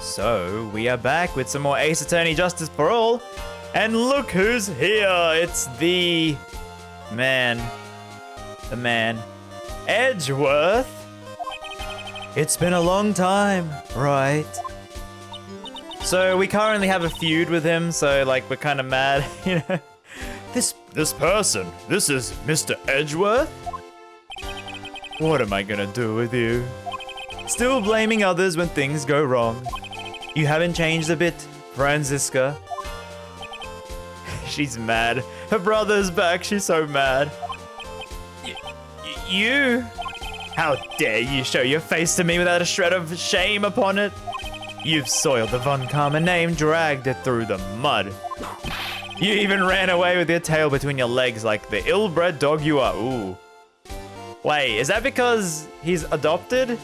So, we are back with some more Ace Attorney Justice for All. And look who's here! It's the man. The man. Edgeworth! It's been a long time, right? So, we currently have a feud with him, so, like, we're kind of mad, you know? This person, this is Mr. Edgeworth? What am I gonna do with you? Still blaming others when things go wrong. You haven't changed a bit, Franziska. She's mad. Her brother's back, she's so mad. You? How dare you show your face to me without a shred of shame upon it? You've soiled the Von Karma name, dragged it through the mud. You even ran away with your tail between your legs like the ill-bred dog you are. Ooh. Wait, is that because he's adopted?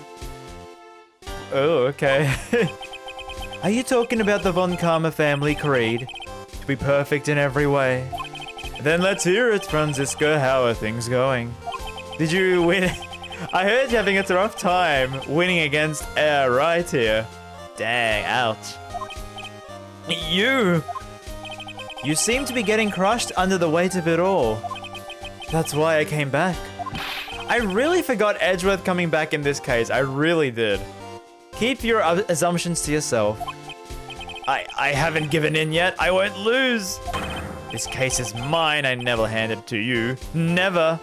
Oh, okay. Are you talking about the Von Karma family creed? To be perfect in every way? Then let's hear it, Franziska. How are things going? Did you win? I heard you're having a rough time winning against air right here. Dang, ouch. You seem to be getting crushed under the weight of it all. That's why I came back. I really forgot Edgeworth coming back in this case. I really did. Keep your assumptions to yourself. I haven't given in yet. I won't lose. This case is mine. I never hand it to you. Never.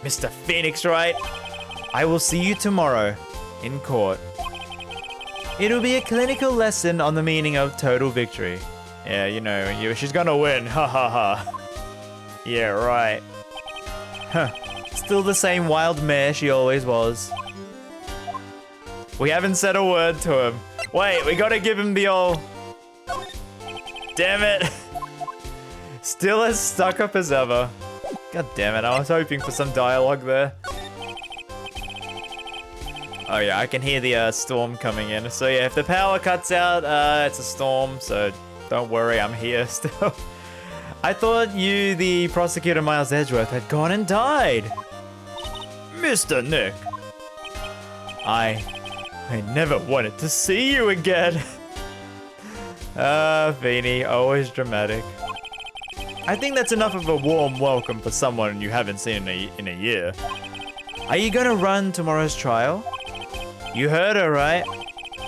Mr. Phoenix, right? I will see you tomorrow in court. It'll be a clinical lesson on the meaning of total victory. Yeah, you know, she's gonna win. Ha ha ha. Yeah, right. Huh. Still the same wild mare she always was. We haven't said a word to him. Wait, we gotta give him the old... Damn it. Still as stuck up as ever. God damn it, I was hoping for some dialogue there. Oh yeah, I can hear the storm coming in. So yeah, if the power cuts out, it's a storm, so don't worry, I'm here still. I thought you, the prosecutor Miles Edgeworth, had gone and died. Mr. Nick. I never wanted to see you again. Feeny, always dramatic. I think that's enough of a warm welcome for someone you haven't seen in a year. Are you gonna run tomorrow's trial? You heard her, right?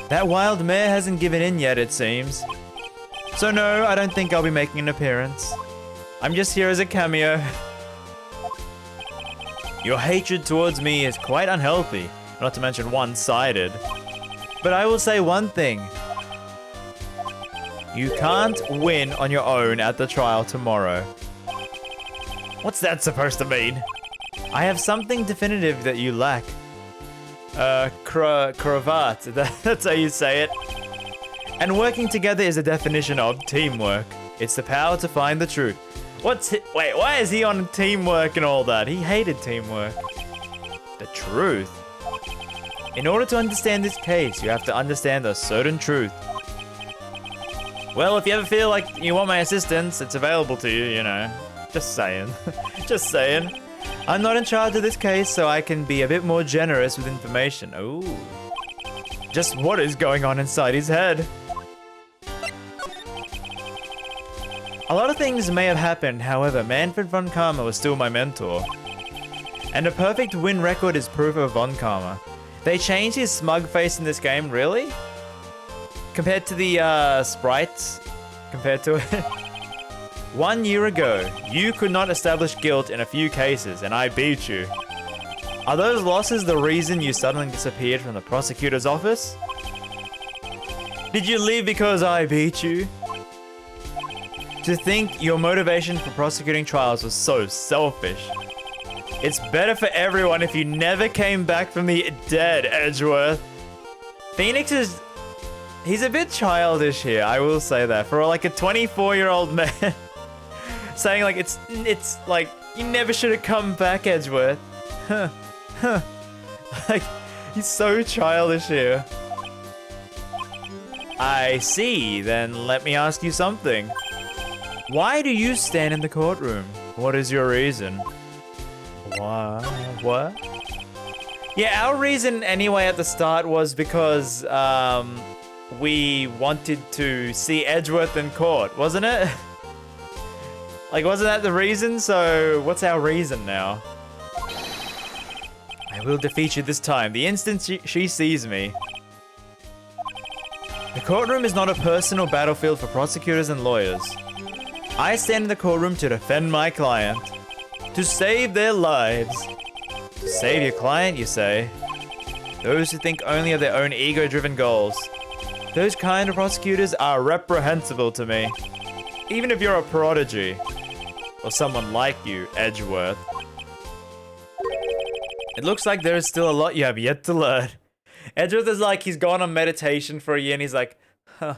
That wild mare hasn't given in yet, it seems. So no, I don't think I'll be making an appearance. I'm just here as a cameo. Your hatred towards me is quite unhealthy, not to mention one-sided. But I will say one thing. You can't win on your own at the trial tomorrow. What's that supposed to mean? I have something definitive that you lack. Cravat, that's how you say it. And working together is a definition of teamwork. It's the power to find the truth. Wait, why is he on teamwork and all that? He hated teamwork. The truth. In order to understand this case, you have to understand a certain truth. Well, if you ever feel like you want my assistance, it's available to you, you know. Just saying. Just saying. I'm not in charge of this case, so I can be a bit more generous with information. Ooh. Just what is going on inside his head? A lot of things may have happened, however, Manfred Von Karma was still my mentor. And a perfect win record is proof of Von Karma. They changed his smug face in this game, really? Compared to the sprites? Compared to it? 1 year ago, you could not establish guilt in a few cases, and I beat you. Are those losses the reason you suddenly disappeared from the prosecutor's office? Did you leave because I beat you? To think your motivation for prosecuting trials was so selfish. It's better for everyone if you never came back from the dead, Edgeworth. Phoenix is... He's a bit childish here, I will say that. For like a 24-year-old man saying like it's like, you never should have come back, Edgeworth. Huh. Huh. Like, he's so childish here. I see, then let me ask you something. Why do you stand in the courtroom? What is your reason? What? Yeah, our reason anyway at the start was because, we wanted to see Edgeworth in court, wasn't it? Like, wasn't that the reason? So, what's our reason now? I will defeat you this time, the instant she sees me. The courtroom is not a personal battlefield for prosecutors and lawyers. I stand in the courtroom to defend my client. To save their lives. To save your client, you say? Those who think only of their own ego-driven goals. Those kind of prosecutors are reprehensible to me. Even if you're a prodigy. Or someone like you, Edgeworth. It looks like there is still a lot you have yet to learn. Edgeworth is like, he's gone on meditation for a year and he's like, huh,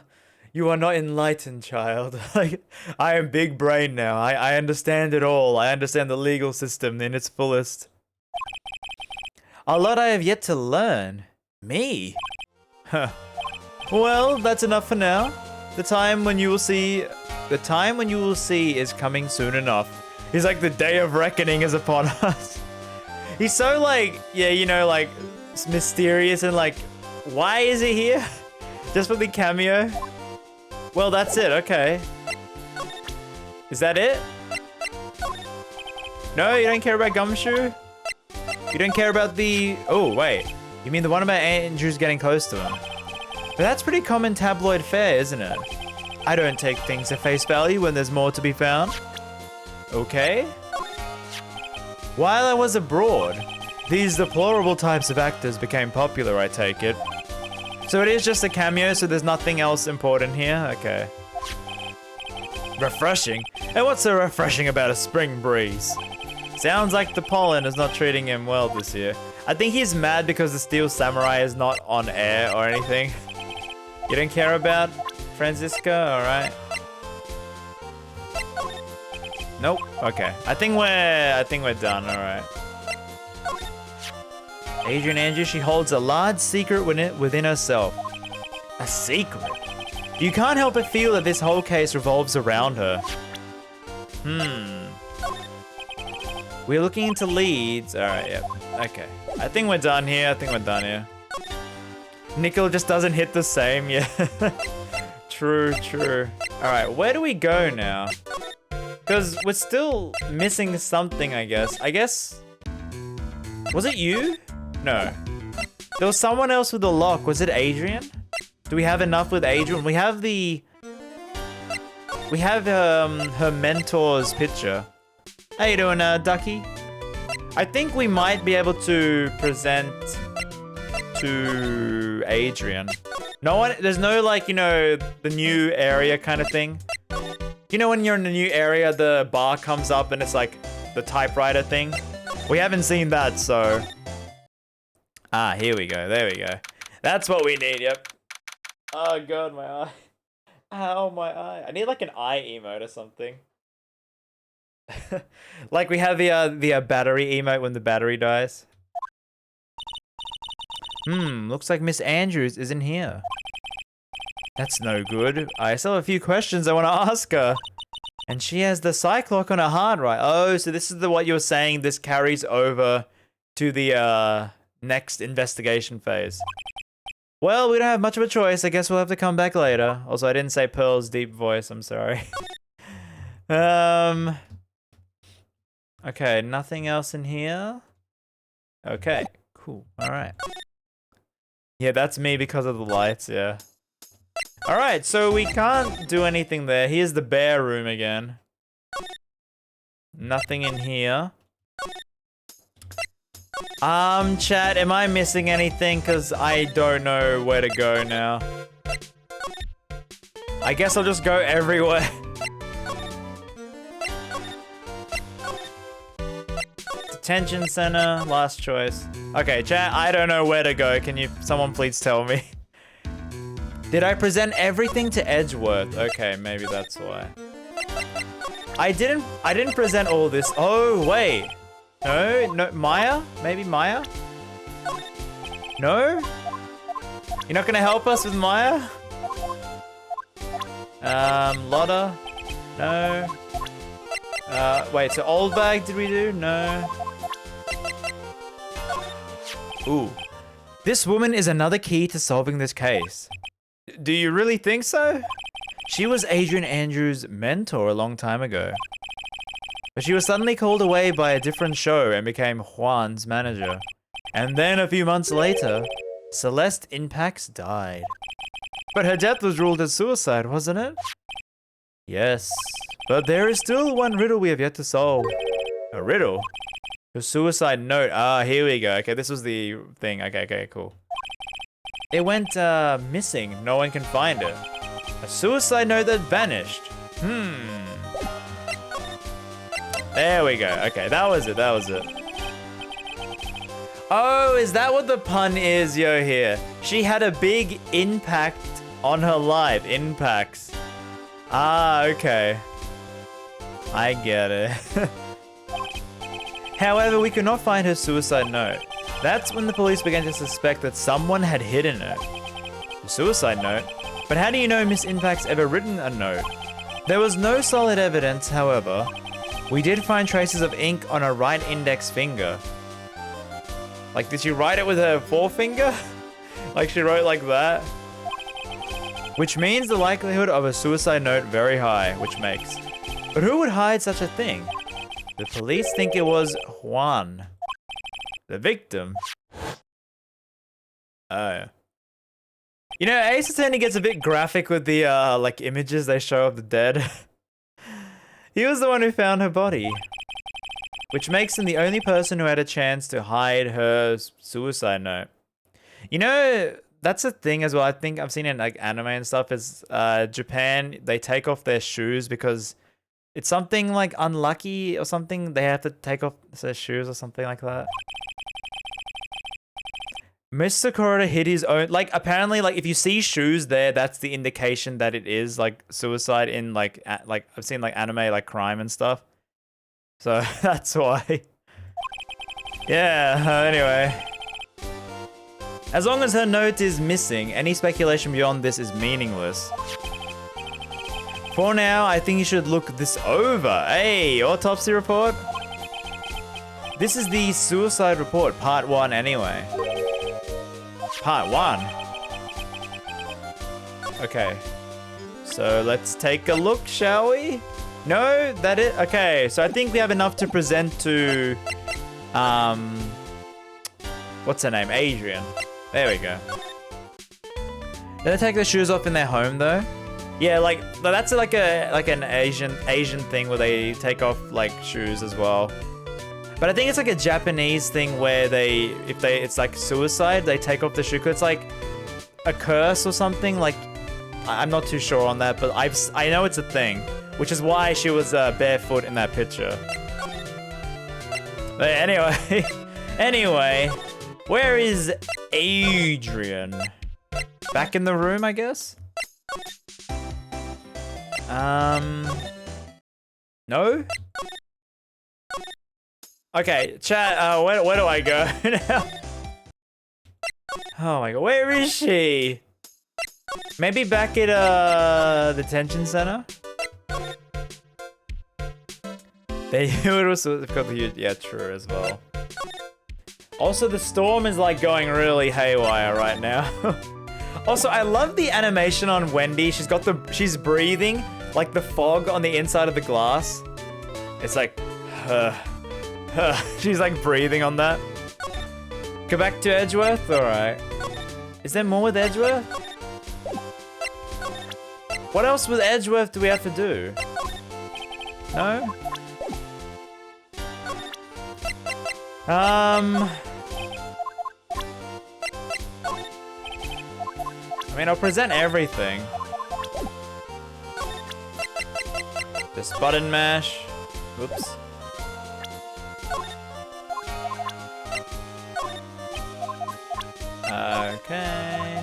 you are not enlightened, child. Like, I am big brain now. I understand it all. I understand the legal system in its fullest. A lot I have yet to learn. Me? Huh. Well, that's enough for now. The time when you will see is coming soon enough. He's like, the day of reckoning is upon us. He's so like, yeah, you know, like, mysterious and like, why is he here? Just for the cameo? Well, that's it, okay. Is that it? No, you don't care about Gumshoe? You don't care about the... Oh, wait. You mean the one about Andrew's getting close to him? But that's pretty common tabloid fare, isn't it? I don't take things at face value when there's more to be found. Okay. While I was abroad, these deplorable types of actors became popular, I take it. So it is just a cameo, so there's nothing else important here? Okay. Refreshing? And what's so refreshing about a spring breeze? Sounds like the pollen is not treating him well this year. I think he's mad because the Steel Samurai is not on air or anything. You don't care about Franziska? Alright. Nope. Okay. I think we're done, alright. Adrian Andrews, she holds a large secret within herself. A secret? You can't help but feel that this whole case revolves around her. We're looking into leads. Alright, yep. Okay. I think we're done here. Nickel just doesn't hit the same, yeah. True. Alright, where do we go now? Because we're still missing something, I guess. Was it you? No. There was someone else with the lock. Was it Adrian? Do we have enough with Adrian? We have her mentor's picture. How you doing, Ducky? I think we might be able to present to Adrian. There's no, like, you know, the new area kind of thing. You know when you're in the new area, the bar comes up and it's like the typewriter thing? We haven't seen that, so... Ah, here we go. There we go. That's what we need, yep. Oh god, my eye. Ow, my eye. I need like an eye emote or something. Like we have the battery emote when the battery dies. Looks like Miss Andrews isn't here. That's no good. I still have a few questions I want to ask her. And she has the Cyclock on her hard right. Oh, so this is what you were saying. This carries over to the next investigation phase. Well, we don't have much of a choice. I guess we'll have to come back later. Also, I didn't say Pearl's deep voice. I'm sorry. Okay, nothing else in here. Okay, cool. All right. Yeah, that's me because of the lights, yeah. All right, so we can't do anything there. Here's the bear room again. Nothing in here. Chat, am I missing anything? Because I don't know where to go now. I guess I'll just go everywhere. Detention center, last choice. Okay, chat, I don't know where to go. Can someone please tell me? Did I present everything to Edgeworth? Okay, maybe that's why. I didn't present all this. Oh, wait. No, Maya? Maybe Maya? No? You're not gonna help us with Maya? Lotta? No. Wait, so Old Bag did we do? No. Ooh. This woman is another key to solving this case. Do you really think so? She was Adrian Andrews' mentor a long time ago. But she was suddenly called away by a different show and became Juan's manager. And then a few months later, Celeste Inpax died. But her death was ruled as suicide, wasn't it? Yes. But there is still one riddle we have yet to solve. A riddle? A suicide note. Ah, here we go. Okay, this was the thing. Okay, cool. It went, missing. No one can find it. A suicide note that vanished. There we go. Okay, that was it. Oh, is that what the pun is, yo, here? She had a big impact on her life. Impacts. Ah, okay. I get it. However, we could not find her suicide note. That's when the police began to suspect that someone had hidden it. The suicide note? But how do you know Miss Impax ever written a note? There was no solid evidence, however. We did find traces of ink on her right index finger. Like, did she write it with her forefinger? Like, she wrote like that? Which means the likelihood of a suicide note very high, which makes. But who would hide such a thing? The police think it was Juan, the victim. Oh. You know, Ace Attorney gets a bit graphic with the, like, images they show of the dead. He was the one who found her body. Which makes him the only person who had a chance to hide her suicide note. You know, that's a thing as well. I think I've seen in, like, anime and stuff is, Japan, they take off their shoes because it's something, like, unlucky or something. They have to take off their shoes or something like that. Mr. Kuroda hid his own, like, apparently, like, if you see shoes there, that's the indication that it is, like, suicide in, like, I've seen, like, anime, like, crime and stuff. So, that's why. Yeah, anyway. As long as her note is missing, any speculation beyond this is meaningless. For now, I think you should look this over. Hey, autopsy report? This is the suicide report, part 1 anyway. Part 1. Okay. So let's take a look, shall we? No, that it? Okay, so I think we have enough to present to, what's her name? Adrian. There we go. Did they take their shoes off in their home though? Yeah, like that's like an Asian thing where they take off like shoes as well. But I think it's like a Japanese thing where it's like suicide, they take off the shoe. It's like a curse or something. Like, I'm not too sure on that, but I know it's a thing, which is why she was barefoot in that picture. But anyway, where is Adrian? Back in the room, I guess? No? Okay, chat, where do I go now? Oh my god, where is she? Maybe back at, detention center? It was got the huge, yeah, true as well. Also, the storm is like going really haywire right now. Also, I love the animation on Wendy. She's breathing, like the fog on the inside of the glass. It's like, she's like breathing on that. Go back to Edgeworth? Alright. Is there more with Edgeworth? What else with Edgeworth do we have to do? No? I mean, I'll present everything. This button mash. Oops. Okay.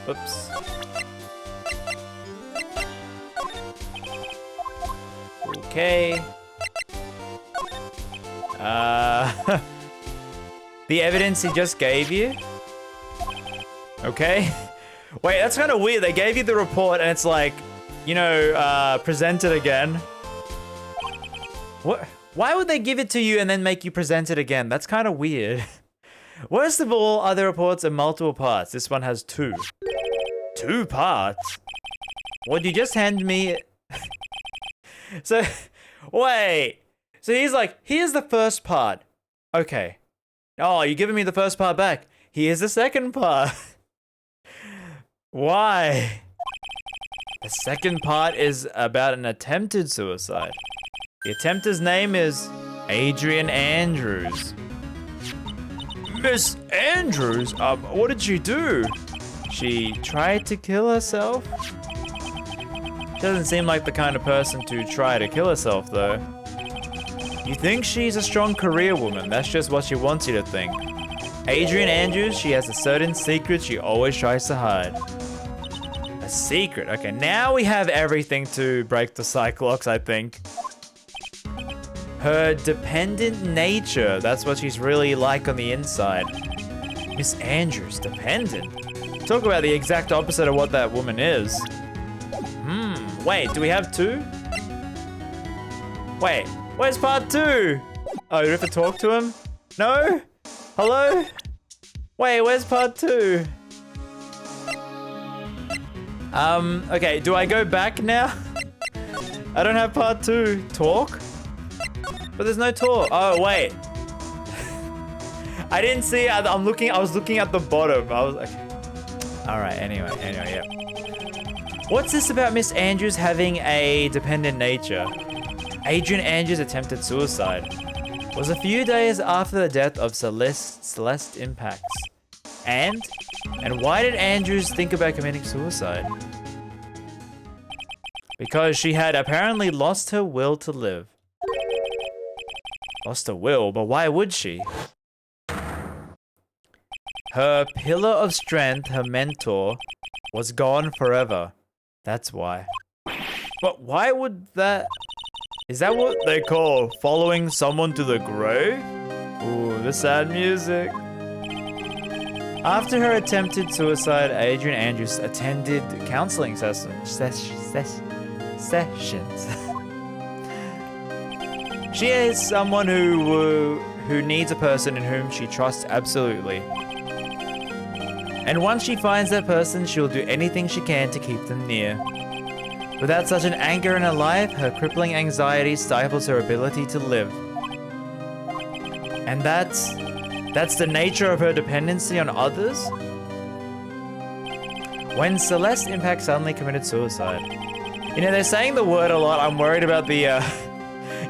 Oops. Okay. The evidence he just gave you? Okay. Wait, that's kind of weird. They gave you the report and it's like, you know, present it again. What? Why would they give it to you and then make you present it again? That's kind of weird. Worst of all, other reports are multiple parts. This one has 2. 2 parts? Would you just hand me... So, wait. So he's like, here's the first part. Okay. Oh, you're giving me the first part back. Here's the second part. Why? The second part is about an attempted suicide. The attempter's name is Adrian Andrews. Miss Andrews? What did she do? She tried to kill herself? She doesn't seem like the kind of person to try to kill herself, though. You think she's a strong career woman, that's just what she wants you to think. Adrian Andrews, she has a certain secret she always tries to hide. A secret? Okay, now we have everything to break the Cyclops, I think. Her dependent nature, that's what she's really like on the inside. Miss Andrews, dependent? Talk about the exact opposite of what that woman is. Wait, do we have 2? Wait, where's part 2? Oh, do we have to talk to him? No? Hello? Wait, where's part 2? Okay, do I go back now? I don't have part 2. Talk? But there's no talk. Oh, wait. I didn't see it. I was looking at the bottom. I was like... Alright, anyway, yeah. What's this about Miss Andrews having a dependent nature? Adrian Andrews attempted suicide. Was a few days after the death of Celeste Impacts. And why did Andrews think about committing suicide? Because she had apparently lost her will to live. Lost her will, but why would she? Her pillar of strength, her mentor, was gone forever. That's why. But why would that... Is that what they call following someone to the grave? Ooh, the sad music. After her attempted suicide, Adrian Andrews attended counseling sessions. She is someone who needs a person in whom she trusts absolutely. And once she finds that person, she'll do anything she can to keep them near. Without such an anchor in her life, her crippling anxiety stifles her ability to live. And that's the nature of her dependency on others? When Celeste Impact suddenly committed suicide. You know, they're saying the word a lot. I'm worried about the,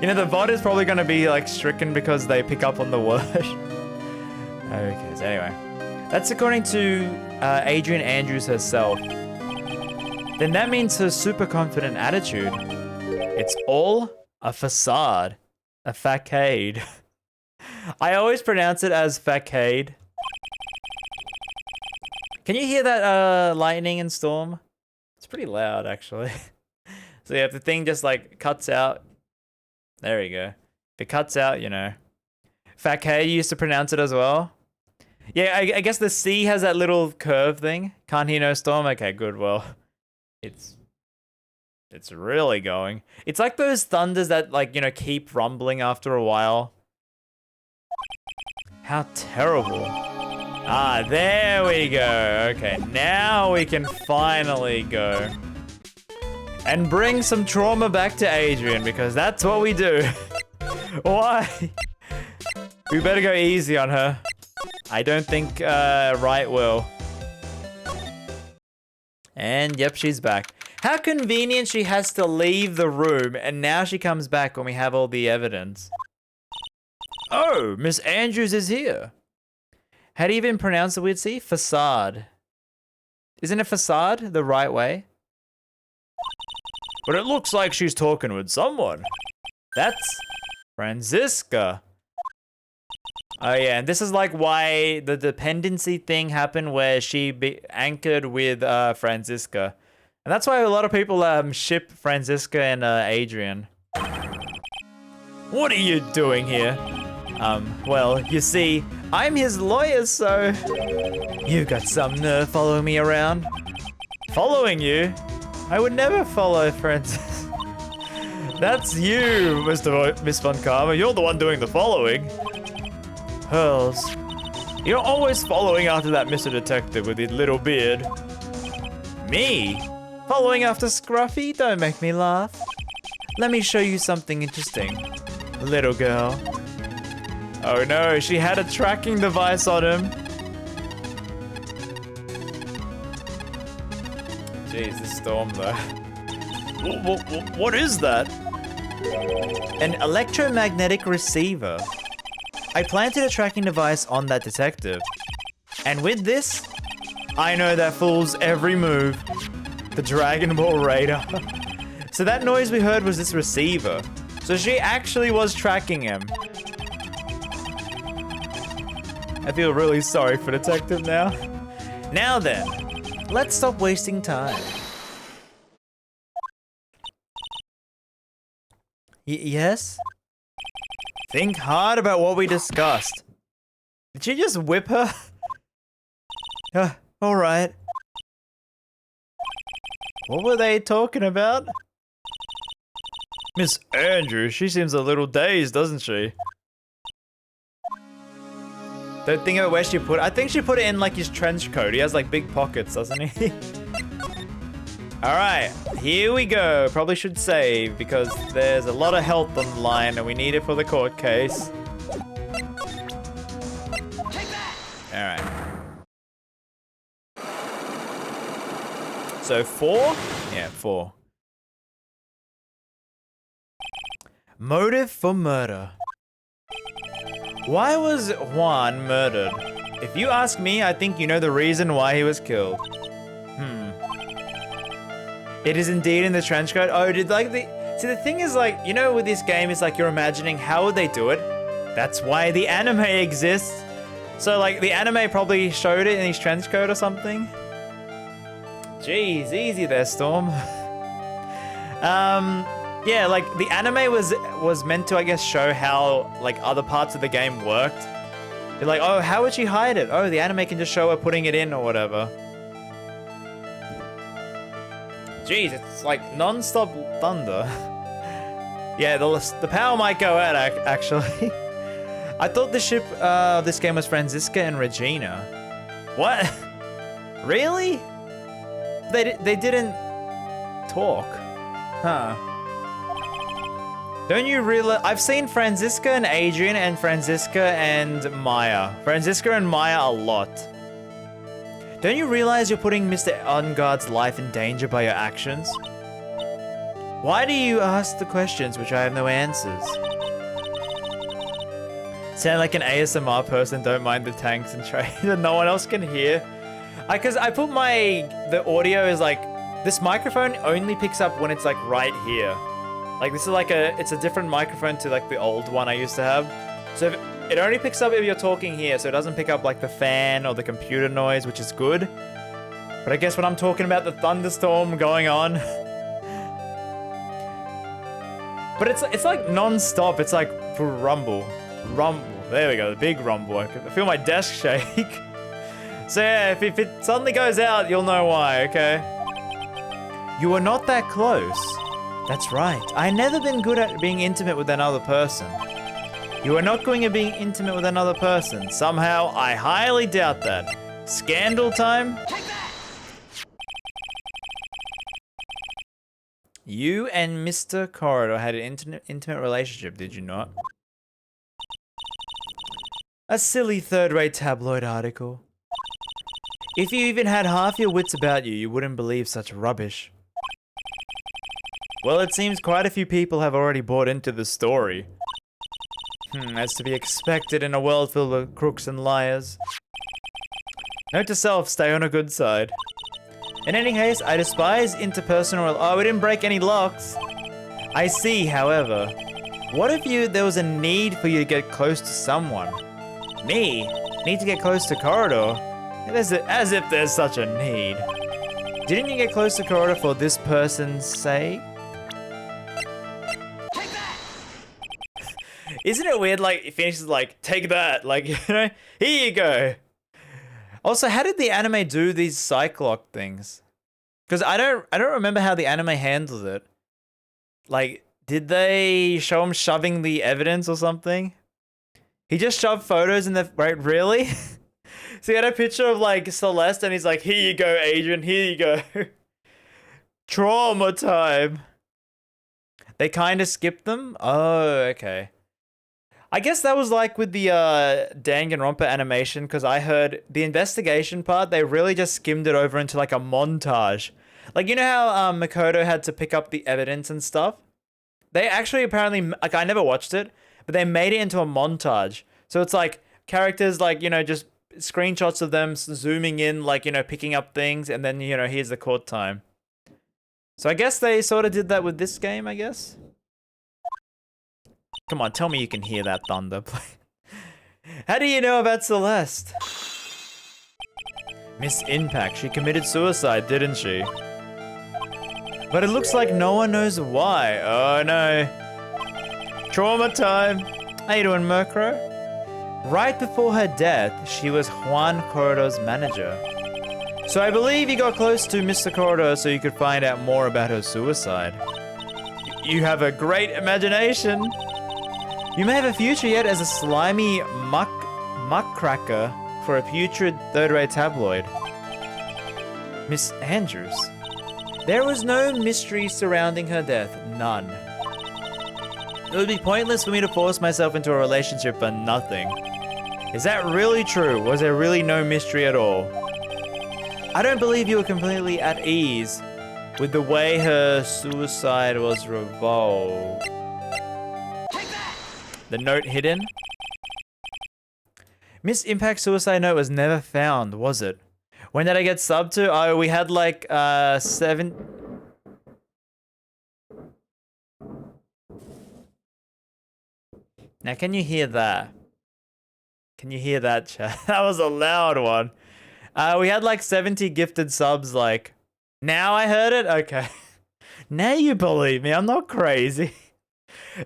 you know, the VOD is probably going to be, like, stricken because they pick up on the word. Okay, so anyway. That's according to Adrian Andrews herself. Then that means her super confident attitude. It's all a facade. A facade. I always pronounce it as facade. Can you hear that lightning and storm? It's pretty loud, actually. So yeah, if the thing just like cuts out, there we go. If it cuts out, you know. Facade, you used to pronounce it as well. Yeah, I guess the C has that little curve thing. Can't hear no storm. Okay, good. Well, it's really going. It's like those thunders that, like, you know, keep rumbling after a while. How terrible. Ah, there we go. Okay, now we can finally go. And bring some trauma back to Adrian, because that's what we do. Why? We better go easy on her. I don't think Wright will. And yep, she's back. How convenient she has to leave the room, and now she comes back when we have all the evidence. Oh, Miss Andrews is here. How do you even pronounce the weird C? Facade. Isn't a facade the right way? But it looks like she's talking with someone. That's Franziska. Oh yeah, and this is like why the dependency thing happened, where she anchored with Franziska. And that's why a lot of people ship Franziska and Adrian. What are you doing here? Well, you see, I'm his lawyer, so... You got some nerve following me around. Following you? I would never follow Francis. That's you, Miss Von Karma. You're the one doing the following. Pearls. You're always following after that Mr. Detective with his little beard. Me? Following after Scruffy? Don't make me laugh. Let me show you something interesting, little girl. Oh no, she had a tracking device on him. Jeez, this storm though. What is that? An electromagnetic receiver. I planted a tracking device on that detective. And with this, I know that fool's every move. The Dragon Ball Raider. So that noise we heard was this receiver. So she actually was tracking him. I feel really sorry for Detective now. Now then, let's stop wasting time. Yes? Think hard about what we discussed. Did you just whip her? Alright. What were they talking about? Miss Andrews, she seems a little dazed, doesn't she? Don't think about where she put it. I think she put it in like his trench coat. He has like big pockets, doesn't he? Alright, here we go. Probably should save because there's a lot of health on the line and we need it for the court case. Alright. So 4? Yeah, 4. Motive for murder. Why was Juan murdered? If you ask me, I think you know the reason why he was killed. It is indeed in the trench coat. Oh, did like the... See, the thing is like, you know with this game, it's like you're imagining how would they do it? That's why the anime exists. So like the anime probably showed it in his trench coat or something. Jeez, easy there, Storm. Yeah, like the anime was meant to, I guess, show how like other parts of the game worked. They're like, oh, how would she hide it? Oh, the anime can just show her putting it in or whatever. Jeez, it's like non-stop thunder. Yeah, the power might go out actually. I thought the ship this game was Franziska and Regina. What? Really? They didn't talk. Huh. Don't you realize I've seen Franziska and Adrian and Franziska and Maya. Franziska and Maya a lot. Don't you realize you're putting Mr. Unguard's life in danger by your actions? Why do you ask the questions which I have no answers? Sound like an ASMR person, don't mind the tanks and trains that no one else can hear. Cause I put the audio is like, this microphone only picks up when it's like right here. Like this is like it's a different microphone to like the old one I used to have. So it only picks up if you're talking here, so it doesn't pick up like the fan or the computer noise, which is good. But I guess when I'm talking about the thunderstorm going on, but it's like non-stop. It's like rumble. There we go, the big rumble. I feel my desk shake. So yeah, if it suddenly goes out, you'll know why. Okay. You are not that close. That's right. I've never been good at being intimate with another person. You are not going to be intimate with another person. Somehow, I highly doubt that. Scandal time? Take that! You and Mr. Corridor had an intimate relationship, did you not? A silly third-rate tabloid article. If you even had half your wits about you, you wouldn't believe such rubbish. Well, it seems quite a few people have already bought into the story. As to be expected in a world filled with crooks and liars. Note to self, stay on a good side. In any case, I despise interpersonal... Oh, we didn't break any locks. I see, however. What if there was a need for you to get close to someone? Me? Need to get close to Corridor? As if there's such a need. Didn't you get close to Corridor for this person's sake? Isn't it weird, like, it finishes like, take that, like, you know, here you go. Also, how did the anime do these cyclock things? Because I don't remember how the anime handled it. Like, did they show him shoving the evidence or something? He just shoved photos in the, right, really? So he had a picture of, like, Celeste, and he's like, here you go, Adrian, here you go. Trauma time. They kind of skipped them? Oh, okay. I guess that was like with the Danganronpa animation, because I heard the investigation part, they really just skimmed it over into like a montage. Like, you know how Makoto had to pick up the evidence and stuff? They actually apparently, like, I never watched it, but they made it into a montage. So it's like characters, like, you know, just screenshots of them zooming in, like, you know, picking up things, and then, you know, here's the court time. So I guess they sort of did that with this game, I guess. Come on, tell me you can hear that thunder. How do you know about Celeste? Miss Impact, she committed suicide, didn't she? But it looks like no one knows why. Oh no. Trauma time. How you doing, Murkrow? Right before her death, she was Juan Corridor's manager. So I believe you got close to Mr. Corridor so you could find out more about her suicide. You have a great imagination. You may have a future yet as a slimy muckracker for a putrid third-rate tabloid. Miss Andrews. There was no mystery surrounding her death. None. It would be pointless for me to force myself into a relationship for nothing. Is that really true? Was there really no mystery at all? I don't believe you were completely at ease with the way her suicide was revolved. The note hidden? Miss Impact's suicide note was never found, was it? When did I get subbed to? Oh, we had like 7... Now, can you hear that? Can you hear that, chat? That was a loud one. We had like 70 gifted subs, like... Now I heard it? Okay. Now you believe me, I'm not crazy.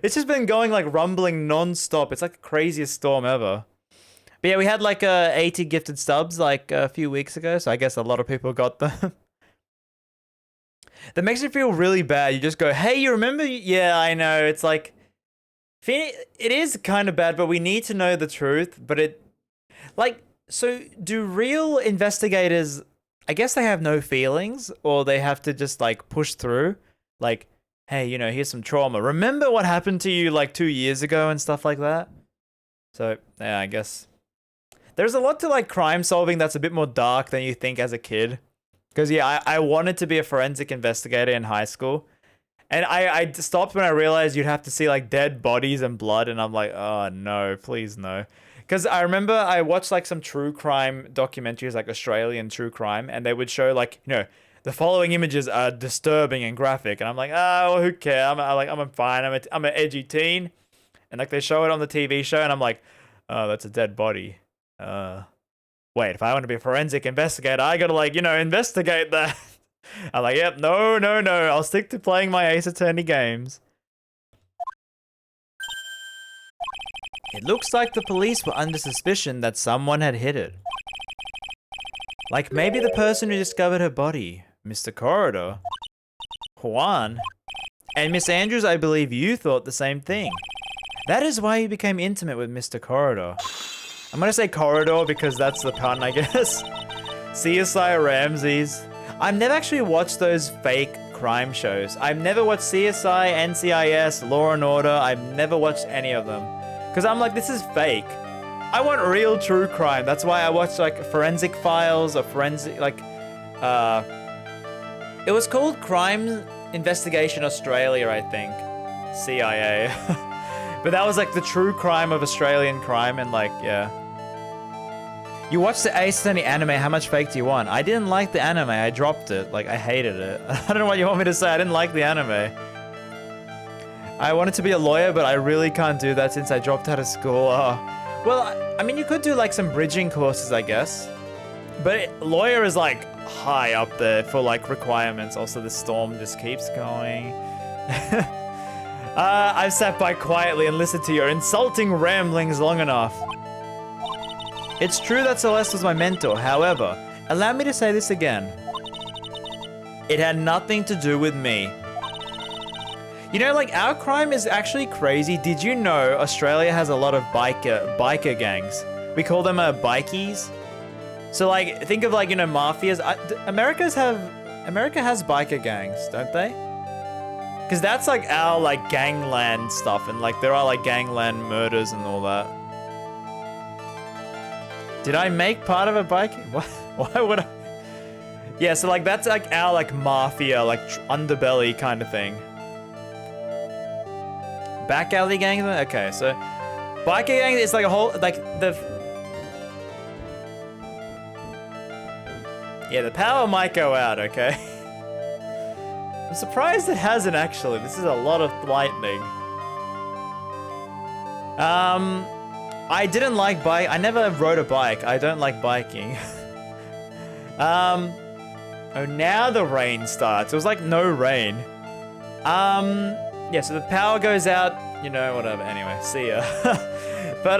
It's just been going like rumbling non-stop. It's like the craziest storm ever. But yeah, we had like 80 gifted subs like a few weeks ago, so I guess a lot of people got them. That makes me feel really bad. You just go, hey, you remember? Yeah, I know. It's like... It is kind of bad, but we need to know the truth. But it... Like, so do real investigators... I guess they have no feelings, or they have to just like push through? Like... Hey, you know, here's some trauma. Remember what happened to you like 2 years ago and stuff like that? So, yeah, I guess. There's a lot to like crime solving that's a bit more dark than you think as a kid. Because, yeah, I wanted to be a forensic investigator in high school. And I stopped when I realized you'd have to see like dead bodies and blood. And I'm like, oh, no, please no. Because I remember I watched like some true crime documentaries, like Australian true crime. And they would show like, you know, the following images are disturbing and graphic, and I'm like, oh, well, who cares? I'm fine. I'm an edgy teen, and like they show it on the TV show, and I'm like, oh, that's a dead body. Wait, if I want to be a forensic investigator, I gotta like, you know, investigate that. I'm like, yep, no, I'll stick to playing my Ace Attorney games. It looks like the police were under suspicion that someone had hit it. Like maybe the person who discovered her body. Mr. Corridor, Juan, and Miss Andrews, I believe you thought the same thing. That is why you became intimate with Mr. Corridor. I'm gonna say Corridor because that's the pun, I guess. CSI RamZaes. I've never actually watched those fake crime shows. I've never watched CSI, NCIS, Law and Order. I've never watched any of them. Because I'm like, this is fake. I want real true crime. That's why I watched like Forensic Files or Forensic, like, it was called Crime Investigation Australia, I think. CIA. But that was like the true crime of Australian crime, and like, yeah. You watched the Ace Attorney anime, how much fake do you want? I didn't like the anime, I dropped it. Like, I hated it. I don't know what you want me to say, I didn't like the anime. I wanted to be a lawyer, but I really can't do that since I dropped out of school. Well, I mean, you could do like some bridging courses, I guess. But lawyer is like high up there for like requirements. Also, the storm just keeps going. I've sat by quietly and listened to your insulting ramblings long enough. It's true that Celeste was my mentor. However, allow me to say this again. It had nothing to do with me. You know, like, our crime is actually crazy. Did you know Australia has a lot of biker gangs? We call them bikies. So, like, think of, like, you know, mafias. Americans have America has biker gangs, don't they? Because that's like our like gangland stuff, and like there are like gangland murders and all that. Did I make part of a bike? What? Why would I? Yeah, so like that's like our like mafia, like underbelly kind of thing. Back alley gang? Okay, so biker gang is like a whole like the. Yeah, the power might go out, okay? I'm surprised it hasn't actually. This is a lot of lightning. I didn't like bike. I never rode a bike. I don't like biking. Oh, now the rain starts. It was like no rain. Yeah, so the power goes out, you know, whatever. Anyway, see ya. But,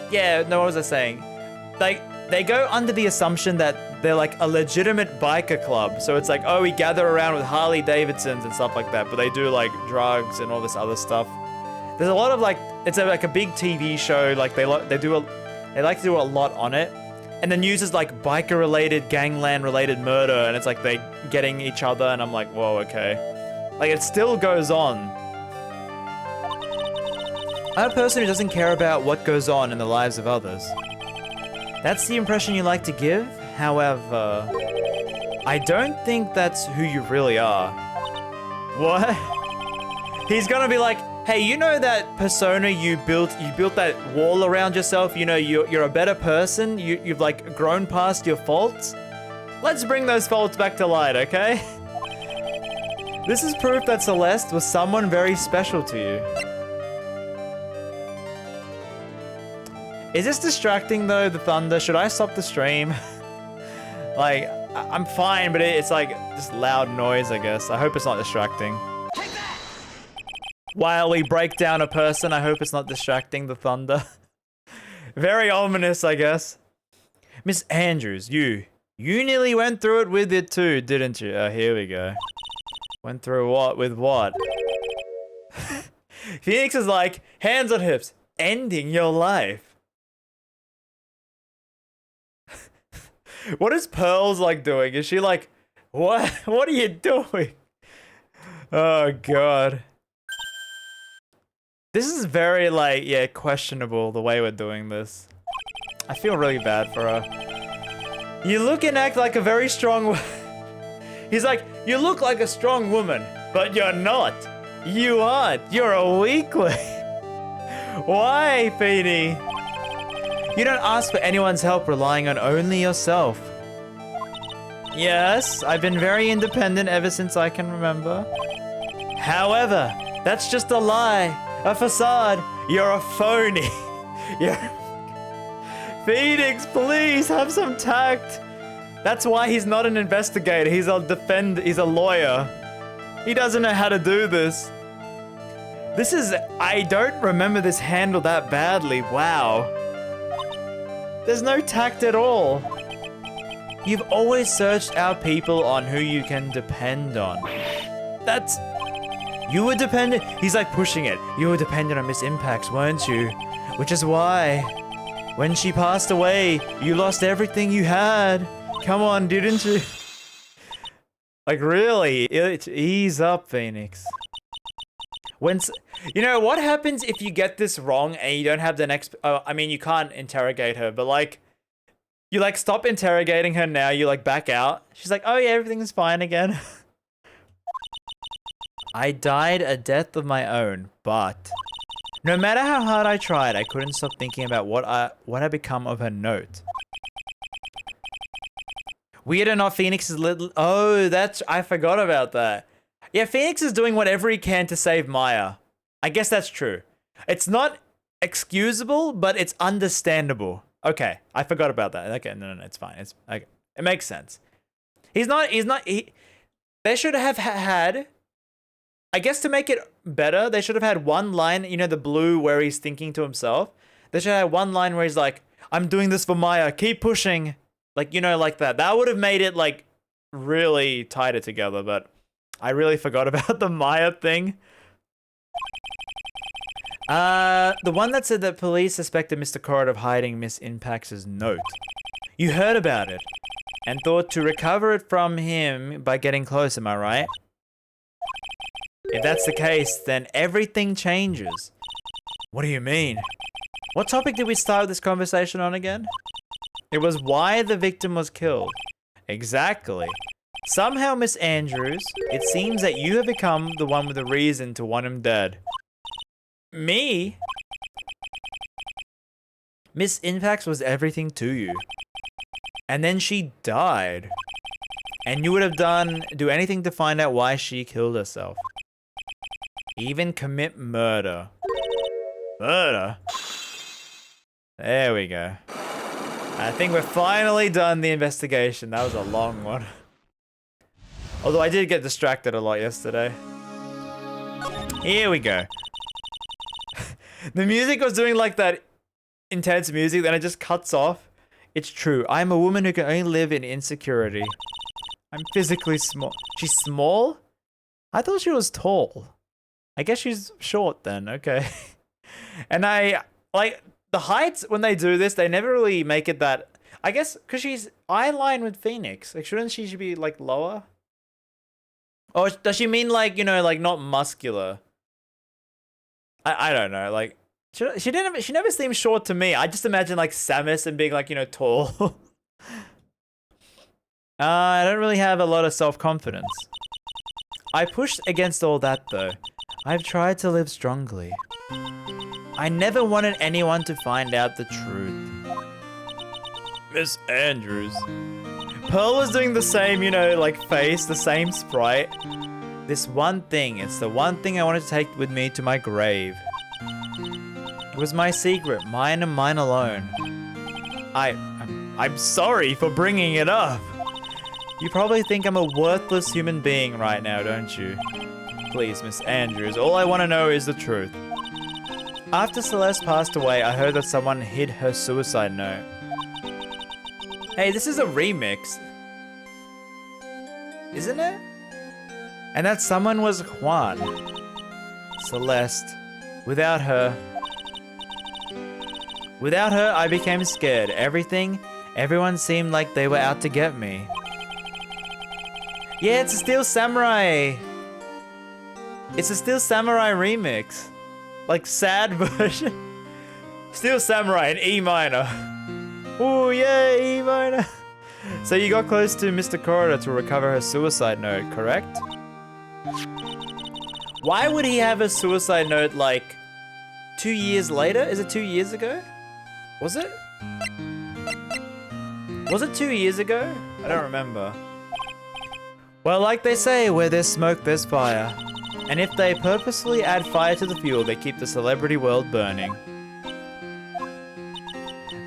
yeah, no, what was I saying? Like, they go under the assumption that they're like a legitimate biker club. So it's like, oh, we gather around with Harley Davidsons and stuff like that. But they do like drugs and all this other stuff. There's a lot of like, it's like a big TV show. Like they like to do a lot on it. And the news is like biker related, gangland related murder. And it's like they getting each other. And I'm like, whoa, okay. Like it still goes on. I'm a person who doesn't care about what goes on in the lives of others. That's the impression you like to give. However, I don't think that's who you really are. What? He's gonna be like, hey, you know that persona you built that wall around yourself, you know, you're a better person, you've like grown past your faults? Let's bring those faults back to light, okay? This is proof that Celeste was someone very special to you. Is this distracting though, the thunder? Should I stop the stream? Like, I'm fine, but it's like just loud noise, I guess. I hope it's not distracting. While we break down a person, I hope it's not distracting, the thunder. Very ominous, I guess. Miss Andrews, you nearly went through it with it too, didn't you? Here we go. Went through what? With what? Phoenix is like, hands on hips, ending your life. What is Pearls like doing? Is she like, what? What are you doing? Oh god. This is very like, yeah, questionable the way we're doing this. I feel really bad for her. You look and act like a very strong He's like, you look like a strong woman, but you're not. You aren't. You're a weakling. Why, Feeny? You don't ask for anyone's help relying on only yourself. Yes, I've been very independent ever since I can remember. However, that's just a lie, a facade. You're a phony. Phoenix, please have some tact. That's why he's not an investigator. He's a lawyer. He doesn't know how to do this. I don't remember this handled that badly. Wow. There's no tact at all. You've always searched our people on who you can depend on. You were dependent. He's like pushing it. You were dependent on Miss Impacts, weren't you? Which is why, when she passed away, you lost everything you had. Come on, didn't you? Like really, ease up, Phoenix. You know, what happens if you get this wrong and you don't have the next... I mean, you can't interrogate her, but like... You like stop interrogating her now, you like back out. She's like, oh yeah, everything's fine again. I died a death of my own, but... No matter how hard I tried, I couldn't stop thinking about what had become of her note. Weird or not, Phoenix is little... Oh, I forgot about that. Yeah, Phoenix is doing whatever he can to save Maya. I guess that's true. It's not excusable, but it's understandable. Okay, I forgot about that. Okay, no, it's fine. It makes sense. They should have had... I guess to make it better, they should have had one line, you know, the blue where he's thinking to himself. They should have one line where he's like, I'm doing this for Maya, keep pushing. Like, you know, like that. That would have made it, like, really tighter together, but I really forgot about the Maya thing. The one that said that police suspected Mr. Corrod of hiding Miss Impacts' note. You heard about it. and thought to recover it from him by getting close, am I right? If that's the case, then everything changes. What do you mean? What topic did we start this conversation on again? It was why the victim was killed. Exactly. Somehow, Miss Andrews, it seems that you have become the one with the reason to want him dead. Me? Miss Impax was everything to you. And then she died. And you would have do anything to find out why she killed herself. Even commit murder. Murder? There we go. I think we're finally done the investigation. That was a long one. Although I did get distracted a lot yesterday. Here we go. The music was doing like that intense music, then it just cuts off. It's true. I'm a woman who can only live in insecurity. I'm physically small. She's small? I thought she was tall. I guess she's short then. Okay. And I like the heights when they do this, they never really make it that. I guess because she's eye line with Phoenix. Like, shouldn't she be like lower? Or does she mean like, you know, like not muscular? I don't know. Like she never seemed short to me. I just imagine like Samus and being like, you know, tall. I don't really have a lot of self-confidence. I pushed against all that though. I've tried to live strongly. I never wanted anyone to find out the truth. Miss Andrews. Pearl was doing the same, you know, like face, the same sprite. This one thing, it's the one thing I wanted to take with me to my grave. It was my secret, mine and mine alone. I'm sorry for bringing it up. You probably think I'm a worthless human being right now, don't you? Please, Miss Andrews, all I want to know is the truth. After Celeste passed away, I heard that someone hid her suicide note. Hey, this is a remix. Isn't it? And that someone was Juan. Celeste. Without her, I became scared. Everyone seemed like they were out to get me. Yeah, it's a Steel Samurai. It's a Steel Samurai remix. Like, sad version. Steel Samurai in E minor. Oh, yeah, E minor. So you got close to Mr. Corridor to recover her suicide note, correct? Why would he have a suicide note, like, 2 years later? Is it 2 years ago? Was it? Was it 2 years ago? I don't remember. Well, like they say, where there's smoke, there's fire. And if they purposely add fire to the fuel, they keep the celebrity world burning.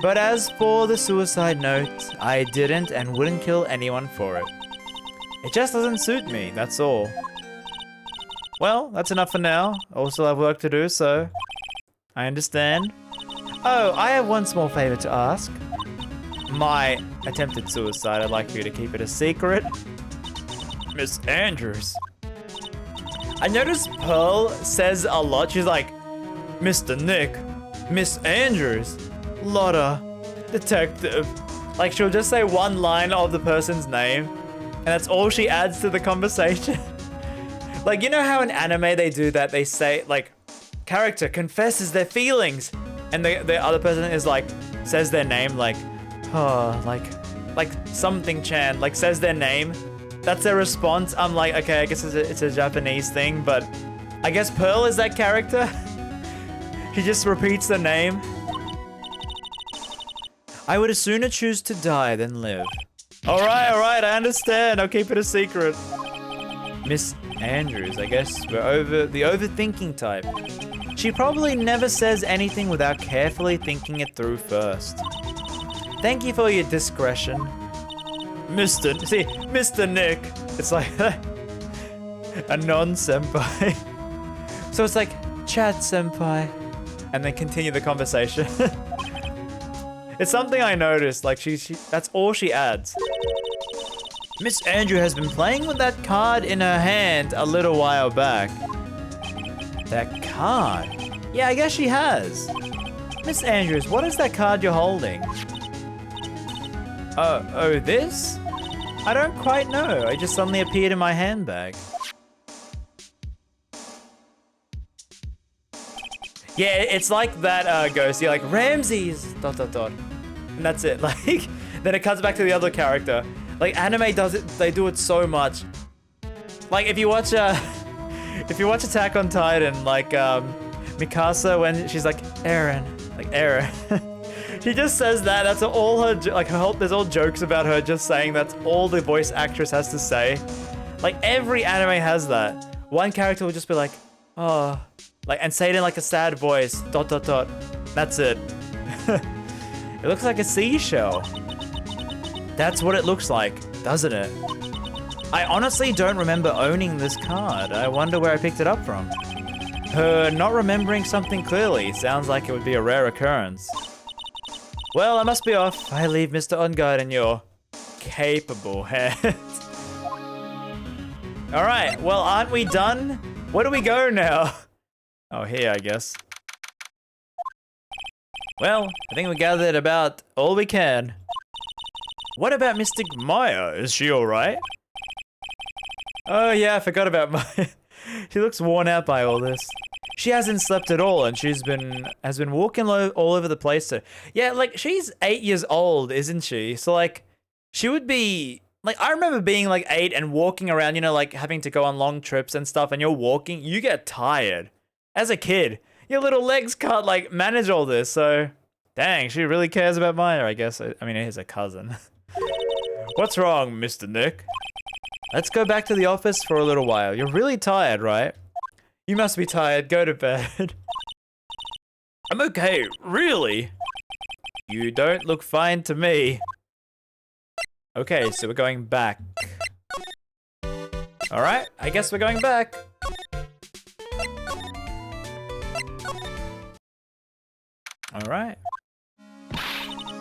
But as for the suicide note, I didn't and wouldn't kill anyone for it. It just doesn't suit me, that's all. Well, that's enough for now. I also have work to do, so I understand. Oh, I have one small favor to ask. My attempted suicide, I'd like for you to keep it a secret. Miss Andrews. I noticed Pearl says a lot. She's like, Mr. Nick, Miss Andrews, Lotta, Detective. Like, she'll just say one line of the person's name, and that's all she adds to the conversation. Like, you know how in anime they do that? They say, like, character confesses their feelings, and the other person is like, says their name, like, oh, like something Chan, like says their name. That's their response. I'm like, okay, I guess it's a Japanese thing, but I guess Pearl is that character. She just repeats the name. I would sooner choose to die than live. Alright, I understand. I'll keep it a secret. Miss Andrews, I guess we're the overthinking type. She probably never says anything without carefully thinking it through first. Thank you for your discretion. Mr. Nick. It's like a non-senpai. So it's like, chat senpai. And then continue the conversation. It's something I noticed, like that's all she adds. Miss Andrew has been playing with that card in her hand a little while back. That card? Yeah, I guess she has. Miss Andrews, what is that card you're holding? Oh, this? I don't quite know. It just suddenly appeared in my handbag. Yeah, it's like that ghost. You're like, RamZaes, ... And that's it. Like, then it cuts back to the other character. Like, anime does it, they do it so much. Like, if you watch Attack on Titan, like, Mikasa, when she's like, Eren, she just says that. That's all her, like, there's all jokes about her just saying that's all the voice actress has to say. Like, every anime has that. One character will just be like, oh, like, and say it in like a sad voice, ... That's it. It looks like a seashell. That's what it looks like, doesn't it? I honestly don't remember owning this card. I wonder where I picked it up from. Her not remembering something clearly sounds like it would be a rare occurrence. Well, I must be off. I leave Mr. Unguard in your capable hands. All right, well, aren't we done? Where do we go now? Oh, here, I guess. Well, I think we gathered about all we can. What about Mystic Maya? Is she alright? Oh yeah, I forgot about Maya. She looks worn out by all this. She hasn't slept at all, and has been walking all over the place. So, yeah, like, she's 8 years old, isn't she? So, like, she would be... Like, I remember being, like, 8 and walking around, you know, like, having to go on long trips and stuff, and you're walking, you get tired. As a kid, your little legs can't, like, manage all this, so... Dang, she really cares about Maya, I guess. I mean, he's a cousin. What's wrong, Mr. Nick? Let's go back to the office for a little while. You're really tired, right? You must be tired. Go to bed. I'm okay, really? You don't look fine to me. Okay, so we're going back. Alright, I guess we're going back. Alright.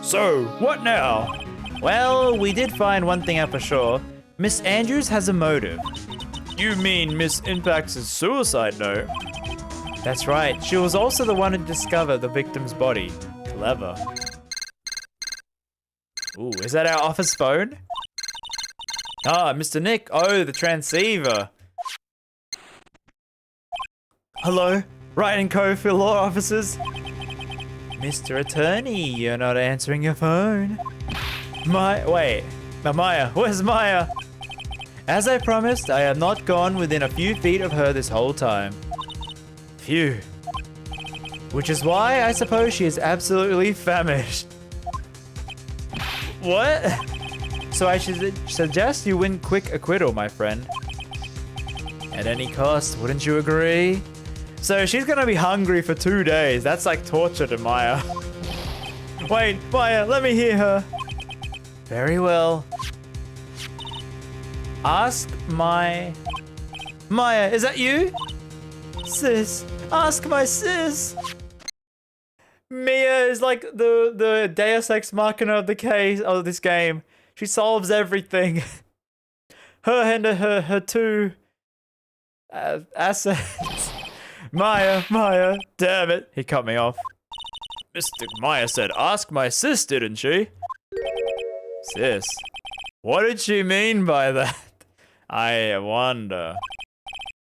So, what now? Well, we did find one thing out for sure. Miss Andrews has a motive. You mean Miss Impact's suicide note? That's right. She was also the one who discovered the victim's body. Clever. Ooh, is that our office phone? Ah, Mr. Nick. Oh, the transceiver. Hello? Writing Co. for law officers? Mr. Attorney, you're not answering your phone. Wait. Now, Maya, where's Maya? As I promised, I have not gone within a few feet of her this whole time. Phew. Which is why I suppose she is absolutely famished. What? So I should suggest you win quick acquittal, my friend. At any cost, wouldn't you agree? So she's gonna be hungry for 2 days. That's like torture to Maya. Wait, Maya, let me hear her. Very well. Ask my... Maya, is that you? Sis, ask my sis. Mia is like the Deus Ex Machina of the case of this game. She solves everything. Her and her two assets. Maya, damn it. He cut me off. Mr. Maya said, ask my sis, didn't she? Sis. What did she mean by that? I wonder.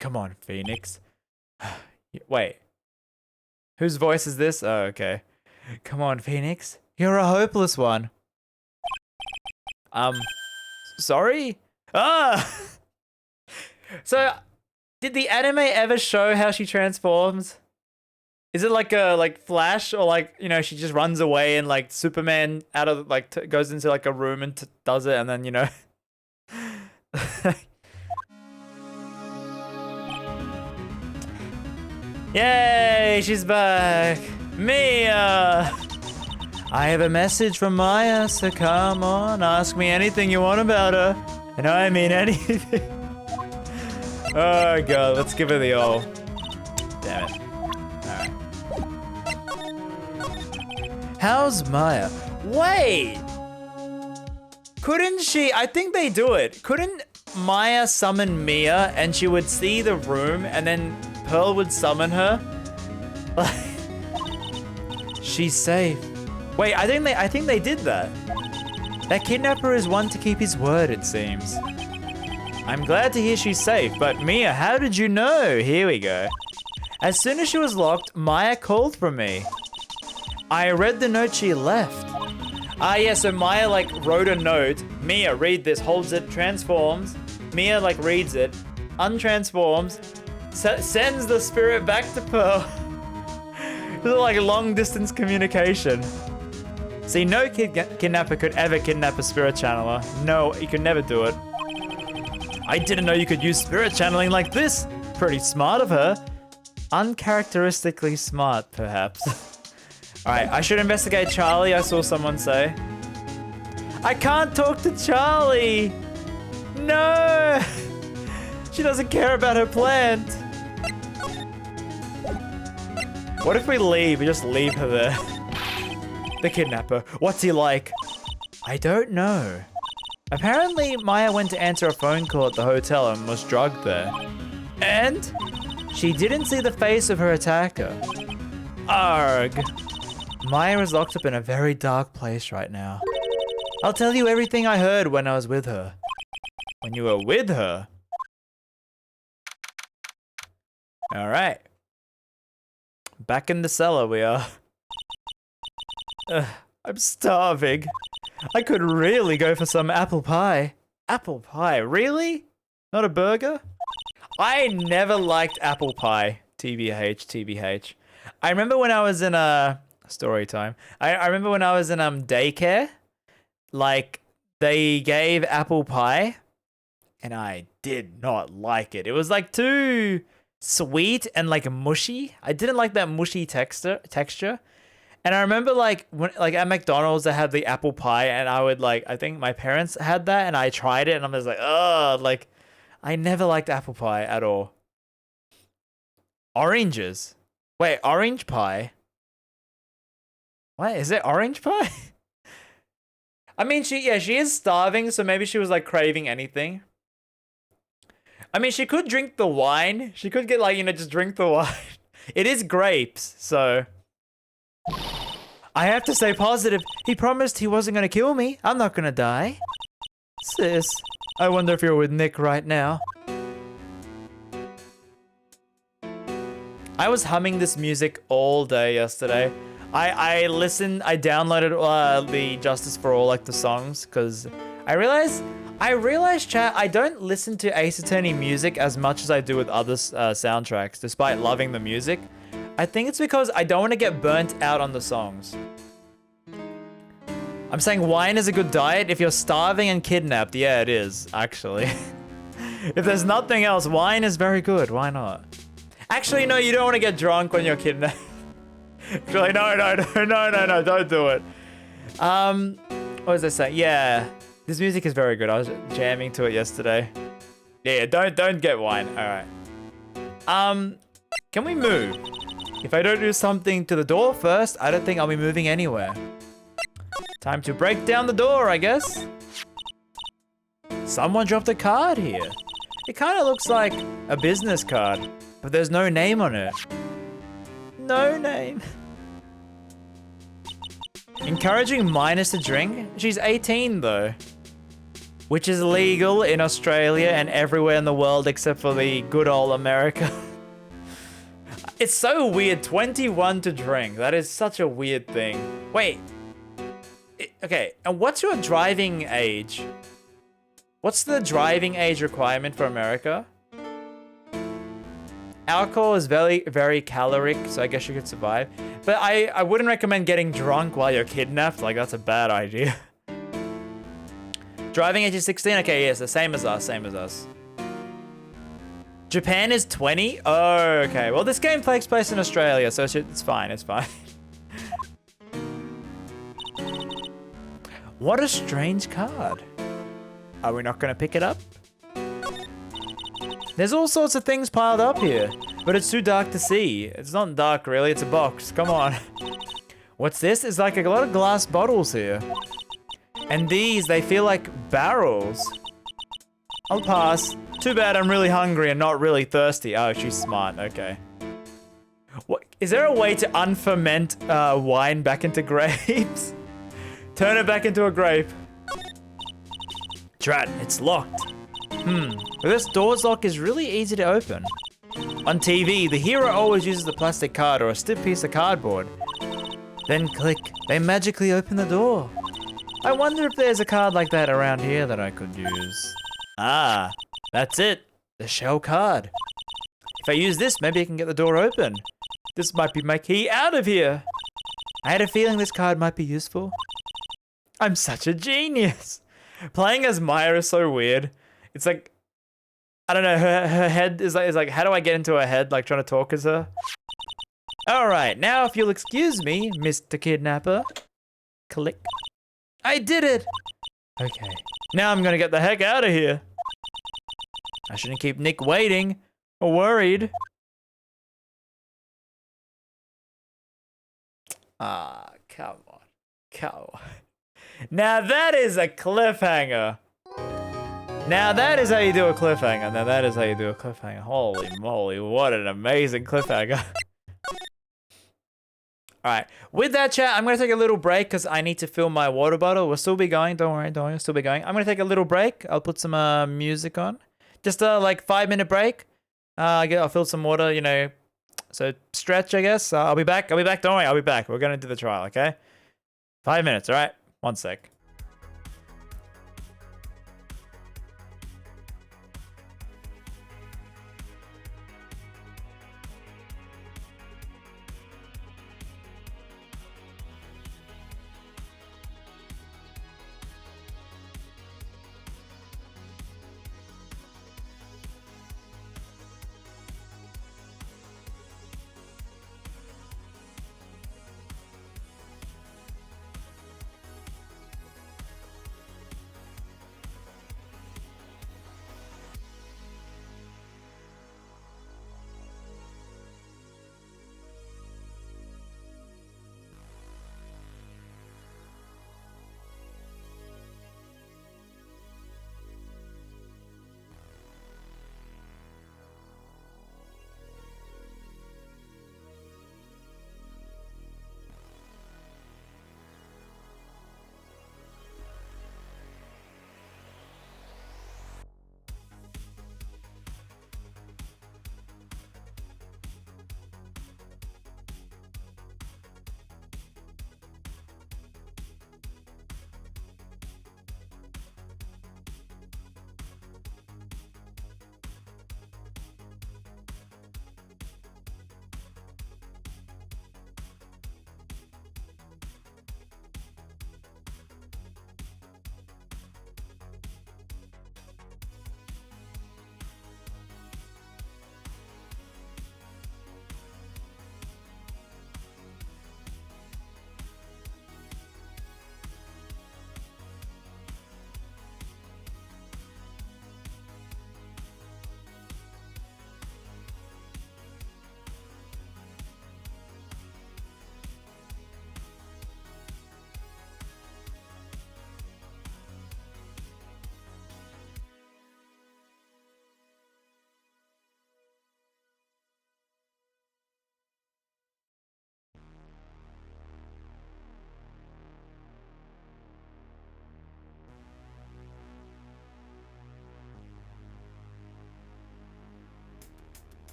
Come on, Phoenix. Wait. Whose voice is this? Oh, okay. Come on, Phoenix. You're a hopeless one. Sorry? Ah! So, did the anime ever show how she transforms? Is it like a Flash, or like, you know, she just runs away and like Superman out of like goes into like a room and does it, and then, you know. Yay, she's back. Mia. I have a message from Maya, so come on, ask me anything you want about her. And I mean anything. Oh god, let's give her the all. Damn it. How's Maya? Wait! Couldn't she... I think they do it. Couldn't Maya summon Mia and she would see the room and then Pearl would summon her? She's safe. Wait, I think they did that. That kidnapper is one to keep his word, it seems. I'm glad to hear she's safe, but Mia, how did you know? Here we go. As soon as she was locked, Maya called for me. I read the note she left. Ah, yeah, so Maya, like, wrote a note. Mia, read this, holds it, transforms. Mia, like, reads it, untransforms, sends the spirit back to Pearl. It's like long-distance communication. See, no kidnapper could ever kidnap a spirit channeler. No, you could never do it. I didn't know you could use spirit channeling like this. Pretty smart of her. Uncharacteristically smart, perhaps. Alright, I should investigate Charlie, I saw someone say. I can't talk to Charlie! No! She doesn't care about her plant. What if we leave? We just leave her there. The kidnapper. What's he like? I don't know. Apparently, Maya went to answer a phone call at the hotel and was drugged there. And she didn't see the face of her attacker. Arg. Maya is locked up in a very dark place right now. I'll tell you everything I heard when I was with her. When you were with her? Alright. Back in the cellar we are. I'm starving. I could really go for some apple pie. Apple pie, really? Not a burger? I never liked apple pie. TBH, TBH. I remember when I was in story time. I remember when I was in daycare, like they gave apple pie and I did not like it. It was like too sweet and like mushy. I didn't like that mushy texture. And I remember like when at McDonald's they had the apple pie and I would like, I think my parents had that and I tried it and I'm just like, oh, like I never liked apple pie at all. Oranges. Wait, orange pie? What, is it orange pie? I mean, she is starving, so maybe she was like craving anything. I mean, she could drink the wine. She could get like, just drink the wine. It is grapes, so. I have to stay positive. He promised he wasn't gonna kill me. I'm not gonna die. Sis, I wonder if you're with Nick right now. I was humming this music all day yesterday. I downloaded the Justice for All, like the songs, because I realized, chat, I don't listen to Ace Attorney music as much as I do with other soundtracks, despite loving the music. I think it's because I don't want to get burnt out on the songs. I'm saying wine is a good diet if you're starving and kidnapped. Yeah, it is, actually. If there's nothing else, wine is very good. Why not? Actually, no, you don't want to get drunk when you're kidnapped. Actually, no, don't do it. What was I saying? Yeah, this music is very good. I was jamming to it yesterday. Yeah, don't get wine. All right. Can we move? If I don't do something to the door first, I don't think I'll be moving anywhere. Time to break down the door, I guess. Someone dropped a card here. It kind of looks like a business card, but there's no name on it. No name. Encouraging minors to drink? She's 18 though. Which is legal in Australia and everywhere in the world except for the good old America. It's so weird, 21 to drink. That is such a weird thing. Wait. Okay, and what's your driving age? What's the driving age requirement for America? Alcohol is very, very caloric, so I guess you could survive. But I wouldn't recommend getting drunk while you're kidnapped. Like, that's a bad idea. Driving age is 16? Okay, yes, the same as us, Japan is 20? Oh, okay. Well, this game takes place in Australia, so it's fine, it's fine. What a strange card. Are we not gonna pick it up? There's all sorts of things piled up here, but it's too dark to see. It's not dark really, it's a box, come on. What's this? It's like a lot of glass bottles here. And these, they feel like barrels. I'll pass. Too bad I'm really hungry and not really thirsty. Oh, she's smart, okay. What, is there a way to unferment wine back into grapes? Turn it back into a grape. Drat, it's locked. But this door's lock is really easy to open. On TV, the hero always uses a plastic card or a stiff piece of cardboard. Then click, they magically open the door. I wonder if there's a card like that around here that I could use. Ah, that's it, the shell card. If I use this, maybe I can get the door open. This might be my key out of here. I had a feeling this card might be useful. I'm such a genius. Playing as Maya is so weird. It's like, I don't know, her head is like, how do I get into her head, like trying to talk as her? All right, now if you'll excuse me, Mr. Kidnapper. Click. I did it. Okay, now I'm gonna get the heck out of here. I shouldn't keep Nick waiting or worried. Ah, come on. Come on. Now that is a cliffhanger. Now that is how you do a cliffhanger. Now that is how you do a cliffhanger. Holy moly, what an amazing cliffhanger. Alright, with that chat, I'm going to take a little break because I need to fill my water bottle. We'll still be going, don't worry, we'll still be going. I'm going to take a little break. I'll put some music on. Just a like 5-minute break. I'll fill some water, you know. So stretch, I guess. I'll be back, don't worry, I'll be back. We're going to do the trial, okay? 5 minutes, alright? 1 sec.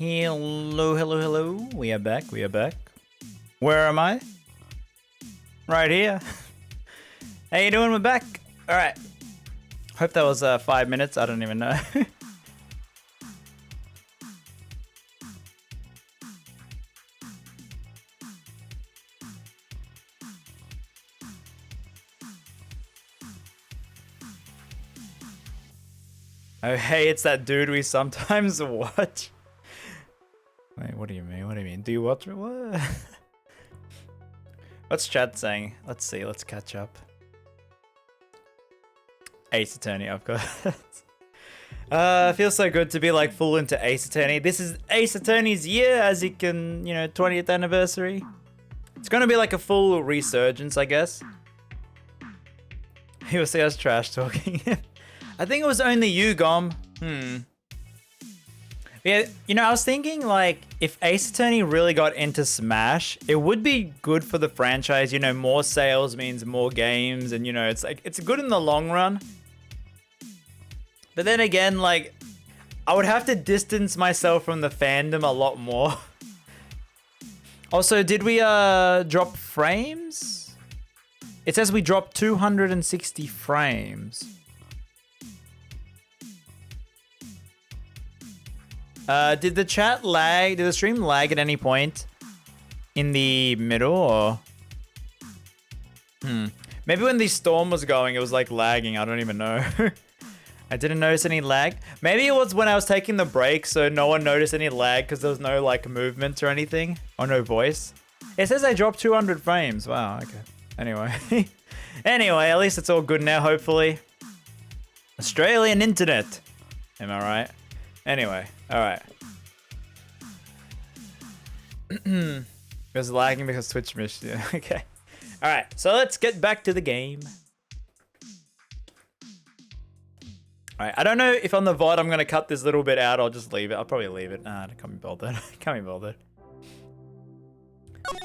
Hello, hello, hello. We are back, we are back. Where am I? Right here. How you doing? We're back. All right. Hope that was 5 minutes. I don't even know. Oh, hey, it's that dude we sometimes watch. Wait, what do you mean? What do you mean? Do you watch it? What? What's chat saying? Let's see. Let's catch up. Ace Attorney, of course. Feels so good to be like full into Ace Attorney. This is Ace Attorney's year, as you can, 20th anniversary. It's gonna be like a full resurgence, I guess. You'll see us trash talking. I think it was only you, Gom. Yeah, I was thinking, like, if Ace Attorney really got into Smash, it would be good for the franchise. More sales means more games, and, it's good in the long run. But then again, like, I would have to distance myself from the fandom a lot more. Also, did we, drop frames? It says we dropped 260 frames. Did the chat lag? Did the stream lag at any point in the middle, or? Maybe when the storm was going, it was like lagging. I don't even know. I didn't notice any lag. Maybe it was when I was taking the break, so no one noticed any lag because there was no like movement or anything, or no voice. It says I dropped 200 frames. Wow. Okay. Anyway, at least it's all good now. Hopefully, Australian internet. Am I right? Anyway, alright. It was lagging because Twitch missed you. Okay. Alright, so let's get back to the game. Alright, I don't know if on the VOD I'm going to cut this little bit out or just leave it. I'll probably leave it. I can't be bothered. Can't be bothered.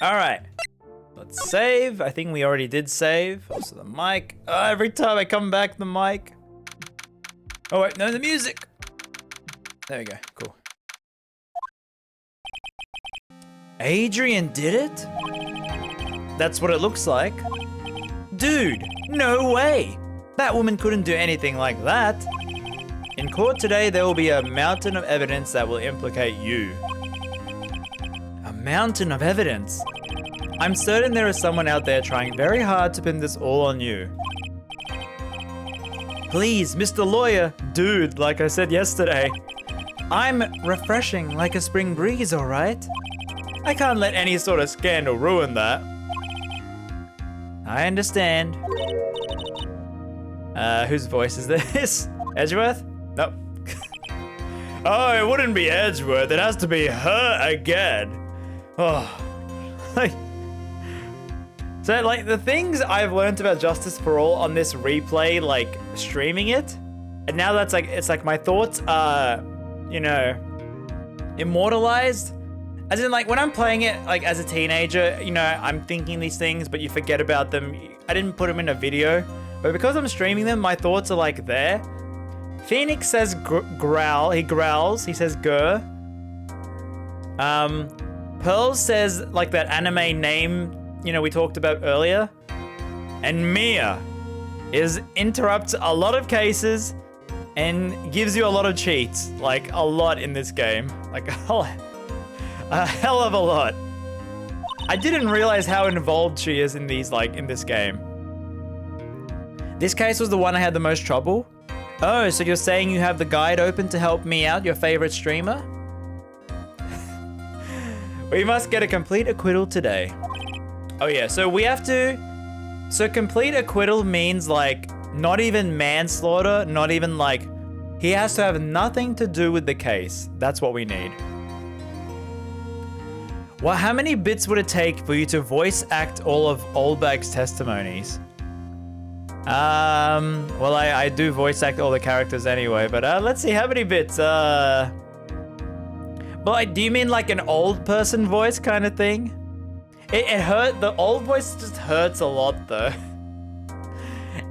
Alright. Let's save. I think we already did save. Also the mic. Every time I come back, the mic. Oh wait, no, the music. There we go, cool. Adrian did it? That's what it looks like. Dude, no way! That woman couldn't do anything like that. In court today, there will be a mountain of evidence that will implicate you. A mountain of evidence? I'm certain there is someone out there trying very hard to pin this all on you. Please, Mr. Lawyer, dude, like I said yesterday. I'm refreshing like a spring breeze, alright? I can't let any sort of scandal ruin that. I understand. Whose voice is this? Edgeworth? Nope. Oh, it wouldn't be Edgeworth. It has to be her again. Oh. So, like, the things I've learned about Justice for All on this replay, like, streaming it, and now that's like, it's like my thoughts are, immortalized. As in, like, when I'm playing it, like, as a teenager, I'm thinking these things, but you forget about them. I didn't put them in a video, but because I'm streaming them, my thoughts are, like, there. Phoenix says growl. He growls. He says grr. Pearl says, like, that anime name, we talked about earlier. And Mia interrupts a lot of cases and gives you a lot of cheats. Like, a lot in this game. Like, a hell of a lot. I didn't realize how involved she is in these, like, in this game. This case was the one I had the most trouble. Oh, so you're saying you have the guide open to help me out, your favorite streamer? We must get a complete acquittal today. Oh yeah, so we have to... So complete acquittal means, like, not even manslaughter, not even, like... He has to have nothing to do with the case. That's what we need. Well, how many bits would it take for you to voice act all of Oldbag's testimonies? Well, I do voice act all the characters anyway, but let's see, how many bits? But like, do you mean like an old person voice kind of thing? It hurt, the old voice just hurts a lot though.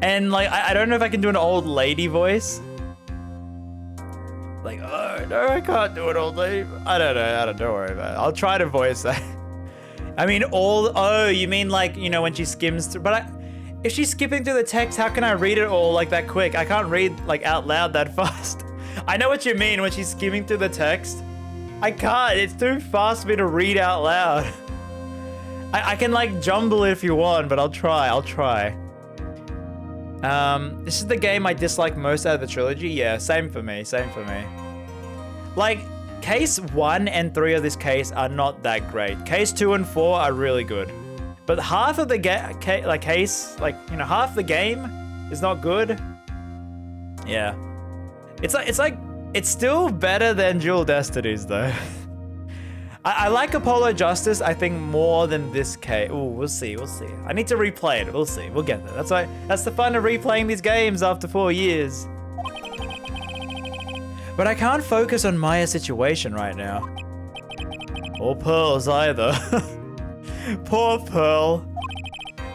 And like, I don't know if I can do an old lady voice. Like, oh no, I can't do it all day. I don't know, don't worry about it. I'll try to voice that. I mean, oh, you mean like, you know, when she skims through, but if she's skipping through the text, how can I read it all like that quick? I can't read like out loud that fast. I know what you mean when she's skimming through the text. I can't, it's too fast for me to read out loud. I can like jumble it if you want, but I'll try. This is the game I dislike most out of the trilogy. Yeah, same for me. Like, case 1 and 3 of this case are not that great. Case 2 and 4 are really good. But half of the half the game is not good. Yeah. It's still better than Dual Destinies though. I like Apollo Justice, I think, more than this case. Ooh, we'll see. I need to replay it. We'll see. We'll get there. That's the fun of replaying these games after 4 years. But I can't focus on Maya's situation right now. Or Pearl's either. Poor Pearl.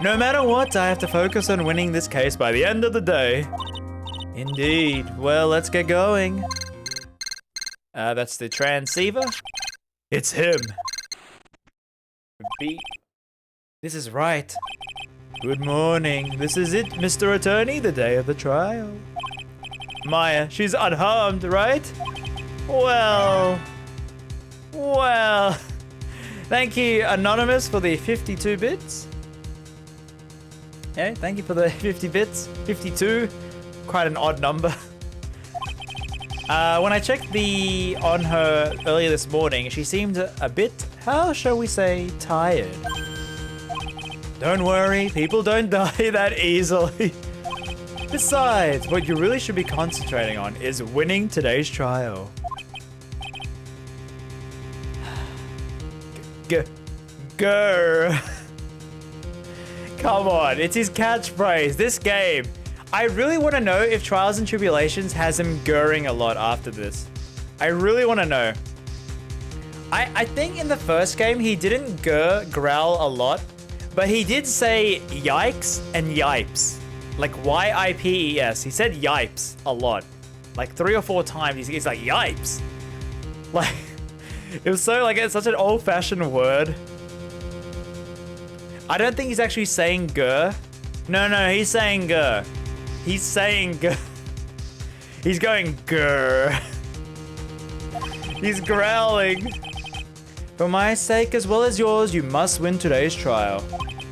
No matter what, I have to focus on winning this case by the end of the day. Indeed. Well, let's get going. That's the transceiver. It's him. This is right. Good morning. This is it, Mr. Attorney, the day of the trial. Maya, she's unharmed, right? Well. Thank you, Anonymous, for the 52 bits. Yeah, thank you for the 50 bits. 52, quite an odd number. When I checked on her earlier this morning, she seemed a bit, how shall we say, tired. Don't worry, people don't die that easily. Besides, what you really should be concentrating on is winning today's trial. Grr. Come on, it's his catchphrase. This game. I really want to know if Trials and Tribulations has him grrring a lot after this. I really want to know. I think in the first game he didn't growl a lot, but he did say yikes and yipes. Like Y-I-P-E-S. He said yipes a lot. Like 3 or 4 times he's like yipes. Like, it was so like, it's such an old-fashioned word. I don't think he's actually saying grr. No, he's saying grr. He's saying grr. He's going grr. He's growling. For my sake as well as yours, you must win today's trial.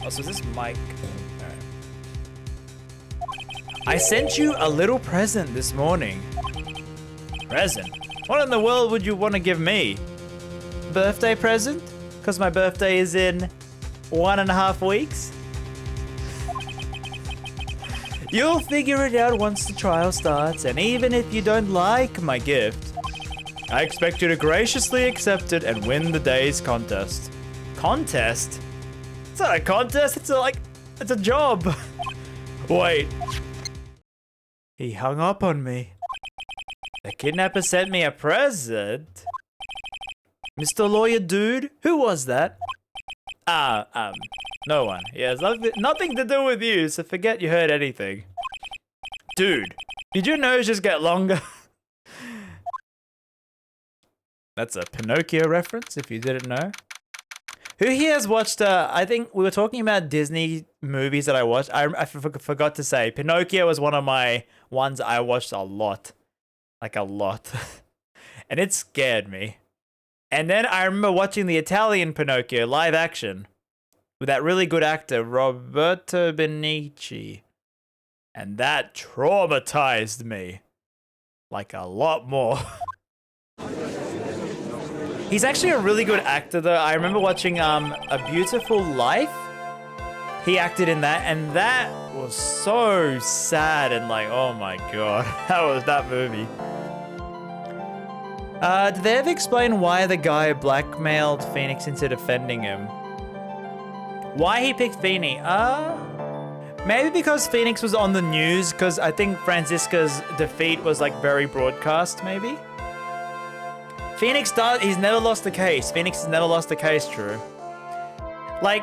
Oh, so is this Mike? Alright. I sent you a little present this morning. Present? What in the world would you want to give me? Birthday present? Because my birthday is in 1.5 weeks? You'll figure it out once the trial starts, and even if you don't like my gift, I expect you to graciously accept it and win the day's contest. Contest? It's not a contest, it's a job. Wait. He hung up on me. The kidnapper sent me a present? Mr. Lawyer Dude? Who was that? No one. Yeah, it's nothing to do with you, so forget you heard anything. Dude, did your nose just get longer? That's a Pinocchio reference, if you didn't know. Who here has watched, I think we were talking about Disney movies that I watched. I forgot to say, Pinocchio was one of my ones I watched a lot. Like a lot. And it scared me. And then I remember watching the Italian Pinocchio live action with that really good actor, Roberto Benici. And that traumatized me. Like a lot more. He's actually a really good actor though. I remember watching A Beautiful Life. He acted in that, and that was so sad and like, oh my god. How was that movie? Did they ever explain why the guy blackmailed Phoenix into defending him? Why he picked Phoenix? Maybe because Phoenix was on the news, because I think Franziska's defeat was like very broadcast, maybe? He's never lost a case. Phoenix has never lost a case, true. Like,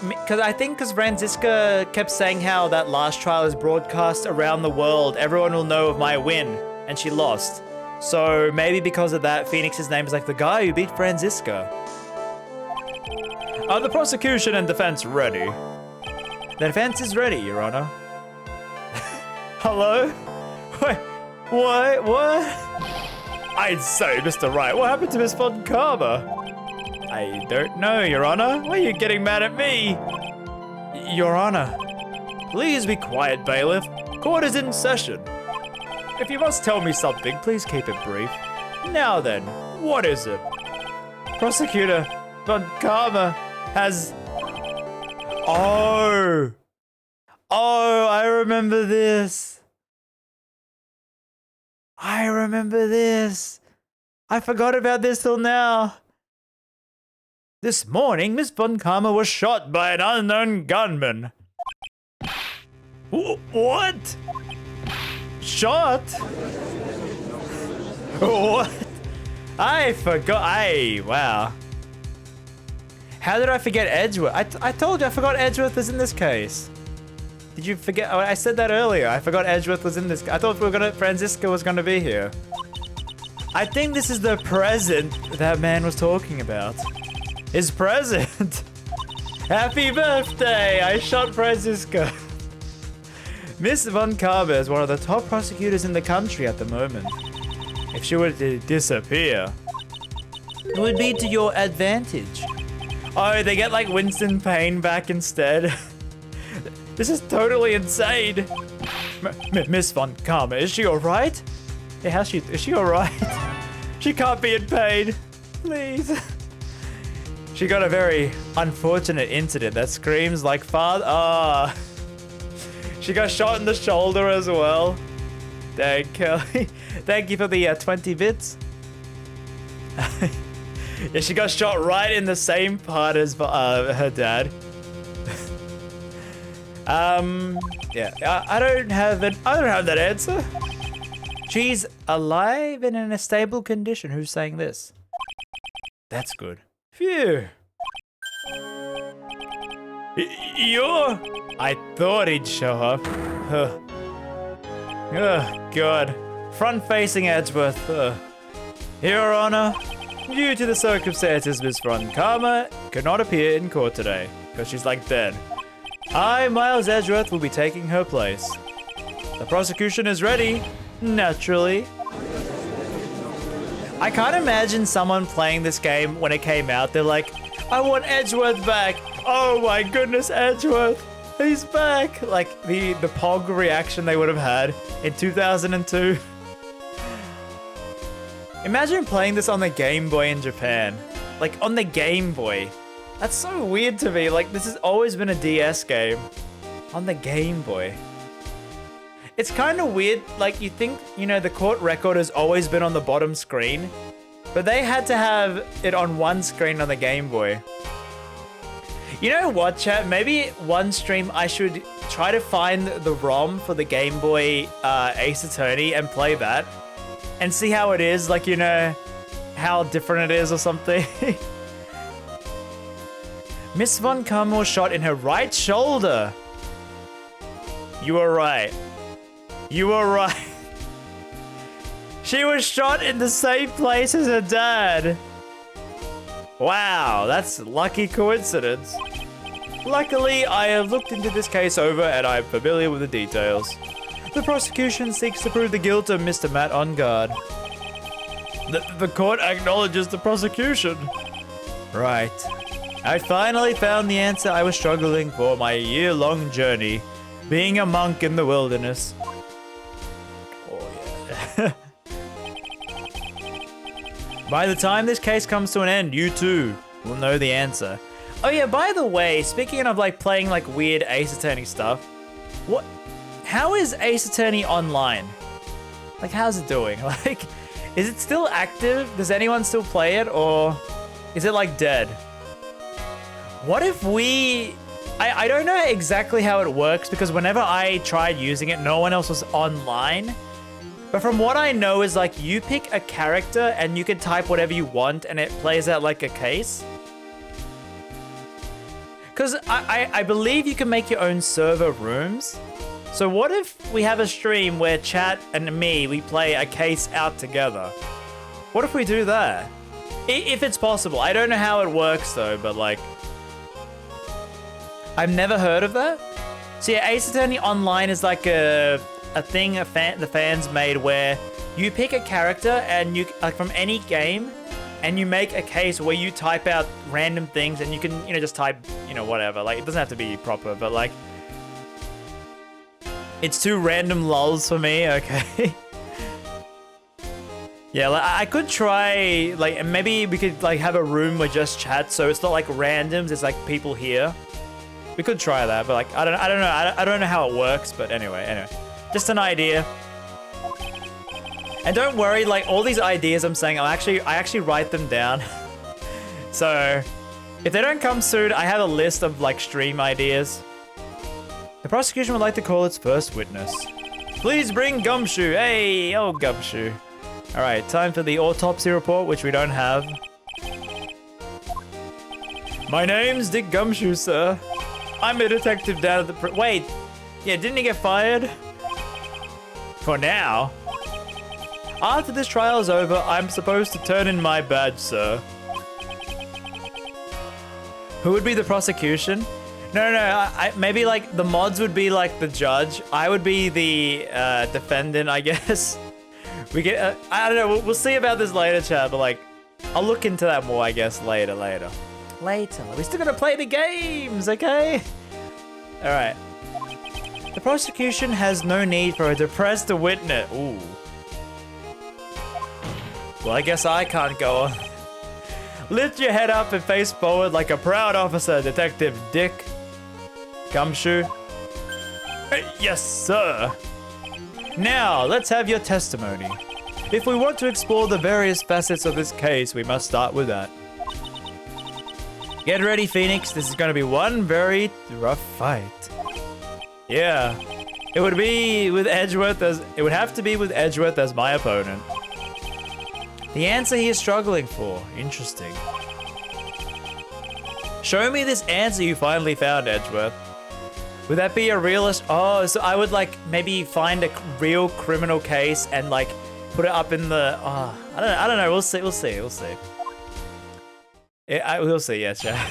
because Franziska kept saying how that last trial is broadcast around the world, everyone will know of my win, and she lost. So maybe because of that, Phoenix's name is like the guy who beat Franziska. Are the prosecution and defense ready? The defense is ready, Your Honor. Hello? Wait, what? I'd say, Mr. Wright, what happened to Miss Von Karma? I don't know, Your Honor. Why are you getting mad at me? Your Honor. Please be quiet, bailiff. Court is in session. If you must tell me something, please keep it brief. Now then, what is it? Prosecutor Von Karma has... Oh, I remember this. I forgot about this till now. This morning, Miss Von Karma was shot by an unknown gunman. What? Shot? What? I forgot. Wow. How did I forget Edgeworth? I told you I forgot Edgeworth was in this case. Did you forget? Oh, I said that earlier. I forgot Edgeworth was in this. I thought Franziska was gonna be here. I think this is the present that man was talking about. His present. Happy birthday! I shot Franziska. Miss Von Karma is one of the top prosecutors in the country at the moment. If she were to disappear, it would be to your advantage. Oh, they get like Winston Payne back instead. This is totally insane. Miss Von Karma, is she alright? Yeah, is she alright? She can't be in pain. Please. She got a very unfortunate incident that screams like father. She got shot in the shoulder as well. Dang, Kelly. Thank you for the 20 bits. Yeah, she got shot right in the same part as her dad. Yeah, I don't have that answer. She's alive and in a stable condition. Who's saying this? That's good. Phew. You're... I thought he'd show up. Oh, God. Front-facing Edgeworth. Your Honor, due to the circumstances, Miss Von Karma could not appear in court today, because she's like dead. I, Miles Edgeworth, will be taking her place. The prosecution is ready, naturally. I can't imagine someone playing this game when it came out. They're like, I want Edgeworth back. Oh my goodness, Edgeworth. He's back. Like the POG reaction they would have had in 2002. Imagine playing this on the Game Boy in Japan. Like on the Game Boy. That's so weird to me. Like this has always been a DS game. On the Game Boy. It's kind of weird. Like you think, you know, the court record has always been on the bottom screen. But they had to have it on one screen on the Game Boy. You know what, chat? Maybe one stream I should try to find the ROM for the Game Boy Ace Attorney and play that. And see how it is, like, you know, how different it is or something. Miss Von Karma was shot in her right shoulder. You were right. You were right. She was shot in the same place as her dad. Wow, that's a lucky coincidence. Luckily, I have looked into this case over and I'm familiar with the details. The prosecution seeks to prove the guilt of Mr. Matt on guard. The court acknowledges the prosecution. Right. I finally found the answer I was struggling for my year-long journey, being a monk in the wilderness. Oh, yeah. By the time this case comes to an end, you too will know the answer. Oh yeah, by the way, speaking of like playing like weird Ace Attorney stuff, how is Ace Attorney online? Like, how's it doing? Like, is it still active? Does anyone still play it, or is it like dead? What if I don't know exactly how it works because whenever I tried using it, no one else was online. But from what I know is like you pick a character and you can type whatever you want and it plays out like a case. Because I believe you can make your own server rooms. So what if we have a stream where chat and me, we play a case out together? What if we do that? If it's possible. I don't know how it works though, but like... I've never heard of that. So yeah, Ace Attorney Online is like a thing the fans made where you pick a character and you, like from any game, and you make a case where you type out random things and you can, you know, just type, you know, whatever. Like, it doesn't have to be proper, but like... It's too random lulls for me, okay? Yeah, like, I could try, like, maybe we could, like, have a room where just chat, so it's not, like, randoms, it's, like, people here. We could try that, but, like, I don't know. I don't know how it works, but anyway. Just an idea. And don't worry, like, all these ideas I'm saying, I actually write them down. So, if they don't come soon, I have a list of, like, stream ideas. The prosecution would like to call its first witness. Please bring Gumshoe. Hey, oh, Gumshoe. All right, time for the autopsy report, which we don't have. My name's Dick Gumshoe, sir. I'm a detective down at the... Wait, yeah, didn't he get fired? For now. After this trial is over, I'm supposed to turn in my badge, sir. Who would be the prosecution? No, maybe like the mods would be like the judge. I would be the defendant, I guess. We get, I don't know, we'll see about this later, chat, but like, I'll look into that more, I guess, later. We still gotta play the games, okay? All right. The prosecution has no need for a depressed witness. Ooh. Well, I guess I can't go on. Lift your head up and face forward like a proud officer, Detective Dick Gumshoe. Yes, sir. Now, let's have your testimony. If we want to explore the various facets of this case, we must start with that. Get ready, Phoenix. This is going to be one very rough fight. Yeah. It would have to be with Edgeworth as my opponent. The answer he is struggling for. Interesting. Show me this answer you finally found, Edgeworth. Would that be a realist? Oh, so I would like maybe find a real criminal case and like put it up in the. Oh, I don't know. We'll see. Yeah, we'll see. Yes, yeah.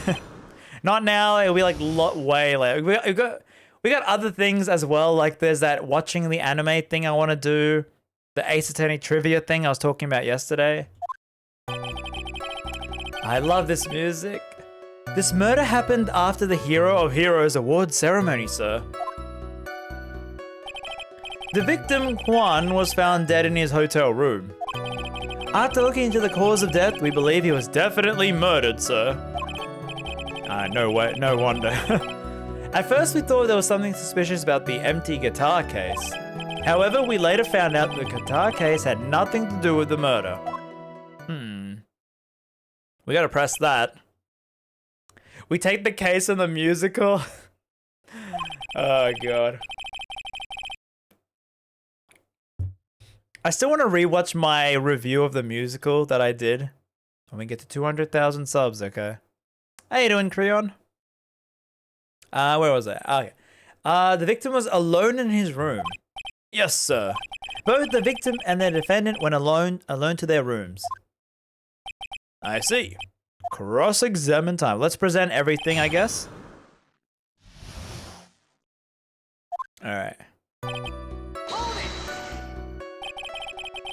Not now. It'll be like way later. We got other things as well. Like there's that watching the anime thing I want to do. The Ace Attorney trivia thing I was talking about yesterday. I love this music. This murder happened after the Hero of Heroes award ceremony, sir. The victim, Juan, was found dead in his hotel room. After looking into the cause of death, we believe he was definitely murdered, sir. No wonder. At first we thought there was something suspicious about the empty guitar case. However, we later found out the guitar case had nothing to do with the murder. We gotta press that. We take the case in the musical. Oh, God. I still want to rewatch my review of the musical that I did when we get to 200,000 subs, okay? How you doing, Creon? Where was I? Okay. The victim was alone in his room. Yes, sir. Both the victim and the defendant went alone to their rooms. I see. Cross-examine time. Let's present everything, I guess. Alright.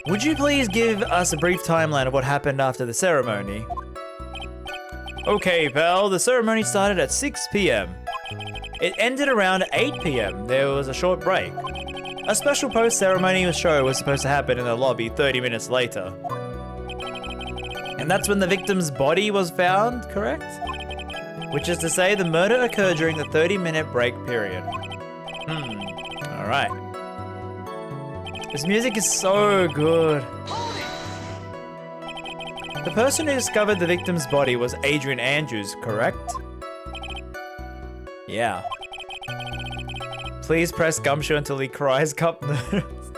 Would you please give us a brief timeline of what happened after the ceremony? Okay, pal. The ceremony started at 6 p.m. It ended around 8 p.m. There was a short break. A special post-ceremony show was supposed to happen in the lobby 30 minutes later. And that's when the victim's body was found, correct? Which is to say the murder occurred during the 30-minute break period. Alright. This music is so good. The person who discovered the victim's body was Adrian Andrews, correct? Yeah. Please press Gumshoe until he cries cup nerves.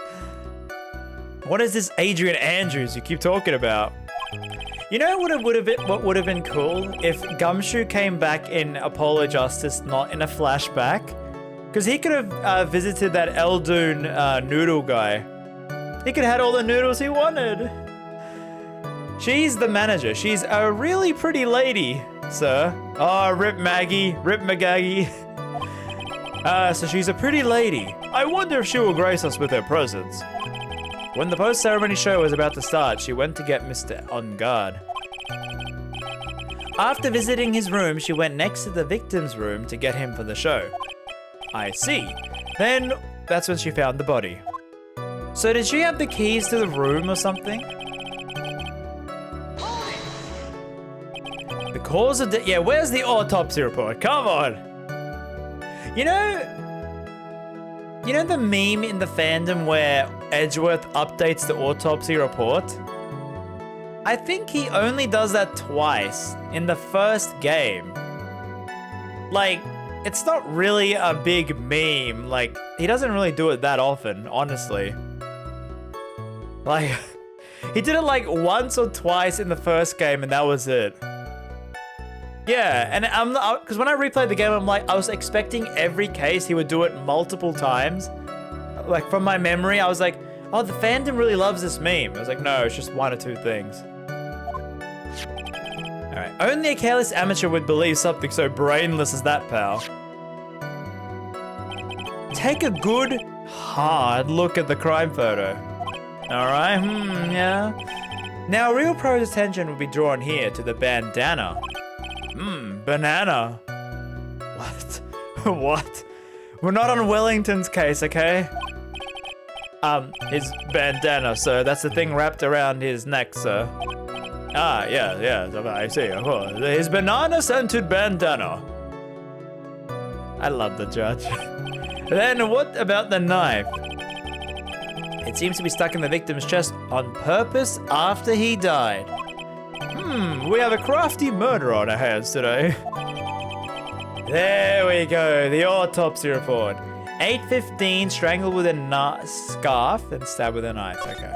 What is this Adrian Andrews you keep talking about? You know what would have been cool if Gumshoe came back in Apollo Justice, not in a flashback, Because he could have visited that Eldoon noodle guy. He could have had all the noodles he wanted. She's the manager. She's a really pretty lady, sir. Oh, rip Maggie, rip McGaggy. So she's a pretty lady. I wonder if she will grace us with her presence. When the post-ceremony show was about to start, she went to get Mr. On Guard. After visiting his room, she went next to the victim's room to get him for the show. I see. Then, that's when she found the body. So did she have the keys to the room or something? The cause of death. Yeah, where's the autopsy report? Come on. You know the meme in the fandom where Edgeworth updates the autopsy report? I think he only does that twice in the first game. Like, it's not really a big meme. Like, he doesn't really do it that often, honestly. Like, he did it like once or twice in the first game and that was it. Yeah, and because when I replayed the game, I'm like, I was expecting every case he would do it multiple times. Like, from my memory, I was like, oh, the fandom really loves this meme. I was like, no, it's just one or two things. Alright, only a careless amateur would believe something so brainless as that, pal. Take a good, hard look at the crime photo. Alright, yeah. Now, real pro's attention will be drawn here to the bandana. Banana. What? What? We're not on Wellington's case, okay? His bandana, sir. That's the thing wrapped around his neck, sir. Ah, yeah, I see. His banana-scented bandana. I love the judge. Then what about the knife? It seems to be stuck in the victim's chest on purpose after he died. We have a crafty murder on our hands today. There we go, the autopsy report. 8:15, strangled with a scarf and stabbed with a knife. Okay.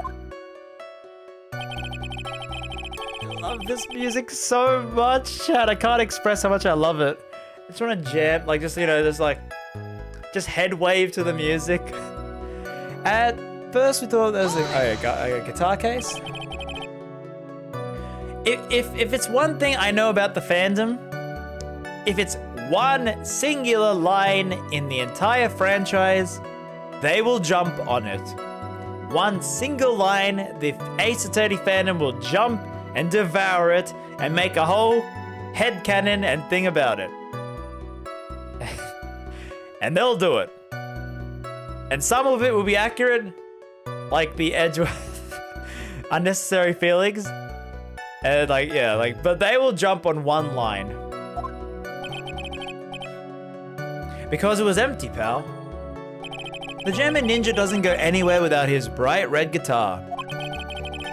I love this music so much, Chad. I can't express how much I love it. I just want to jam, like, just, you know, just head wave to the music. At first we thought there was a guitar case. If it's one thing I know about the fandom, if it's one singular line in the entire franchise, they will jump on it. One single line, the Ace Attorney fandom will jump and devour it and make a whole headcanon and thing about it. And they'll do it. And some of it will be accurate, like the Edgeworth unnecessary feelings. And but they will jump on one line. Because it was empty, pal. The German ninja doesn't go anywhere without his bright red guitar.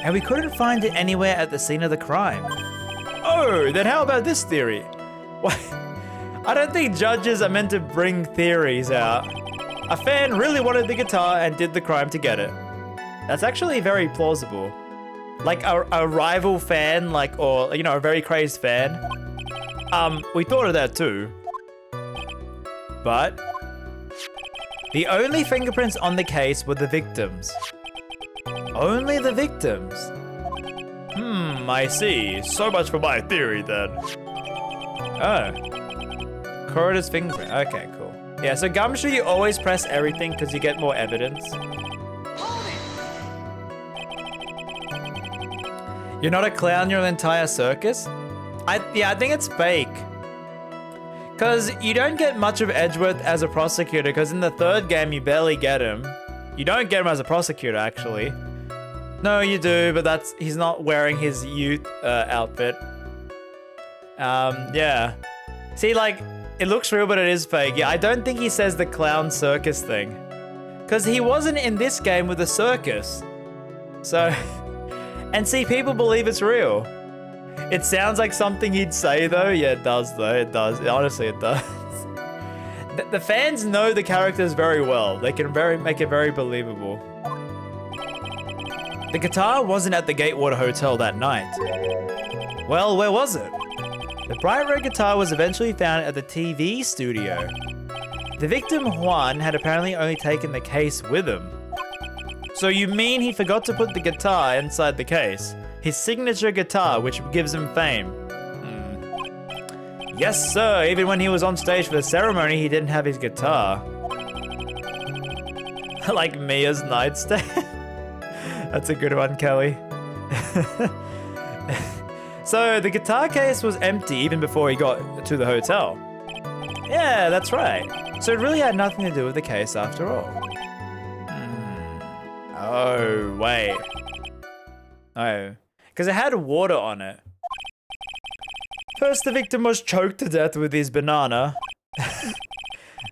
And we couldn't find it anywhere at the scene of the crime. Oh, then how about this theory? What? I don't think judges are meant to bring theories out. A fan really wanted the guitar and did the crime to get it. That's actually very plausible. Like a rival fan, or, you know, a very crazed fan. We thought of that too. But the only fingerprints on the case were the victims. Only the victims. I see. So much for my theory then. Oh. Corridor's fingerprint. Okay, cool. Yeah, so Gumshoe, you always press everything because you get more evidence. You're not a clown, you're an entire circus? I think it's fake. Because you don't get much of Edgeworth as a prosecutor, because in the third game you barely get him. You don't get him as a prosecutor, actually. No, you do, but he's not wearing his youth outfit. Yeah. See, it looks real, but it is fake. Yeah, I don't think he says the clown circus thing. Because he wasn't in this game with the circus. So... And see, people believe it's real. It sounds like something he'd say, though. Yeah, it does, though. It does. Honestly, it does. The fans know the characters very well. They can make it very believable. The guitar wasn't at the Gatewater Hotel that night. Well, where was it? The bright red guitar was eventually found at the TV studio. The victim, Juan, had apparently only taken the case with him. So you mean he forgot to put the guitar inside the case? His signature guitar, which gives him fame. Yes, sir. Even when he was on stage for the ceremony, he didn't have his guitar. Like Mia's nightstand. That's a good one, Kelly. So the guitar case was empty even before he got to the hotel. Yeah, that's right. So it really had nothing to do with the case after all. Oh, wait. Oh. Because it had water on it. First, the victim was choked to death with his banana. Okay,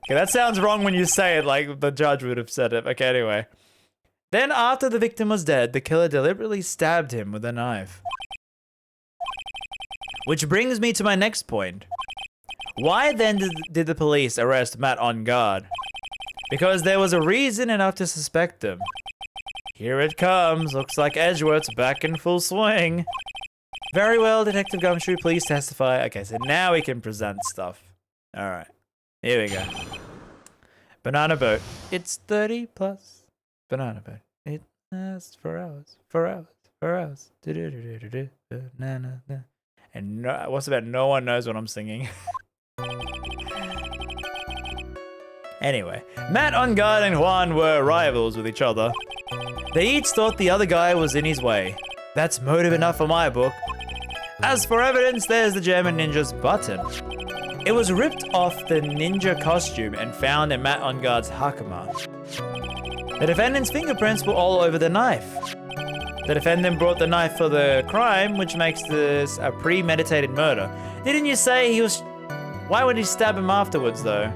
that sounds wrong when you say it like the judge would have said it. Okay, anyway. Then, after the victim was dead, the killer deliberately stabbed him with a knife. Which brings me to my next point. Why then did the police arrest Matt on guard? Because there was a reason enough to suspect him. Here it comes. Looks like Edgeworth's back in full swing. Very well, Detective Gumshoe, please testify. Okay, so now we can present stuff. Alright, here we go. Banana boat. It's 30 plus. Banana boat. It lasts for hours. For hours. For hours. And no, what's about no one knows what I'm singing? Anyway, Matt on guard and Juan were rivals with each other. They each thought the other guy was in his way. That's motive enough for my book. As for evidence, there's the German ninja's button. It was ripped off the ninja costume and found in Matt on guard's hakama. The defendant's fingerprints were all over the knife. The defendant brought the knife for the crime, which makes this a premeditated murder. Didn't you say he was... Why would he stab him afterwards, though?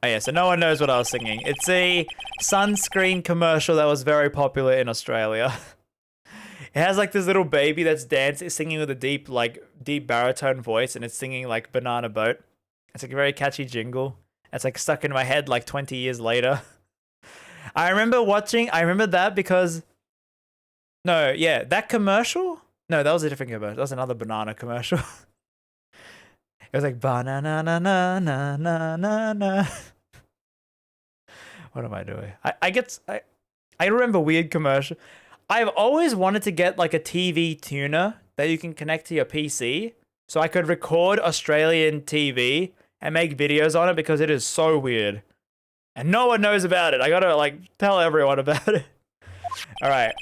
Oh yeah, so no one knows what I was singing. It's a sunscreen commercial that was very popular in Australia. It has like this little baby that's dancing, singing with a deep baritone voice, and it's singing like Banana Boat. It's like a very catchy jingle. It's like stuck in my head like 20 years later. I remember that because... No, yeah, that commercial? No, that was a different commercial. That was another banana commercial. It was like banana na na na na na na. What am I doing? I remember weird commercial. I've always wanted to get like a TV tuner that you can connect to your PC so I could record Australian TV and make videos on it because it is so weird. And no one knows about it. I gotta like tell everyone about it. All right.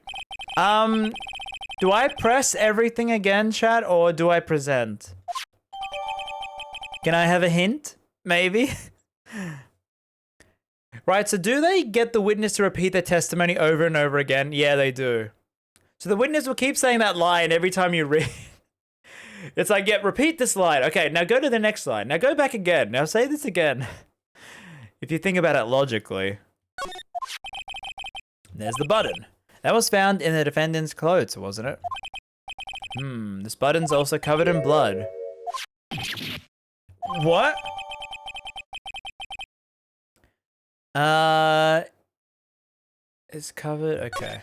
Do I press everything again, chat, or do I present? Can I have a hint? Maybe? Right, so do they get the witness to repeat their testimony over and over again? Yeah, they do. So the witness will keep saying that line every time you read. It's like, yeah, repeat this line. Okay, now go to the next line. Now go back again. Now say this again. If you think about it logically. There's the button. That was found in the defendant's clothes, wasn't it? This button's also covered in blood. What? It's covered, okay.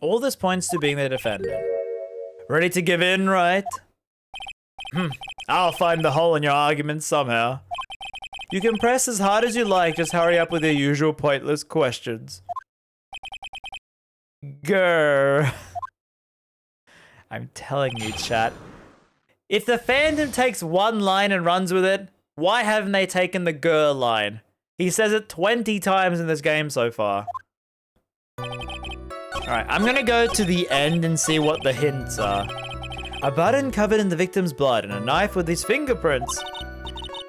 All this points to being the defendant. Ready to give in, right? I'll find the hole in your argument somehow. You can press as hard as you like, just hurry up with your usual pointless questions. Grr. I'm telling you, chat. If the fandom takes one line and runs with it, why haven't they taken the grr line? He says it 20 times in this game so far. Alright, I'm gonna go to the end and see what the hints are. A button covered in the victim's blood and a knife with his fingerprints.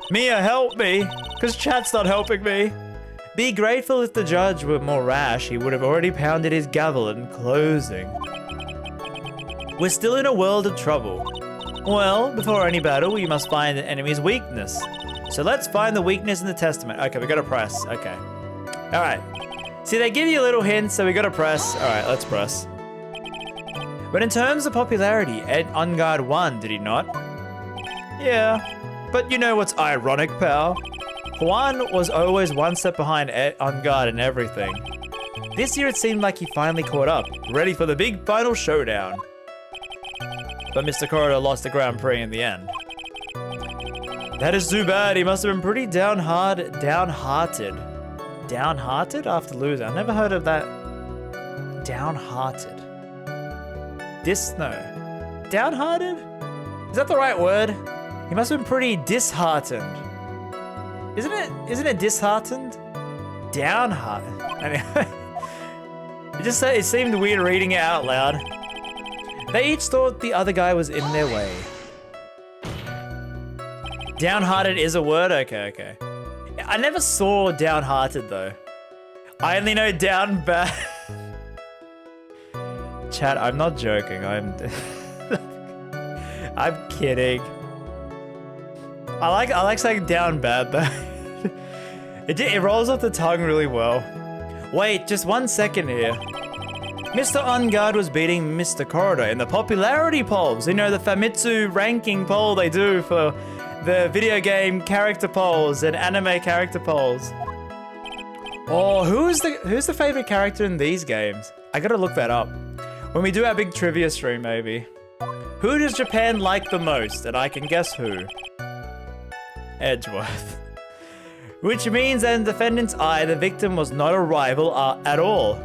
Mia, help me! Because chat's not helping me. Be grateful if the judge were more rash, he would have already pounded his gavel in closing. We're still in a world of trouble. Well, before any battle, we must find the enemy's weakness. So let's find the weakness in the testament. Okay, we gotta press. Okay. Alright. See, they give you little hints, so we gotta press. Alright, let's press. But in terms of popularity, Ed on guard won, did he not? Yeah. But you know what's ironic, pal? Juan was always one step behind Ed on guard and everything. This year it seemed like he finally caught up, ready for the big final showdown. But Mr. Corridor lost the Grand Prix in the end. That is too bad. He must have been pretty downhearted. Downhearted after losing. I never heard of that. Downhearted. No. Downhearted? Is that the right word? He must have been pretty disheartened. Isn't it disheartened? Downhearted. I mean, it seemed weird reading it out loud. They each thought the other guy was in their way. Downhearted is a word? Okay. I never saw downhearted though. I only know down bad. Chat, I'm not joking. I'm kidding. I like saying down bad though. It rolls off the tongue really well. Wait, just 1 second here. Mr. OnGuard was beating Mr. Corridor in the popularity polls. You know, the Famitsu ranking poll they do for the video game character polls and anime character polls. Oh, who's the favorite character in these games? I gotta look that up. When we do our big trivia stream, maybe. Who does Japan like the most? And I can guess who. Edgeworth. Which means that in the defendant's eye, the victim was not a rival at all.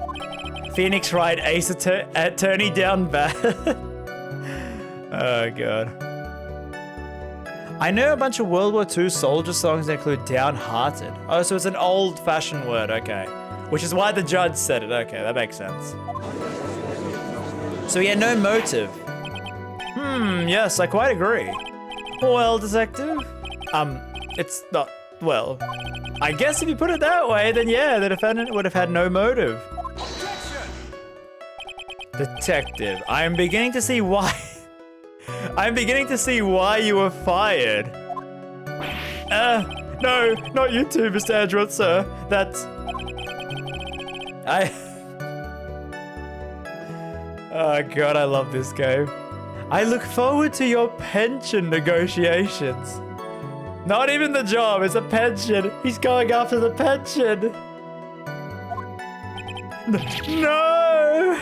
Phoenix Wright Ace Attorney down bad. Oh god. I know a bunch of World War II soldier songs that include downhearted. Oh, so it's an old-fashioned word, okay. Which is why the judge said it, okay, that makes sense. So he had no motive. Yes, I quite agree. Well, detective? It's not, well, I guess if you put it that way, then yeah, the defendant would have had no motive. Detective, I am beginning to see why. I'm beginning to see why you were fired. No, not you too, Mr. Edgeworth, sir. That's... Oh god, I love this game. I look forward to your pension negotiations. Not even the job, it's a pension. He's going after the pension. No!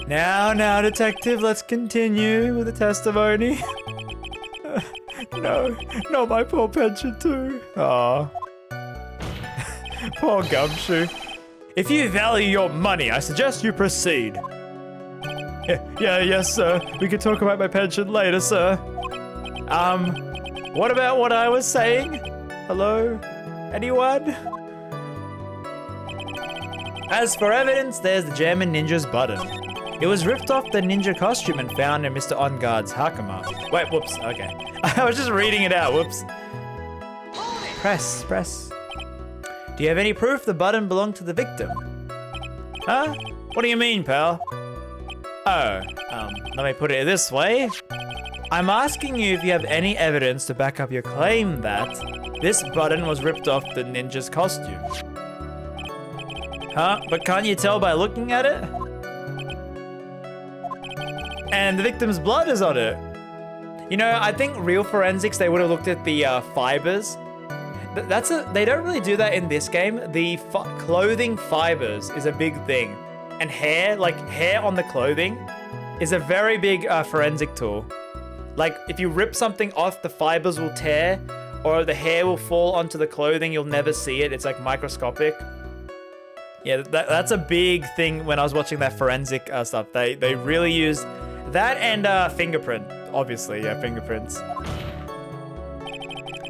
Now, detective, let's continue with the testimony. No, my poor pension too. Aw. Poor Gumshoe. If you value your money, I suggest you proceed. Yes, sir. We can talk about my pension later, sir. What about what I was saying? Hello? Anyone? As for evidence, there's the German ninja's button. It was ripped off the ninja costume and found in Mr. OnGuard's Hakama. Wait, whoops, okay. I was just reading it out, whoops. Press. Do you have any proof the button belonged to the victim? Huh? What do you mean, pal? Oh, let me put it this way. I'm asking you if you have any evidence to back up your claim that this button was ripped off the ninja's costume. Huh? But can't you tell by looking at it? And the victim's blood is on it. You know, I think real forensics, they would have looked at the fibers. They don't really do that in this game. The clothing fibers is a big thing. And hair, like hair on the clothing, is a very big forensic tool. Like if you rip something off, the fibers will tear, or the hair will fall onto the clothing. You'll never see it. It's like microscopic. Yeah, that's a big thing when I was watching that forensic stuff. They really used that and fingerprint, obviously, yeah, fingerprints.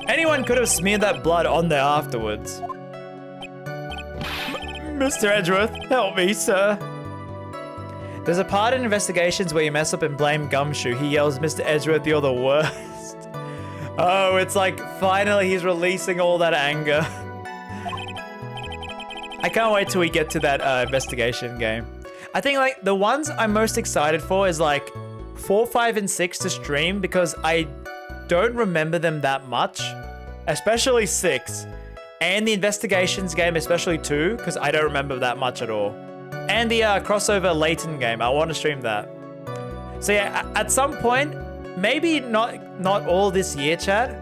Anyone could have smeared that blood on there afterwards. Mr. Edgeworth, help me, sir. There's a part in investigations where you mess up and blame Gumshoe. He yells, Mr. Edgeworth, you're the worst. Oh, it's like finally he's releasing all that anger. I can't wait till we get to that investigation game. I think like the ones I'm most excited for is like 4, 5, and 6 to stream because I don't remember them that much, especially 6. And the investigations game, especially 2, because I don't remember that much at all. And the crossover Layton game, I want to stream that. So yeah, at some point, maybe not all this year, chat,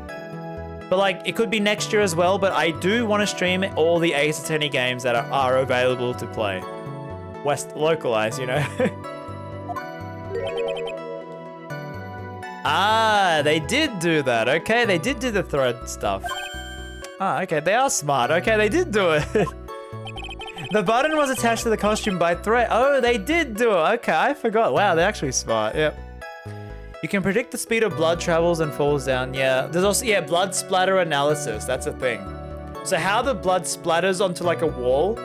but like it could be next year as well, but I do want to stream all the Ace Attorney games that are available to play. West localized, you know. Ah, they did do that. Okay, they did do the thread stuff. Ah, okay, they are smart. Okay, they did do it. The button was attached to the costume by thread. Oh, they did do it. Okay, I forgot. Wow, they're actually smart. Yep. You can predict the speed of blood travels and falls down. Yeah, there's also, yeah, blood splatter analysis. That's a thing. So how the blood splatters onto like a wall,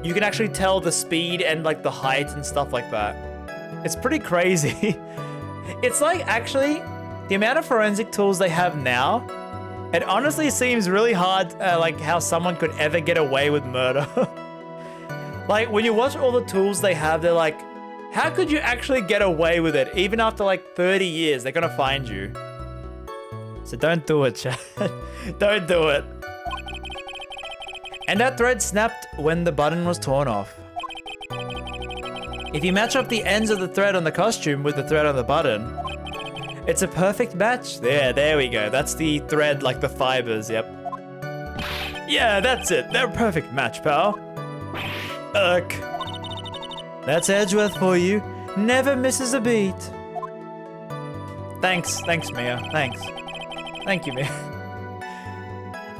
you can actually tell the speed and like the height and stuff like that. It's pretty crazy. It's like actually the amount of forensic tools they have now, it honestly seems really hard like how someone could ever get away with murder. Like when you watch all the tools they have, they're like, how could you actually get away with it? Even after like 30 years, they're gonna find you. So don't do it, chat. Don't do it. And that thread snapped when the button was torn off. If you match up the ends of the thread on the costume with the thread on the button, it's a perfect match. There we go. That's the thread, like the fibers, yep. Yeah, that's it. They're a perfect match, pal. Ugh. That's Edgeworth for you. Never misses a beat. Thanks, Mia. Thanks. Thank you, Mia.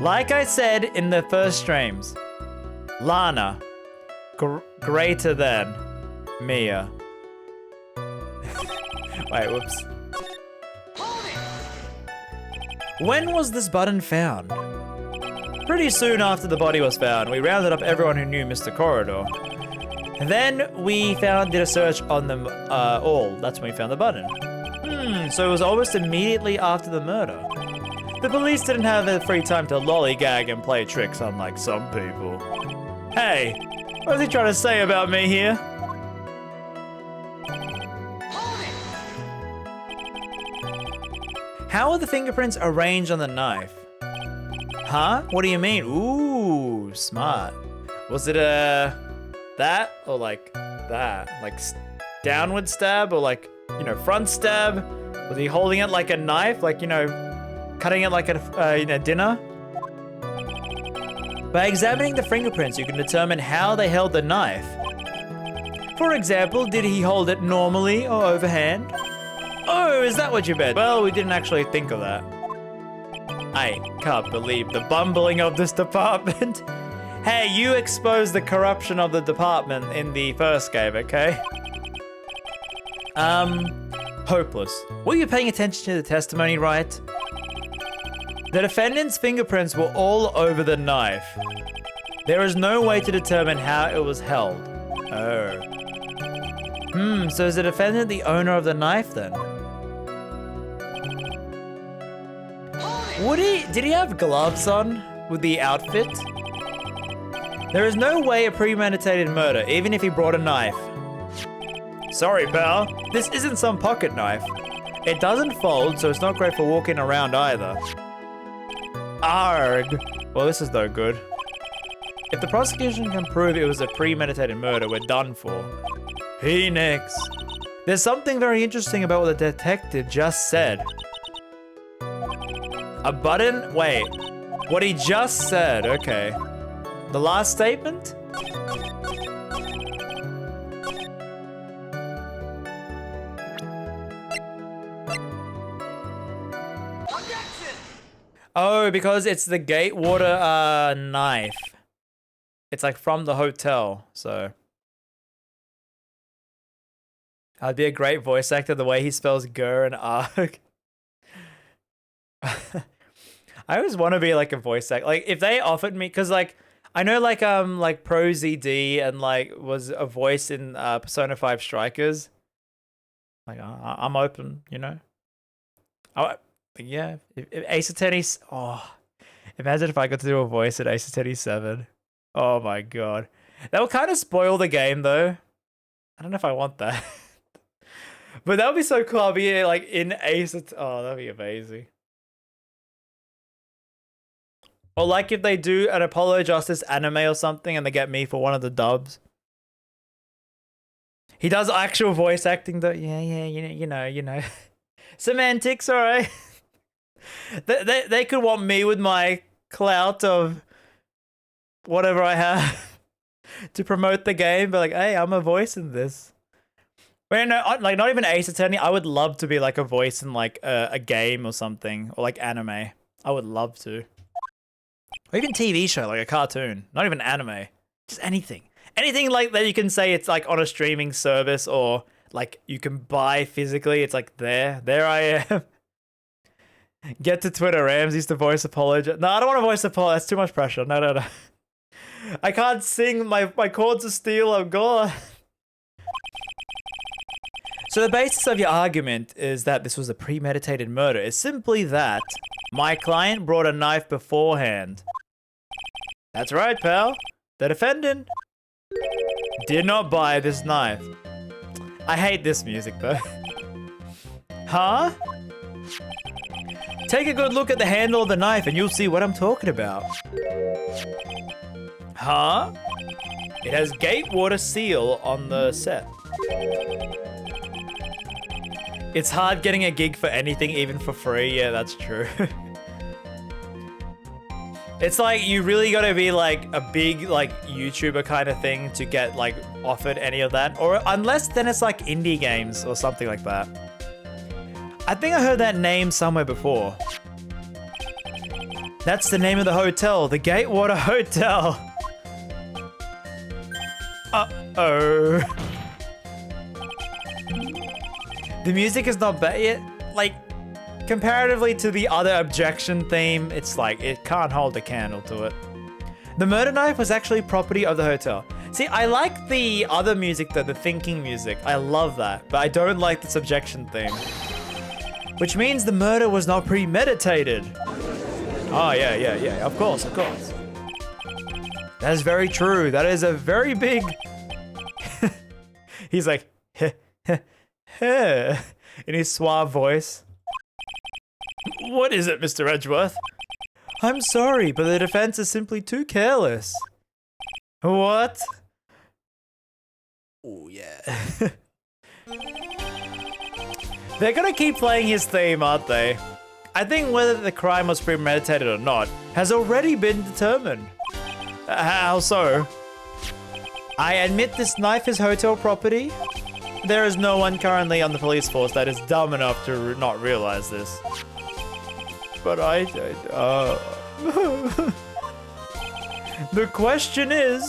Like I said in the first streams, Lana, greater than Mia. Wait, whoops. When was this button found? Pretty soon after the body was found, we rounded up everyone who knew Mr. Corridor. Then we did a search on them all. That's when we found the button. So it was almost immediately after the murder. The police didn't have the free time to lollygag and play tricks unlike some people. Hey, what is he trying to say about me here? How are the fingerprints arranged on the knife? Huh? What do you mean? Ooh, smart. Was it that or like that? Like downward stab or like, you know, front stab? Was he holding it like a knife? Like, you know, cutting it like a dinner? By examining the fingerprints, you can determine how they held the knife. For example, did he hold it normally or overhand? Oh, is that what you meant? Well, we didn't actually think of that. I can't believe the bumbling of this department. Hey, you exposed the corruption of the department in the first game, okay? Hopeless. Were you paying attention to the testimony right? The defendant's fingerprints were all over the knife. There is no way to determine how it was held. Oh. So is the defendant the owner of the knife then? Did he have gloves on with the outfit? There is no way a premeditated murder, even if he brought a knife. Sorry, pal. This isn't some pocket knife. It doesn't fold, so it's not great for walking around either. Arg. Well, this is no good. If the prosecution can prove it was a premeditated murder, we're done for. Phoenix. There's something very interesting about what the detective just said. A button? Wait. What he just said, okay. The last statement? Oh, because it's the Gatewater knife. It's like from the hotel, so. I'd be a great voice actor the way he spells Gur and Arg. I always want to be like a voice actor. Like if they offered me, cause like I know like Pro ZD and like was a voice in Persona 5 Strikers. Like I'm open, you know. Yeah, if Ace Attorney. Oh, imagine if I got to do a voice at Ace Attorney 7. Oh my god, that would kind of spoil the game though. I don't know if I want that, but that would be so cool. I'll be like in Ace. Oh, that'd be amazing. Or like if they do an Apollo Justice anime or something and they get me for one of the dubs. He does actual voice acting though. Yeah, you know. Semantics, alright. They could want me with my clout of whatever I have to promote the game, but like, hey, I'm a voice in this. Wait, no, like not even Ace Attorney. I would love to be like a voice in like a game or something, or like anime. I would love to. Or even TV show, like a cartoon. Not even anime. Just anything. Anything like that you can say it's like on a streaming service or like you can buy physically. It's like there. There I am. Get to Twitter, RamZaes to voice apologize. No, I don't want to voice apologize. That's too much pressure. No, no, no. I can't sing. My chords are steel. I'm gone. So the basis of your argument is that this was a premeditated murder. It's simply that my client brought a knife beforehand. That's right, pal. The defendant did not buy this knife. I hate this music, though. Huh? Take a good look at the handle of the knife and you'll see what I'm talking about. Huh? It has Gatewater seal on the set. It's hard getting a gig for anything, even for free. Yeah, that's true. It's like you really gotta be like a big like YouTuber kind of thing to get like offered any of that. Or unless then it's like indie games or something like that. I think I heard that name somewhere before. That's the name of the hotel, the Gatewater Hotel. Uh-oh. The music is not bad yet. Like, comparatively to the other objection theme, it's like, it can't hold a candle to it. The murder knife was actually property of the hotel. See, I like the other music though, the thinking music. I love that, but I don't like the subjection theme. Which means the murder was not premeditated. Oh, yeah, of course. That is very true. That is a very big... He's like, in his suave voice. What is it, Mr. Edgeworth? I'm sorry, but the defense is simply too careless. What? Oh, yeah. They're gonna keep playing his theme, aren't they? I think whether the crime was premeditated or not has already been determined. How so? I admit this knife is hotel property. There is no one currently on the police force that is dumb enough to not realize this. But the question is,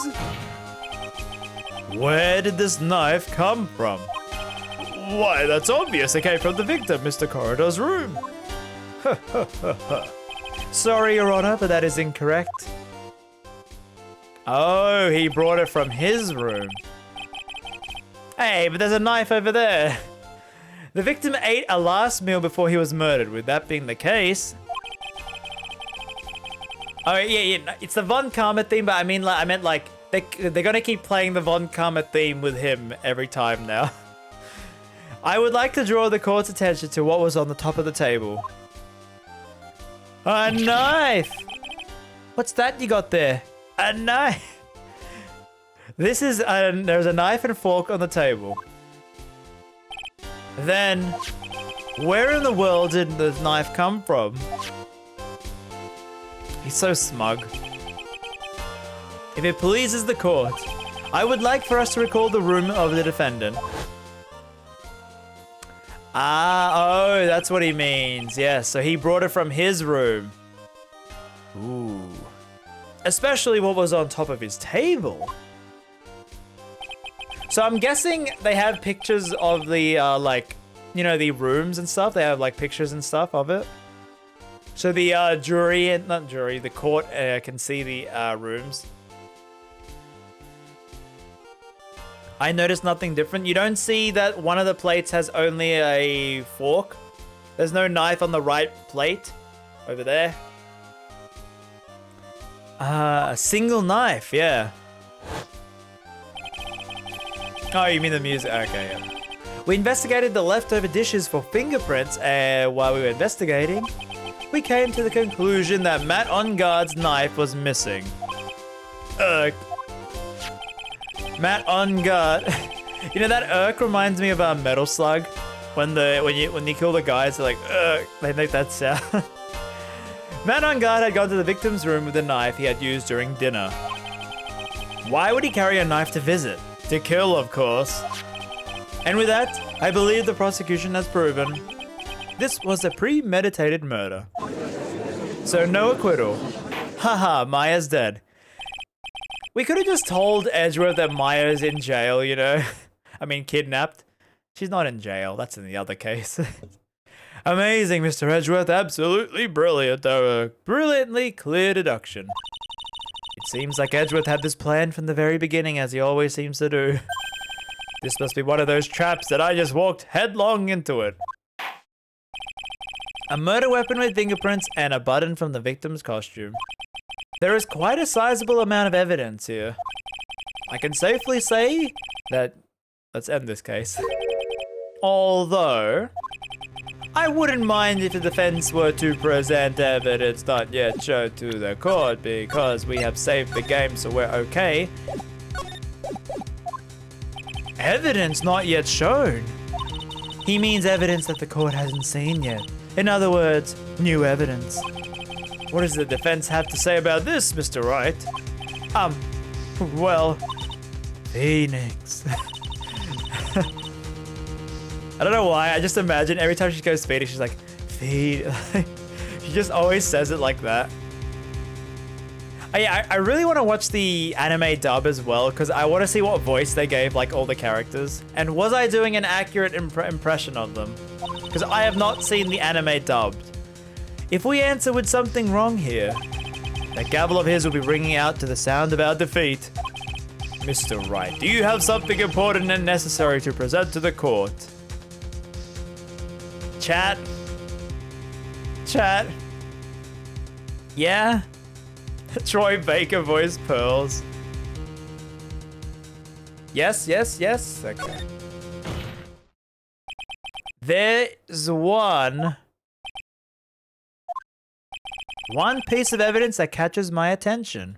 where did this knife come from? Why, that's obvious. It came from the victim, Mr. Corridor's room. Sorry, Your Honor, but that is incorrect. Oh, he brought it from his room. Hey, but there's a knife over there. The victim ate a last meal before he was murdered. With that being the case... Oh, yeah, it's the Von Karma theme, but I meant like, they're gonna keep playing the Von Karma theme with him every time now. I would like to draw the court's attention to what was on the top of the table. A knife! What's that you got there? A knife! This is, there's a knife and fork on the table. Then, where in the world did the knife come from? He's so smug. If it pleases the court, I would like for us to recall the room of the defendant. Ah, oh, that's what he means. Yes, so he brought it from his room. Ooh. Especially what was on top of his table. So I'm guessing they have pictures of the, like, you know, the rooms and stuff. They have, like, pictures and stuff of it. So the the court can see the rooms. I noticed nothing different. You don't see that one of the plates has only a fork. There's no knife on the right plate over there. A single knife, yeah. Oh, you mean the music? Okay, yeah. We investigated the leftover dishes for fingerprints, and while we were investigating, we came to the conclusion that Matt On Guard's knife was missing. Matt On Guard. You know, that reminds me of Metal Slug. When you kill the guys, they're like, they make that sound. Matt On Guard had gone to the victim's room with a knife he had used during dinner. Why would he carry a knife to visit? To kill, of course. And with that, I believe the prosecution has proven this was a premeditated murder. So no acquittal. Haha, Maya's dead. We could have just told Edgeworth that Maya's in jail, you know? I mean, kidnapped. She's not in jail, that's in the other case. Amazing, Mr. Edgeworth, absolutely brilliant. A brilliantly clear deduction. It seems like Edgeworth had this plan from the very beginning, as he always seems to do. This must be one of those traps that I just walked headlong into it. A murder weapon with fingerprints and a button from the victim's costume. There is quite a sizable amount of evidence here. I can safely say that... Let's end this case. Although... I wouldn't mind if the defense were to present evidence not yet shown to the court, because we have saved the game, so we're okay. Evidence not yet shown? He means evidence that the court hasn't seen yet. In other words, new evidence. What does the defense have to say about this, Mr. Wright? Well, Phoenix. I don't know why, I just imagine every time she goes Phoenix, she's like, Phoenix. She just always says it like that. I really want to watch the anime dub as well, because I want to see what voice they gave, like, all the characters. And was I doing an accurate impression of them? Because I have not seen the anime dubbed. If we answer with something wrong here, that gavel of his will be ringing out to the sound of our defeat. Mr. Wright, do you have something important and necessary to present to the court? Chat? Chat? Yeah? Troy Baker voice pearls. Yes, yes, yes. Okay. There's one piece of evidence that catches my attention.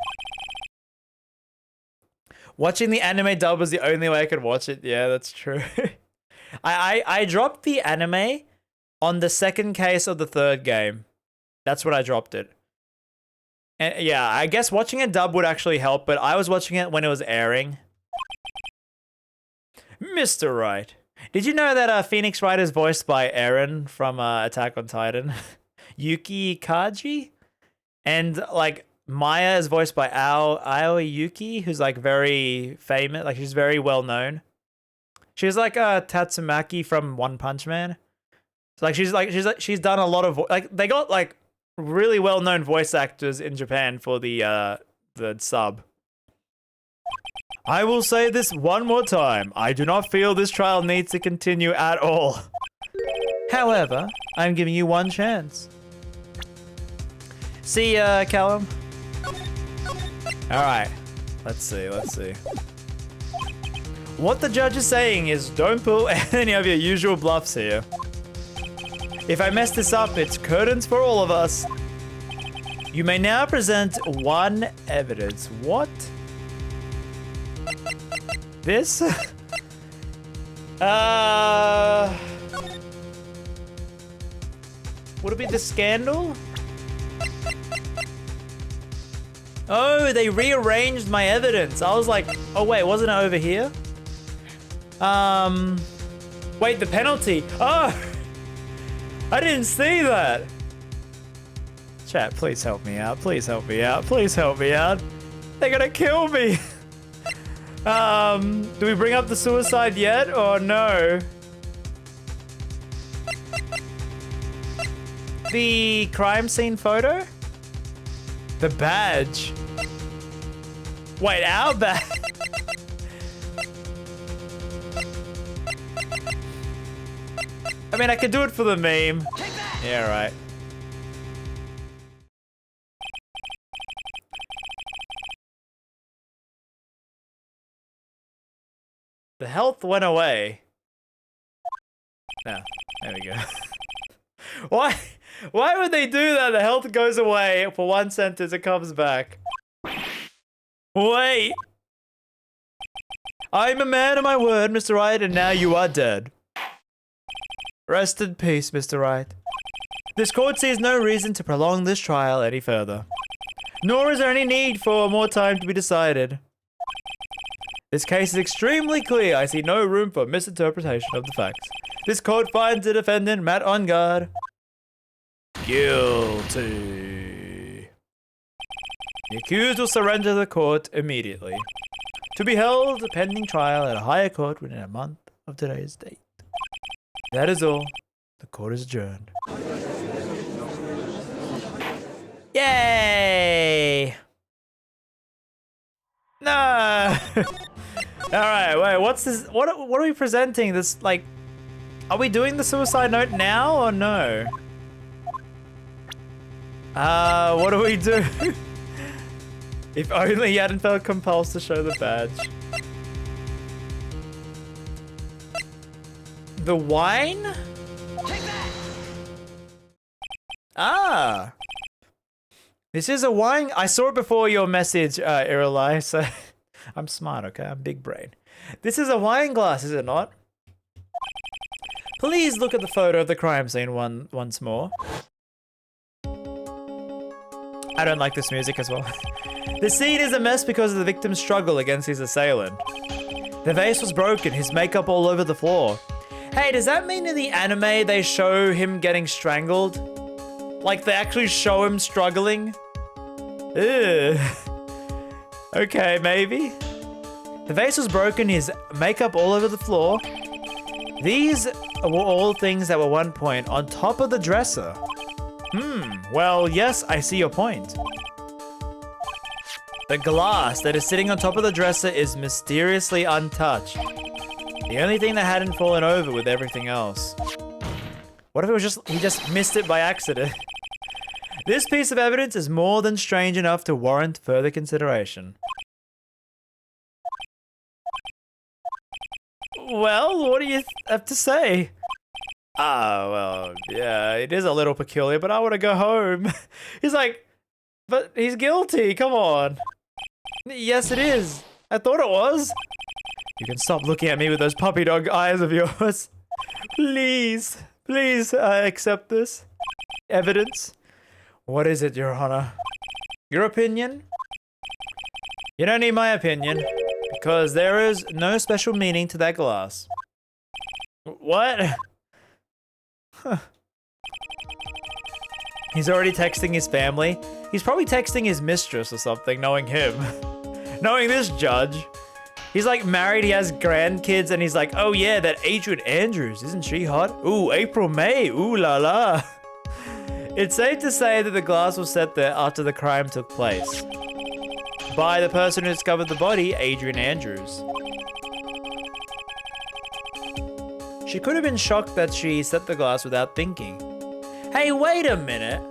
Watching the anime dub was the only way I could watch it. Yeah, that's true. I dropped the anime on the second case of the third game. That's when I dropped it. And yeah, I guess watching a dub would actually help, but I was watching it when it was airing. Mr. Wright, did you know that Phoenix Wright is voiced by Eren from Attack on Titan? Yuki Kaji? And like Maya is voiced by Aoi Yuki, who's like very famous, like she's very well known. She's like Tatsumaki from One Punch Man. So, like she's done a lot of like they got like really well known voice actors in Japan for the sub. I will say this one more time. I do not feel this trial needs to continue at all. However, I'm giving you one chance. See ya, Callum. Alright. Let's see. What the judge is saying is don't pull any of your usual bluffs here. If I mess this up, it's curtains for all of us. You may now present one evidence. What? This? Would it be the scandal? Oh, they rearranged my evidence. I was like, oh wait, wasn't it over here? Wait, the penalty. Oh, I didn't see that. Chat, please help me out. Please help me out. Please help me out. They're gonna kill me. Do we bring up the suicide yet or no? The crime scene photo? The badge. Wait, our badge? I mean, I could do it for the meme. Yeah, right. The health went away. No, there we go. Why would they do that? The health goes away for one sentence, it comes back. Wait. I'm a man of my word, Mr. Wright, and now you are dead. Rest in peace, Mr. Wright. This court sees no reason to prolong this trial any further. Nor is there any need for more time to be decided. This case is extremely clear. I see no room for misinterpretation of the facts. This court finds the defendant, Matt on guard, guilty. The accused will surrender to the court immediately, to be held pending trial at a higher court within a month of today's date. That is all. The court is adjourned. Yay! No! Alright, wait, what's this? What are we presenting? This, like, are we doing the suicide note now or no? What do we do? If only he hadn't felt compelled to show the badge. The wine? Take that! Ah! This is a wine. I saw it before your message, Iralai, so I'm smart, okay? I'm big brain. This is a wine glass, is it not? Please look at the photo of the crime scene once more. I don't like this music as well. The scene is a mess because of the victim's struggle against his assailant. The vase was broken, his makeup all over the floor. Hey, does that mean in the anime they show him getting strangled? Like they actually show him struggling? Ew. Okay, maybe. The vase was broken, his makeup all over the floor. These were all things that were one point on top of the dresser. Well, yes, I see your point. The glass that is sitting on top of the dresser is mysteriously untouched. The only thing that hadn't fallen over with everything else. What if it was he just missed it by accident? This piece of evidence is more than strange enough to warrant further consideration. Well, what do you have to say? Well, yeah, it is a little peculiar, but I want to go home. He's like, but he's guilty, come on. Yes, it is. I thought it was. You can stop looking at me with those puppy dog eyes of yours. Please, please, accept this evidence. What is it, Your Honor? Your opinion? You don't need my opinion, because there is no special meaning to that glass. What? Huh. He's already texting his family. He's probably texting his mistress or something, knowing him. Knowing this judge. He's like married, he has grandkids, and he's like, oh yeah, that Adrian Andrews, isn't she hot? Ooh, April May, ooh la la. It's safe to say that the glass was set there after the crime took place. By the person who discovered the body, Adrian Andrews. She could have been shocked that she set the glass without thinking. Hey, wait a minute.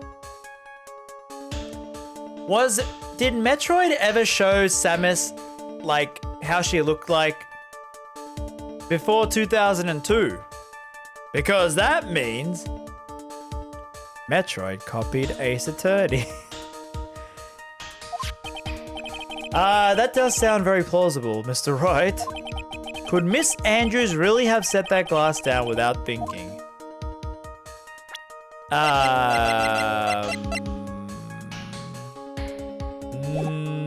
Did Metroid ever show Samus, like, how she looked like before 2002? Because that means Metroid copied Ace Attorney. That does sound very plausible, Mr. Wright. Could Miss Andrews really have set that glass down without thinking?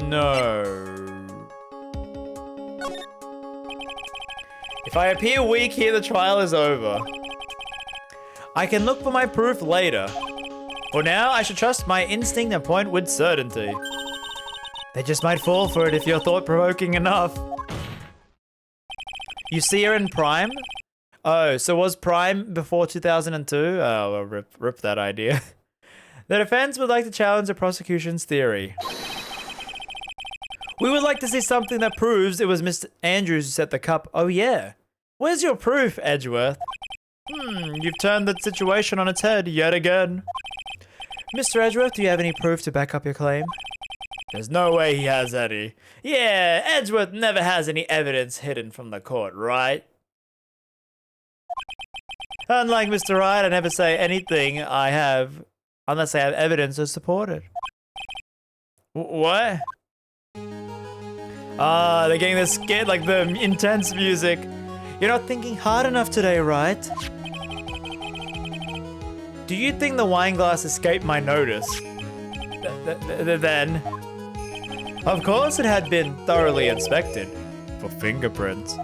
No. If I appear weak here, the trial is over. I can look for my proof later. For now, I should trust my instinct and point with certainty. They just might fall for it if you're thought-provoking enough. You see her in Prime? Oh, so was Prime before 2002? Oh, well, rip that idea. The defense would like to challenge the prosecution's theory. We would like to see something that proves it was Mr. Andrews who set the cup. Oh yeah. Where's your proof, Edgeworth? You've turned the situation on its head yet again. Mr. Edgeworth, do you have any proof to back up your claim? There's no way he has any. Yeah, Edgeworth never has any evidence hidden from the court, right? Unlike Mr. Wright, I never say anything I have unless I have evidence to support it. What? They're getting this scared, like the intense music. You're not thinking hard enough today, right? Do you think the wine glass escaped my notice? Then? Of course it had been thoroughly inspected. for fingerprints.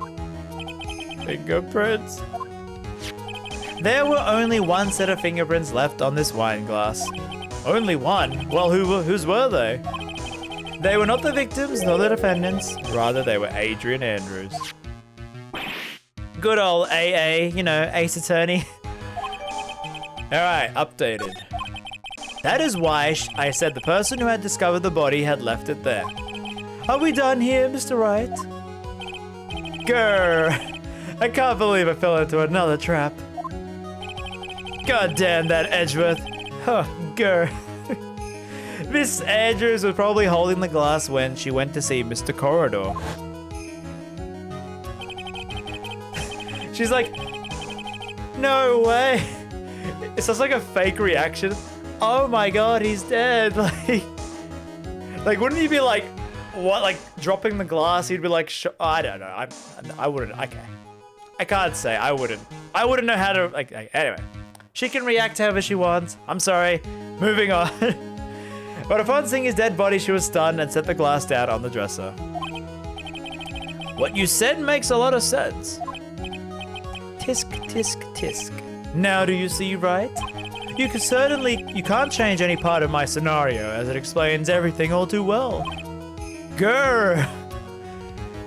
Fingerprints? There were only one set of fingerprints left on this wine glass. Only one? Well, whose were they? They were not the victims nor the defendants. Rather, they were Adrian Andrews. Good old AA, you know, Ace Attorney. Alright, updated. That is why I said the person who had discovered the body had left it there. Are we done here, Mr. Wright? Grr. I can't believe I fell into another trap. God damn that Edgeworth. Oh, grr. Miss Andrews was probably holding the glass when she went to see Mr. Corridor. She's like, no way. It sounds like a fake reaction. Oh my god, he's dead. Like wouldn't he be like, what, like dropping the glass? He'd be like, I don't know. I wouldn't. Okay, I can't say. I wouldn't know how to. Like anyway, she can react however she wants. I'm sorry. Moving on. But upon seeing his dead body, she was stunned and set the glass down on the dresser. What you said makes a lot of sense. Tisk, tisk, tisk. Now do you see, right? You can't change any part of my scenario, as it explains everything all too well. Grr.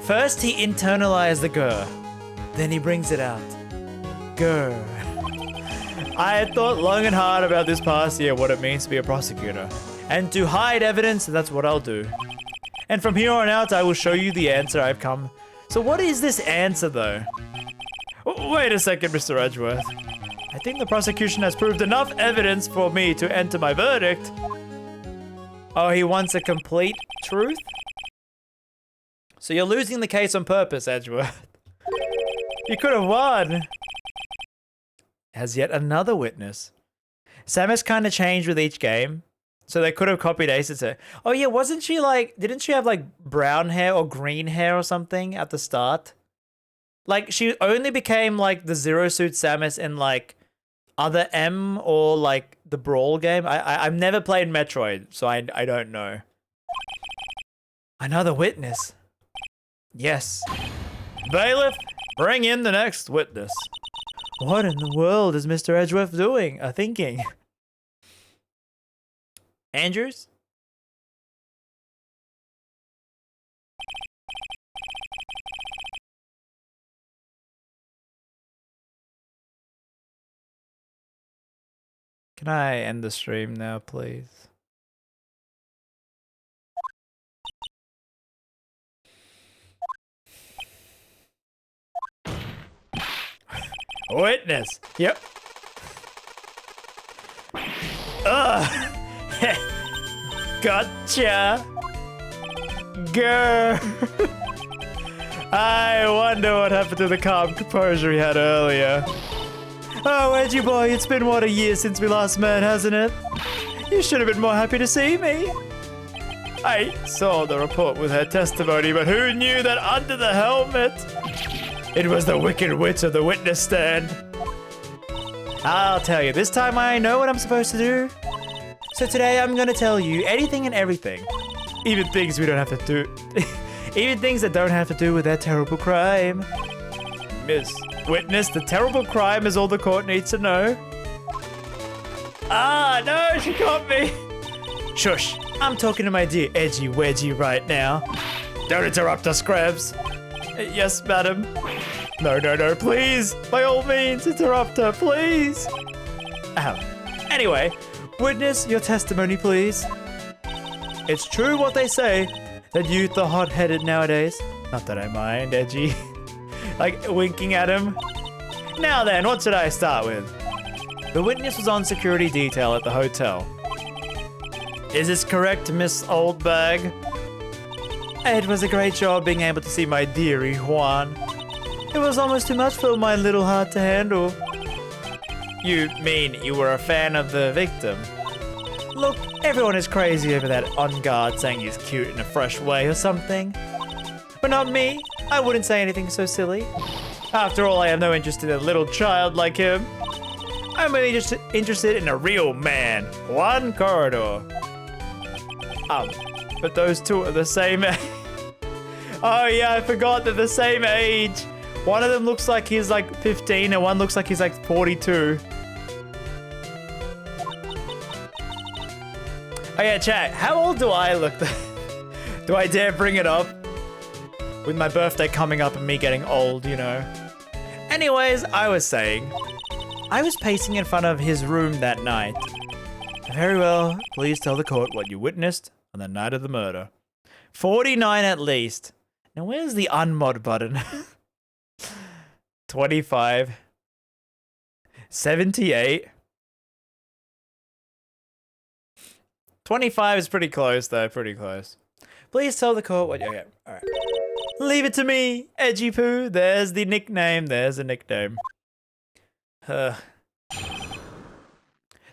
First he internalized the grr, then he brings it out. Grr. I had thought long and hard about this past year what it means to be a prosecutor. And to hide evidence, that's what I'll do. And from here on out, I will show you the answer I've come. So what is this answer, though? Wait a second, Mr. Edgeworth. I think the prosecution has proved enough evidence for me to enter my verdict. Oh, he wants a complete truth? So you're losing the case on purpose, Edgeworth. You could have won. Has yet another witness. Samus kind of changed with each game. So they could have copied Ace's hair. Oh yeah, wasn't she like, didn't she have like brown hair or green hair or something at the start? Like she only became like the Zero Suit Samus in like other M or like the Brawl game. I've never played Metroid, so I don't know. Another witness. Yes. Bailiff, bring in the next witness. What in the world is Mr. Edgeworth doing? Thinking? Andrews? Can I end the stream now, please? Witness. Yep. Ugh. Gotcha. Grr. I wonder what happened to the calm composure he had earlier. Oh, Edgy boy, it's been what, a year since we last met, hasn't it? You should have been more happy to see me. I saw the report with her testimony, but who knew that under the helmet? It was the wicked witch of the witness stand. I'll tell you, this time I know what I'm supposed to do. So today I'm gonna tell you anything and everything. Even things we don't have to do. Even things that don't have to do with that terrible crime. Miss Witness, the terrible crime is all the court needs to know. Ah, no, she caught me. Shush, I'm talking to my dear Edgy Wedgie right now. Don't interrupt us, Scrabs. Yes, madam. No, please. By all means, interrupt her, please. Anyway, witness your testimony, please. It's true what they say, that youth are hot-headed nowadays. Not that I mind, Edgy. Like, winking at him. Now then, what should I start with? The witness was on security detail at the hotel. Is this correct, Miss Oldbag? It was a great job being able to see my dearie Juan. It was almost too much for my little heart to handle. You mean you were a fan of the victim? Look, everyone is crazy over that on guard saying he's cute in a fresh way or something. But not me. I wouldn't say anything so silly. After all, I have no interest in a little child like him. I'm really just interested in a real man. Juan Corridor. But those two are the same. Oh yeah, I forgot they're the same age. One of them looks like he's like 15 and one looks like he's like 42. Oh yeah, chat, how old do I look? Do I dare bring it up? With my birthday coming up and me getting old, you know. Anyways, I was saying, I was pacing in front of his room that night. Very well, please tell the court what you witnessed on the night of the murder. 49 at least. Now where's the unmod button? 25. 78. 25 is pretty close though, pretty close. Please tell the court what you... Okay, alright. Leave it to me, Edgy Poo. There's the nickname, there's a nickname.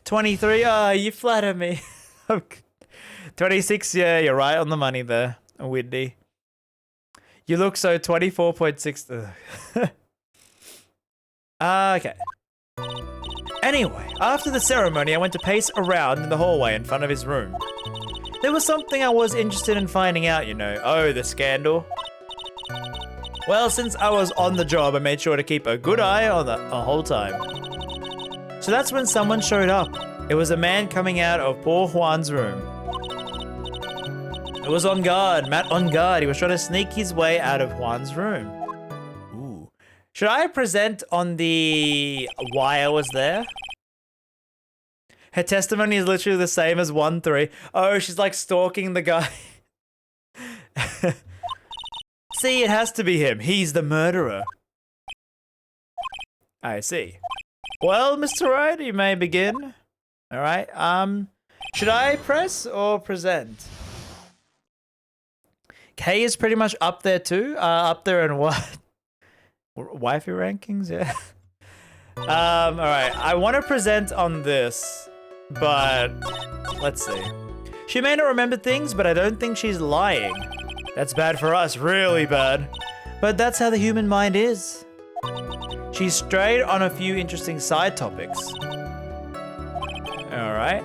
23, oh, you flatter me. 26, yeah, you're right on the money there, Whitney. You look so 24.6. Okay. Anyway, after the ceremony, I went to pace around in the hallway in front of his room. There was something I was interested in finding out, you know. Oh, the scandal. Well, since I was on the job, I made sure to keep a good eye on the whole time. So that's when someone showed up. It was a man coming out of poor Juan's room. It was on guard, Matt on guard. He was trying to sneak his way out of Juan's room. Ooh. Should I present on the why I was there? Her testimony is literally the same as 1-3. Oh, she's like stalking the guy. See, it has to be him. He's the murderer. I see. Well, Mr. Wright, you may begin. All right. Should I press or present? K is pretty much up there too. Up there in what? Wifey rankings, yeah. All right. I want to present on this, but let's see. She may not remember things, but I don't think she's lying. That's bad for us, really bad. But that's how the human mind is. She strayed on a few interesting side topics. Alright.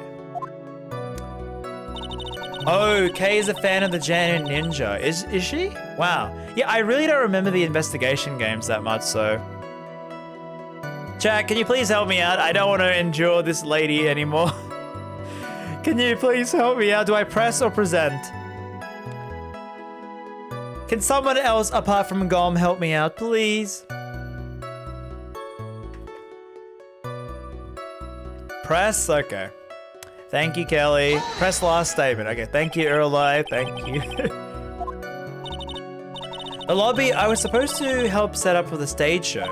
Oh, Kay is a fan of the Jan Ninja. Is she? Wow. Yeah, I really don't remember the investigation games that much, so... Chat, can you please help me out? I don't want to endure this lady anymore. Can you please help me out? Do I press or present? Can someone else apart from Gom help me out, please? Press? Okay. Thank you, Kelly. Press last statement. Okay, thank you, Early. Thank you. The lobby, I was supposed to help set up for the stage show.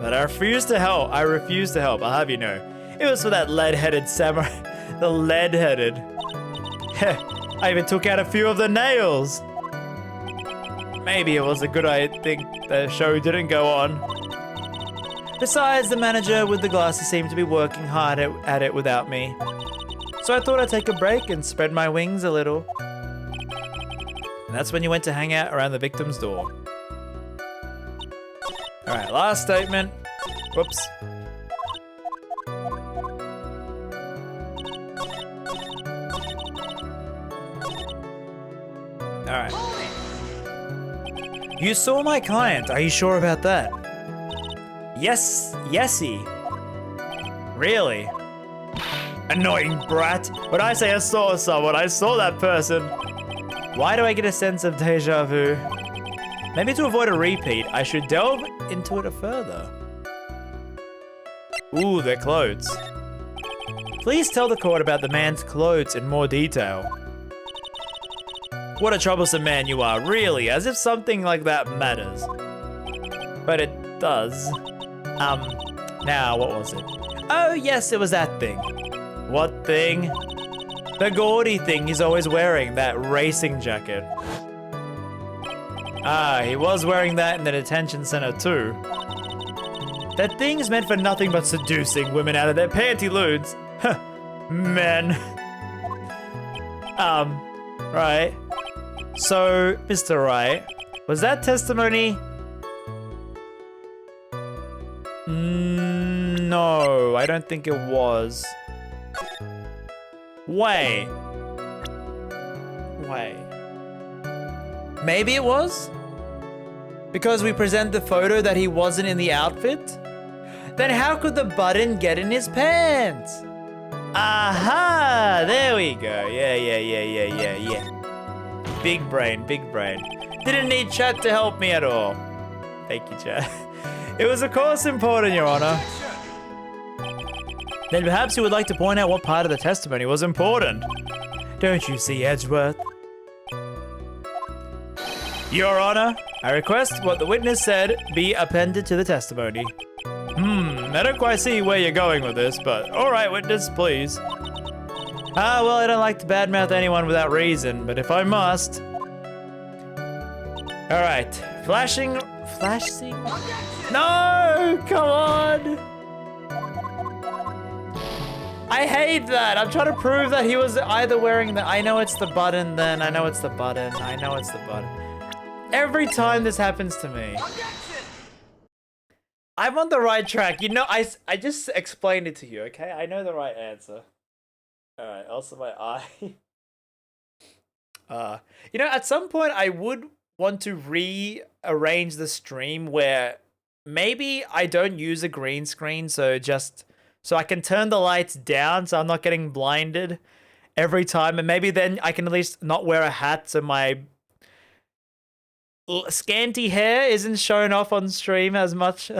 But I refused to help. I'll have you know. It was for that lead-headed samurai. The lead-headed. I even took out a few of the nails. Maybe it was a good thing the show didn't go on. Besides, the manager with the glasses seemed to be working hard at it without me. So I thought I'd take a break and spread my wings a little. And that's when you went to hang out around the victim's door. Alright, last statement. Whoops. Alright. You saw my client, are you sure about that? Yes, yesy. Really? Annoying brat. When I say I saw someone, I saw that person. Why do I get a sense of deja vu? Maybe to avoid a repeat, I should delve into it further. Ooh, their clothes. Please tell the court about the man's clothes in more detail. What a troublesome man you are, really, as if something like that matters. But it does. Now, what was it? Oh, yes, it was that thing. What thing? The gaudy thing he's always wearing, that racing jacket. Ah, he was wearing that in the detention center too. That thing's meant for nothing but seducing women out of their pantaloons. Huh, men. Right. So, Mr. Wright, was that testimony? No, I don't think it was. Wait. Maybe it was? Because we present the photo that he wasn't in the outfit? Then how could the button get in his pants? Aha! There we go. Yeah. Big brain, big brain. Didn't need chat to help me at all. Thank you, chat. It was of course important, Your Honor. Then perhaps you would like to point out what part of the testimony was important. Don't you see, Edgeworth? Your Honor, I request what the witness said be appended to the testimony. I don't quite see where you're going with this, but alright, witness, please. Well, I don't like to badmouth anyone without reason, but if I must. Alright, flashing? No, come on. I hate that. I'm trying to prove that he was either wearing the, I know it's the button then, I know it's the button. Every time this happens to me. I'm on the right track. You know, I just explained it to you, okay? I know the right answer. Alright, also my eye. You know, at some point I would want to rearrange the stream where maybe I don't use a green screen, so I can turn the lights down so I'm not getting blinded every time, and maybe then I can at least not wear a hat so my scanty hair isn't shown off on stream as much.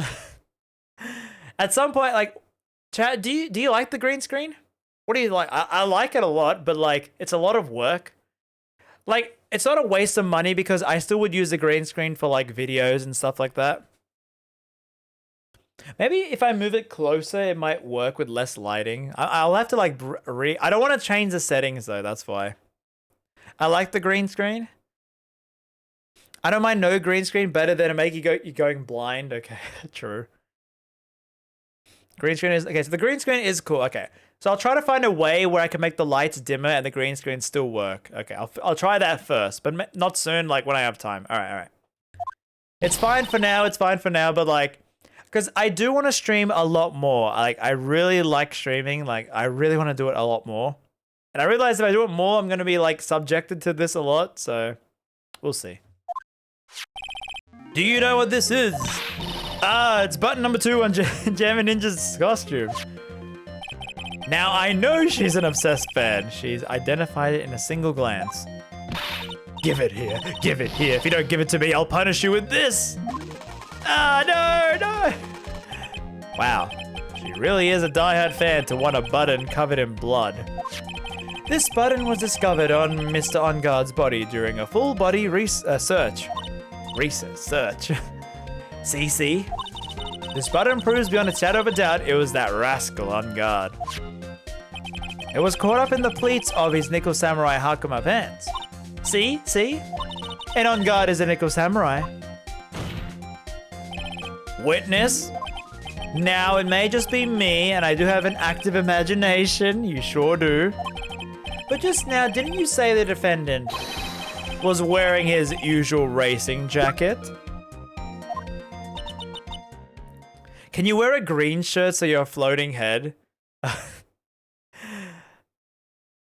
At some point, like, chat, do you like the green screen? What do you like? I like it a lot, but like, it's a lot of work. Like, it's not a waste of money because I still would use the green screen for like videos and stuff like that. Maybe if I move it closer, it might work with less lighting. I'll have to like I don't want to change the settings though, that's why. I like the green screen. I don't mind no green screen better than to make you're going blind. Okay, true. Green screen is, okay, so the green screen is cool. Okay, so I'll try to find a way where I can make the lights dimmer and the green screen still work. Okay, I'll try that first, but not soon, like when I have time. All right. It's fine for now, but like, because I do want to stream a lot more. Like, I really like streaming. Like, I really want to do it a lot more. And I realize if I do it more, I'm going to be like subjected to this a lot, so we'll see. Do you know what this is? It's button number 2 on Jammin' Ninja's costume. Now, I know she's an obsessed fan. She's identified it in a single glance. Give it here. Give it here. If you don't give it to me, I'll punish you with this. No. Wow. She really is a diehard fan to want a button covered in blood. This button was discovered on Mr. On Guard's body during a full body search. See? This button proves beyond a shadow of a doubt it was that rascal On Guard. It was caught up in the pleats of his Nickel Samurai Hakama pants. See? And On Guard is a Nickel Samurai. Witness? Now, it may just be me, and I do have an active imagination. You sure do. But just now, didn't you say the defendant was wearing his usual racing jacket? Can you wear a green shirt so you're a floating head?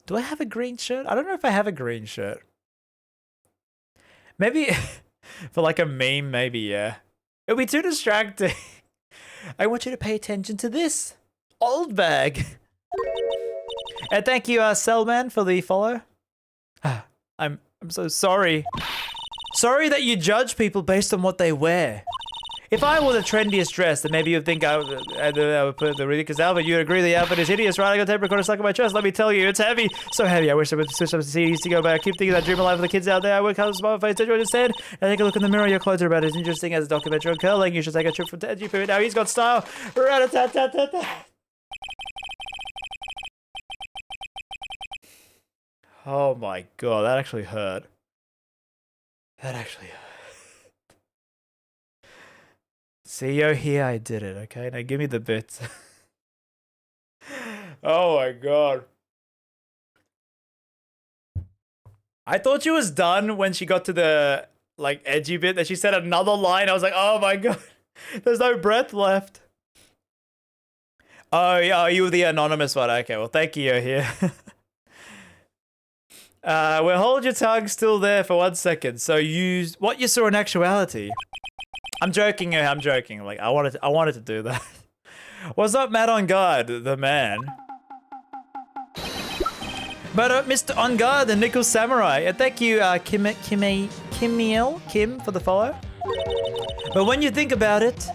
Do I have a green shirt? I don't know if I have a green shirt. Maybe for like a meme, maybe, yeah. It'll be too distracting. I want you to pay attention to this. Old bag. And thank you, Cellman, for the follow. I'm so sorry. Sorry that you judge people based on what they wear. If I wore the trendiest dress, then maybe you'd think I would put the ridiculous outfit. You'd agree the outfit is hideous, right? I got a tape recorder stuck in my chest. Let me tell you, it's heavy. So heavy. I wish I would switch up the CDs to go back. I keep thinking that dream alive for the kids out there. I work out small face. Did you understand? And take a look in the mirror. Your clothes are about as interesting as a documentary on curling. You should take a trip from Tenji. Now he's got style. Oh my god, that actually hurt. CEO here, I did it, okay? Now give me the bits. Oh my god. I thought she was done when she got to the, like, edgy bit that she said another line. I was like, oh my god. There's no breath left. Oh, yeah, you were the anonymous one. Okay, well, thank you here. Well, hold your tongue still there for 1 second. So what you saw in actuality. I'm joking. Like I wanted to do that. What's up, Matt On Guard, the man? But Mr. On Guard, the Nickel Samurai. And thank you, Kim, for the follow. But when you think about it,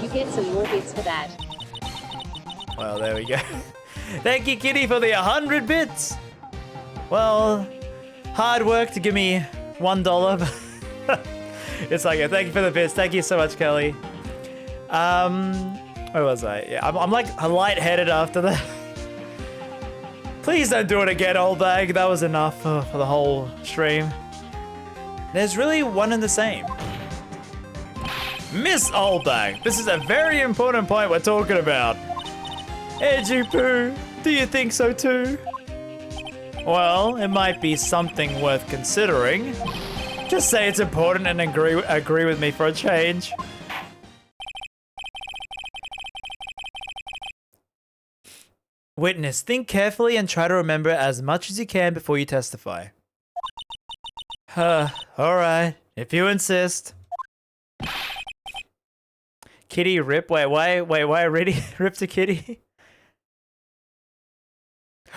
you get some more bits for that. Well, there we go. Thank you, Kitty, for the 100 bits. Well, hard work to give me $1. It's like, thank you for the bits. Thank you so much, Kelly. Where was I? Yeah, I'm like lightheaded after that. Please don't do it again, old bag. That was enough for the whole stream. There's really one and the same. Miss Old Bag. This is a very important point we're talking about. Edgy Poo, do you think so too? Well, it might be something worth considering. Just say it's important and agree with me for a change. Witness, think carefully and try to remember as much as you can before you testify. Alright, if you insist. Kitty rip, wait, why really rip to Kitty?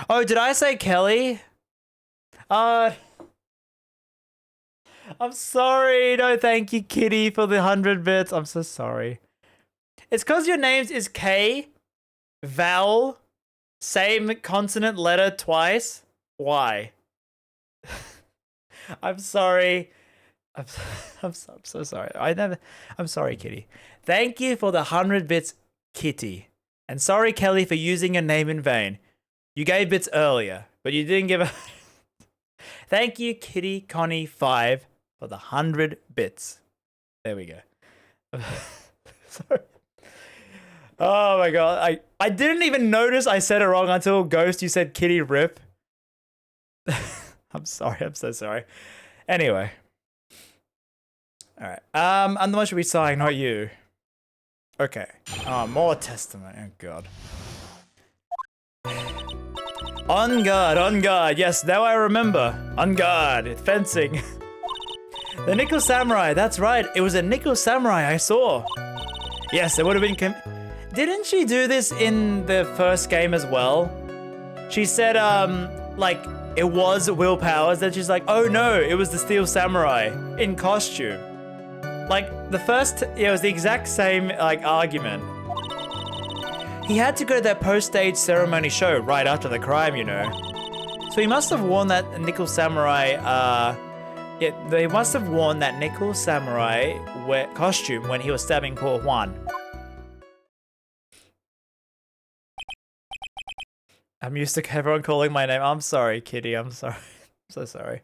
Oh, did I say Kelly? I'm sorry, no thank you Kitty for the 100 bits, I'm so sorry. It's cause your names is K, vowel, same consonant letter twice. Why? I'm sorry. I'm so sorry. I'm sorry, Kitty. Thank you for the 100 bits, Kitty. And sorry, Kelly, for using your name in vain. You gave bits earlier, but you didn't give a... Thank you, Kitty Connie 5, for the 100 bits. There we go. Sorry. Oh my god, I didn't even notice I said it wrong until Ghost, you said Kitty Rip. I'm sorry, I'm so sorry. Anyway. Alright, I'm the one should be sighing, not you. Okay. Oh, more testament, oh god. On guard, yes, now I remember. On guard, fencing. The Nickel Samurai, that's right, it was a Nickel Samurai I saw. Yes, it would have been... Didn't she do this in the first game as well? She said, like, it was Will Powers, then she's like, oh no, it was the Steel Samurai in costume. Like, the first, it was the exact same, like, argument. He had to go to that post-stage ceremony show right after the crime, you know. So he must have worn that Nickel Samurai, they must have worn that Nickel Samurai costume when he was stabbing poor Juan. I'm used to everyone calling my name. I'm sorry, Kitty. I'm sorry. I'm so sorry.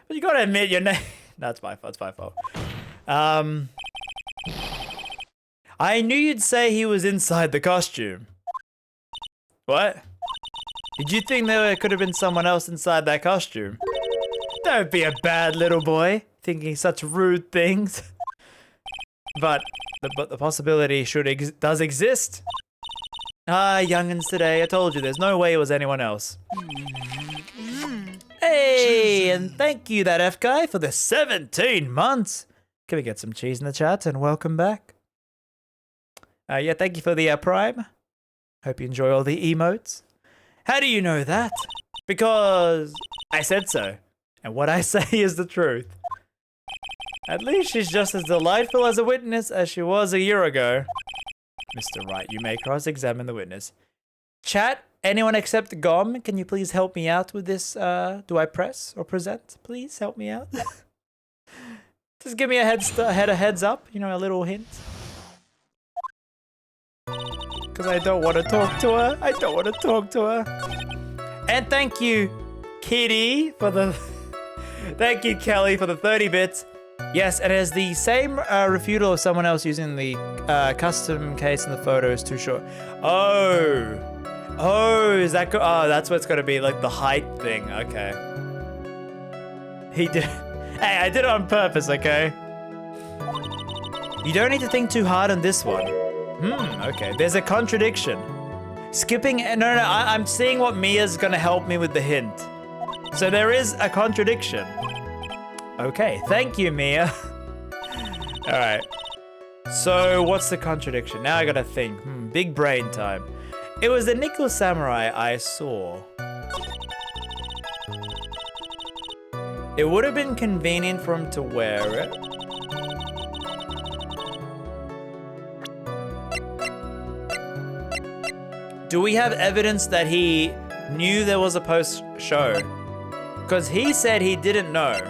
But you gotta admit your name. No, it's my fault. It's my fault. I knew you'd say he was inside the costume. What? Did you think there could have been someone else inside that costume? Don't be a bad little boy, thinking such rude things. But the possibility does exist. Ah, youngins today, I told you, there's no way it was anyone else. Hey, and thank you, that F guy, for the 17 months. Can we get some cheese in the chat, and welcome back. Yeah, thank you for the Prime. Hope you enjoy all the emotes. How do you know that? Because I said so, and what I say is the truth. At least she's just as delightful as a witness as she was a year ago. Mr. Wright, you may cross-examine the witness. Chat, anyone except Gom, can you please help me out with this? Do I press or present? Please help me out. Just give me a heads up, you know, a little hint. Because I don't want to talk to her. I don't want to talk to her. And thank you, Kitty, for the... Thank you, Kelly, for the 30 bits. Yes, and it has the same refutal of someone else using the custom case and the photo is too short. Oh, is that oh, that's what it's gonna be, like the height thing. Okay. He did. Hey, I did it on purpose. Okay. You don't need to think too hard on this one. Okay. There's a contradiction. Skipping, no, I'm seeing what Mia's gonna help me with the hint. So there is a contradiction. Okay, thank you, Mia. All right. So what's the contradiction? Now I gotta think. Big brain time. It was the nickel samurai I saw. It would have been convenient for him to wear it. Do we have evidence that he knew there was a post-show? Because he said he didn't know.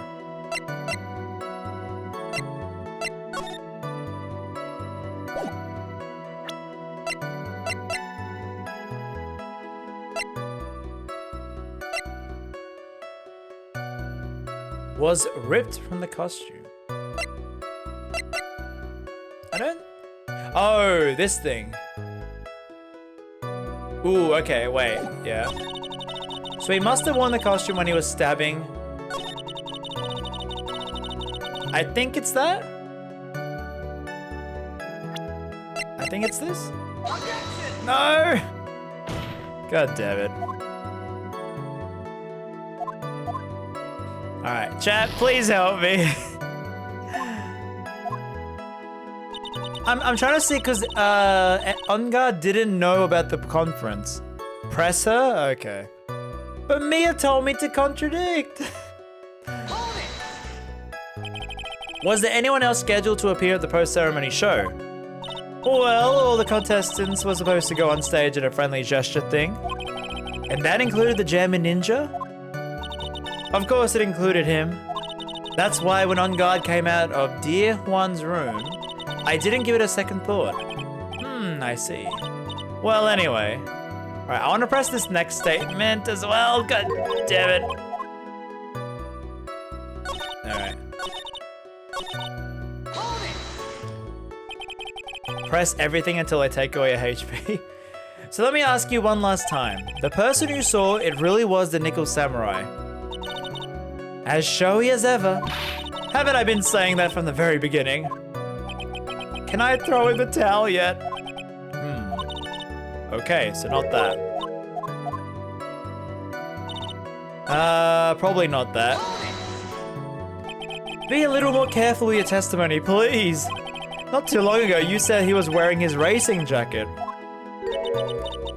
Was ripped from the costume. I don't... Oh, this thing. Ooh, okay, wait, yeah. So he must have worn the costume when he was stabbing. I think it's that? I think it's this? No! God damn it. Alright, chat, please help me. I'm trying to see because Ungar didn't know about the conference. Press her? Okay. But Mia told me to contradict. Was there anyone else scheduled to appear at the post-ceremony show? Well, all the contestants were supposed to go on stage in a friendly gesture thing. And that included the German ninja? Of course it included him. That's why when On Guard came out of Dear Juan's room, I didn't give it a second thought. I see. Well, anyway. Alright, I want to press this next statement as well. God damn it. Alright. Press everything until I take away a HP. So let me ask you one last time. The person you saw, it really was the Nickel Samurai. As showy as ever. Haven't I been saying that from the very beginning? Can I throw in the towel yet? Okay, so not that. Probably not that. Be a little more careful with your testimony, please. Not too long ago, you said he was wearing his racing jacket.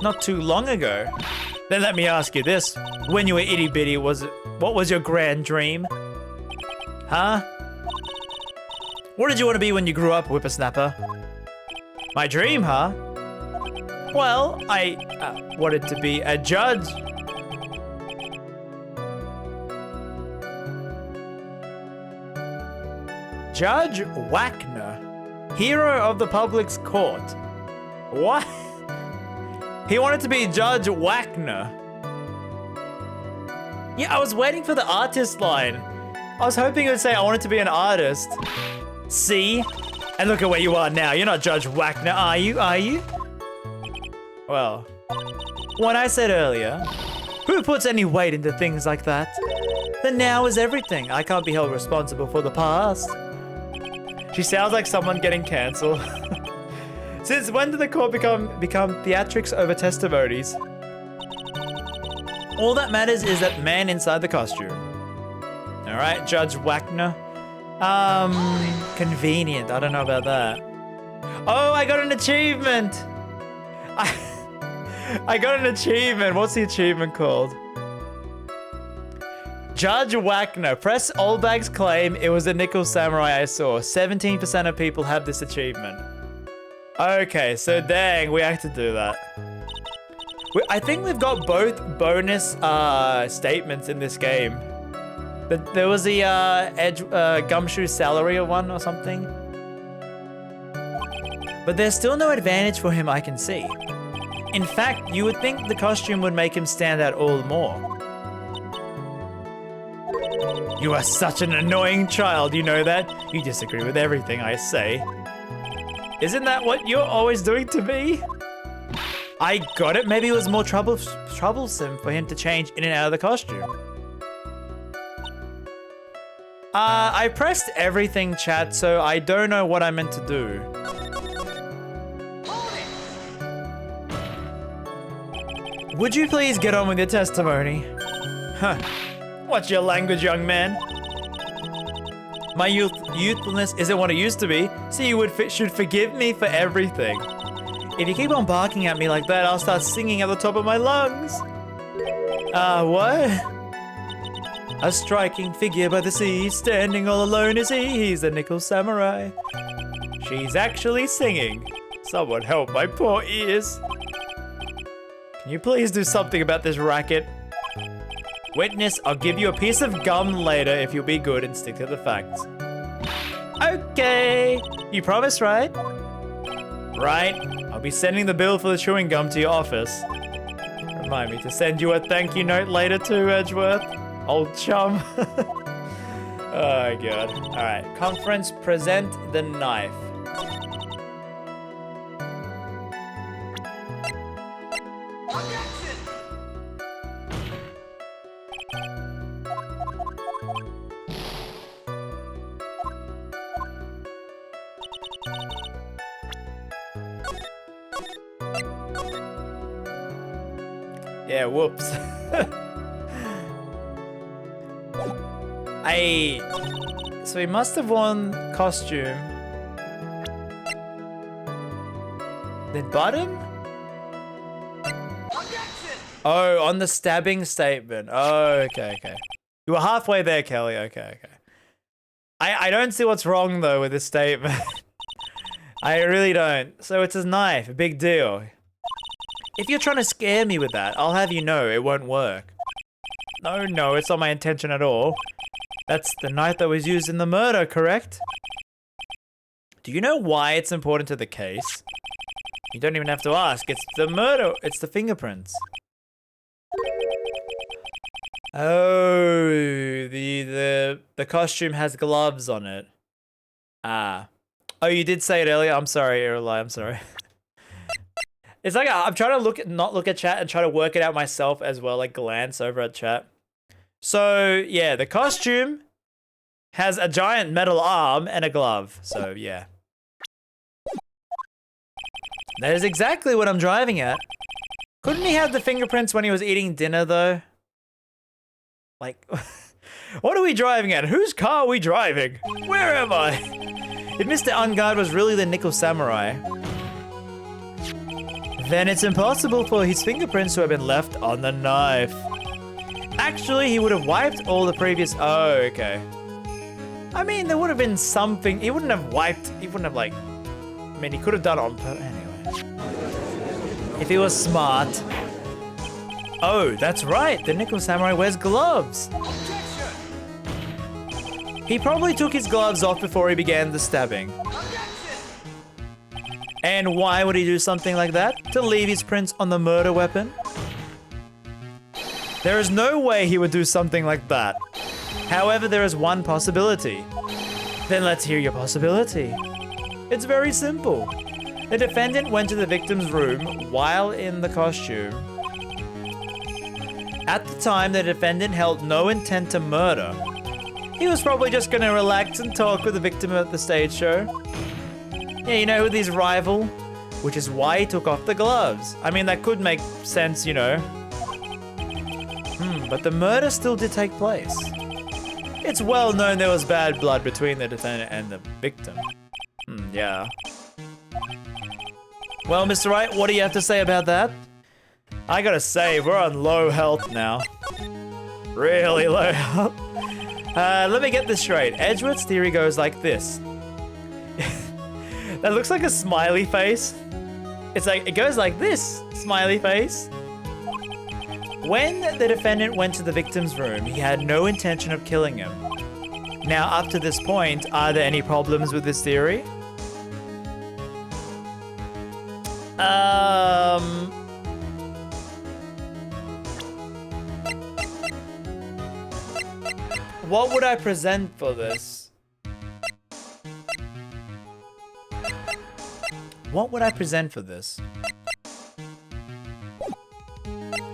Not too long ago? Then let me ask you this. When you were itty bitty, what was your grand dream? Huh? What did you want to be when you grew up, whippersnapper? My dream, huh? Well, I wanted to be a judge. Judge Wagner, hero of the public's court. What? He wanted to be Judge Wagner. Yeah, I was waiting for the artist line. I was hoping it would say I wanted to be an artist. See? And look at where you are now. You're not Judge Wagner, are you? Are you? Well, when I said earlier, who puts any weight into things like that? The now is everything. I can't be held responsible for the past. She sounds like someone getting cancelled. Since when did the court become theatrics over testimonies? All that matters is that man inside the costume. All right, Judge Wagner. Convenient. I don't know about that. Oh, I got an achievement. I got an achievement. What's the achievement called? Judge Wagner. Press Oldbag's claim it was the Nickel Samurai I saw. 17% of people have this achievement. Okay, so dang, we have to do that. I think we've got both bonus statements in this game. There was the gumshoe salary one or something. But there's still no advantage for him I can see. In fact, you would think the costume would make him stand out all the more. You are such an annoying child, you know that? You disagree with everything I say. Isn't that what you're always doing to me? I got it. Maybe it was more troublesome for him to change in and out of the costume. I pressed everything, chat, so I don't know what I meant to do. Would you please get on with your testimony? Huh. What's your language, young man? My youthfulness isn't what it used to be, so you should forgive me for everything. If you keep on barking at me like that, I'll start singing at the top of my lungs. What? A striking figure by the sea, standing all alone is he. He's the nickel samurai. She's actually singing. Someone help my poor ears. Can you please do something about this racket? Witness, I'll give you a piece of gum later if you'll be good and stick to the facts. Okay. You promise, right? Right. I'll be sending the bill for the chewing gum to your office. Remind me to send you a thank you note later too, Edgeworth. Old chum. Oh, God. All right. Conference, present the knife. Yeah, whoops. So he must have worn costume. Then bottom? Oh, on the stabbing statement. Oh, okay. You were halfway there, Kelly. Okay. I don't see what's wrong though with this statement. I really don't. So it's his knife, a big deal. If you're trying to scare me with that, I'll have you know it won't work. No, it's not my intention at all. That's the knife that was used in the murder, correct? Do you know why it's important to the case? You don't even have to ask. It's the murder. It's the fingerprints. Oh, the costume has gloves on it. Ah. Oh, you did say it earlier. I'm sorry, Irulai. I'm sorry. It's like I'm trying to not look at chat and try to work it out myself as well, like glance over at chat. So, yeah, the costume has a giant metal arm and a glove. So, yeah. That is exactly what I'm driving at. Couldn't he have the fingerprints when he was eating dinner, though? Like, what are we driving at? Whose car are we driving? Where am I? If Mr. Unguard was really the Nickel Samurai, then it's impossible for his fingerprints to have been left on the knife. Actually, he would have wiped all the previous... Oh, okay. I mean, there would have been something... He wouldn't have wiped... He wouldn't have, like... I mean, he could have done it on purpose. Anyway. If he was smart... Oh, that's right. The Nickel Samurai wears gloves. He probably took his gloves off before he began the stabbing. And why would he do something like that? To leave his prints on the murder weapon? There is no way he would do something like that. However, there is one possibility. Then let's hear your possibility. It's very simple. The defendant went to the victim's room while in the costume. At the time, the defendant held no intent to murder. He was probably just gonna relax and talk with the victim at the stage show. Yeah, you know, with his rival, which is why he took off the gloves. I mean, that could make sense, you know. But the murder still did take place. It's well known there was bad blood between the defendant and the victim. Yeah. Well, Mr. Wright, what do you have to say about that? I gotta say, we're on low health now. Really low health. Let me get this straight. Edgeworth's theory goes like this. That looks like a smiley face. It's like, it goes like this, smiley face. When the defendant went to the victim's room, he had no intention of killing him. Now, up to this point, are there any problems with this theory? What would I present for this? What would I present for this?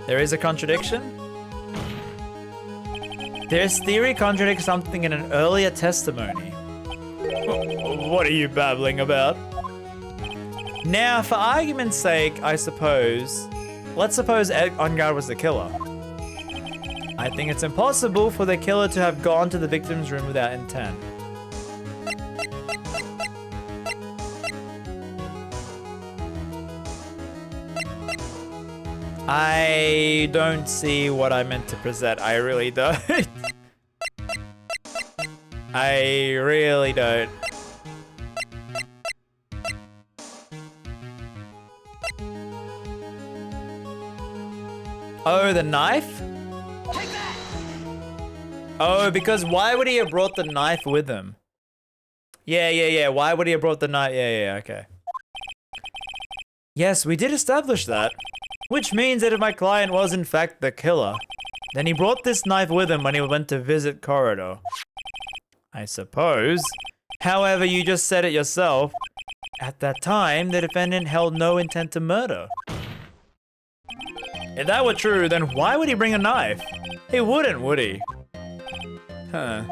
There is a contradiction? This theory contradicts something in an earlier testimony. What are you babbling about? Now, for argument's sake, I suppose, let's suppose On Guard was the killer. I think it's impossible for the killer to have gone to the victim's room without intent. I don't see what I meant to present. I really don't. I really don't. Oh, the knife? Oh, because why would he have brought the knife with him? Yeah. Why would he have brought the knife? Yeah, okay. Yes, we did establish that. Which means that if my client was in fact the killer, then he brought this knife with him when he went to visit Corridor. I suppose. However, you just said it yourself. At that time, the defendant held no intent to murder. If that were true, then why would he bring a knife? He wouldn't, would he? Huh.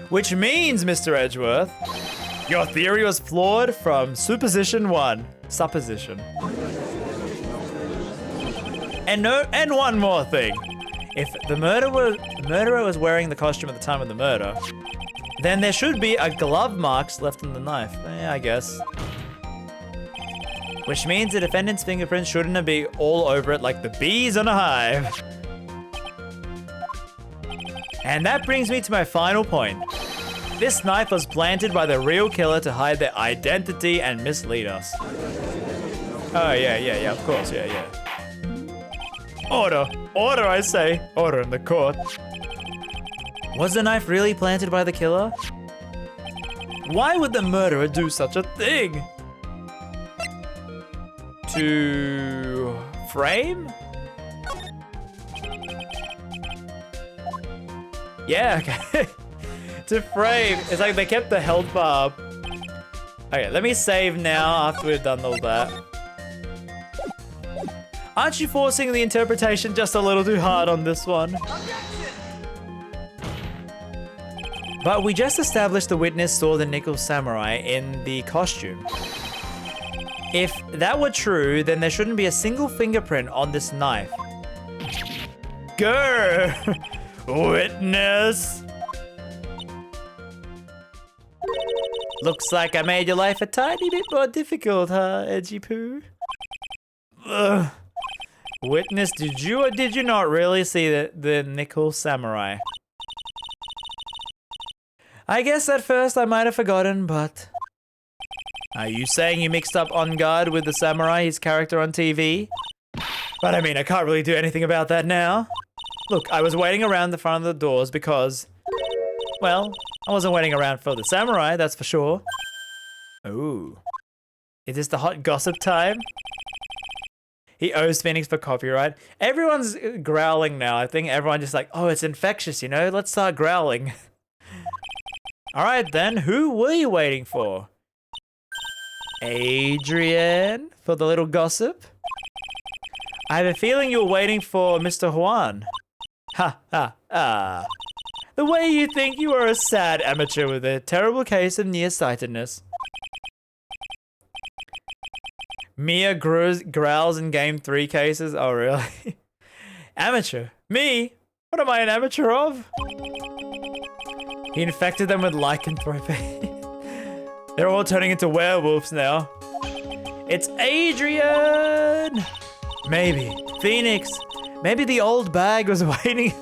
Which means, Mr. Edgeworth, your theory was flawed from supposition 1. Supposition. And one more thing. If the murderer was wearing the costume at the time of the murder, then there should be a glove marks left on the knife. Yeah, I guess. Which means the defendant's fingerprints shouldn't be all over it like the bees on a hive. And that brings me to my final point. This knife was planted by the real killer to hide their identity and mislead us. Oh, yeah, of course, yeah. Order, I say. Order in the court. Was the knife really planted by the killer? Why would the murderer do such a thing? To frame? Yeah, okay. To frame. It's like they kept the health bar up. Okay, let me save now after we've done all that. Aren't you forcing the interpretation just a little too hard on this one? But we just established the witness saw the nickel samurai in the costume. If that were true, then there shouldn't be a single fingerprint on this knife. Grr! Witness! Looks like I made your life a tiny bit more difficult, huh, Edgy Poo? Ugh. Witness, did you or did you not really see the nickel samurai? I guess at first I might have forgotten, but... Are you saying you mixed up On Guard with the samurai, his character on TV? But I mean, I can't really do anything about that now. Look, I was waiting around the front of the doors because... Well, I wasn't waiting around for the samurai, that's for sure. Ooh. Is this the hot gossip time? He owes Phoenix for copyright. Everyone's growling now. I think everyone just like, oh, it's infectious, you know? Let's start growling. All right, then. Who were you waiting for? Adrian for the little gossip? I have a feeling you were waiting for Mr. Juan. Ha, ha, ah. The way you think you are a sad amateur with a terrible case of nearsightedness. Mia growls in game 3 cases? Oh, really? Amateur? Me? What am I an amateur of? He infected them with lycanthropy. They're all turning into werewolves now. It's Adrian! Maybe. Phoenix. Maybe the old bag was waiting.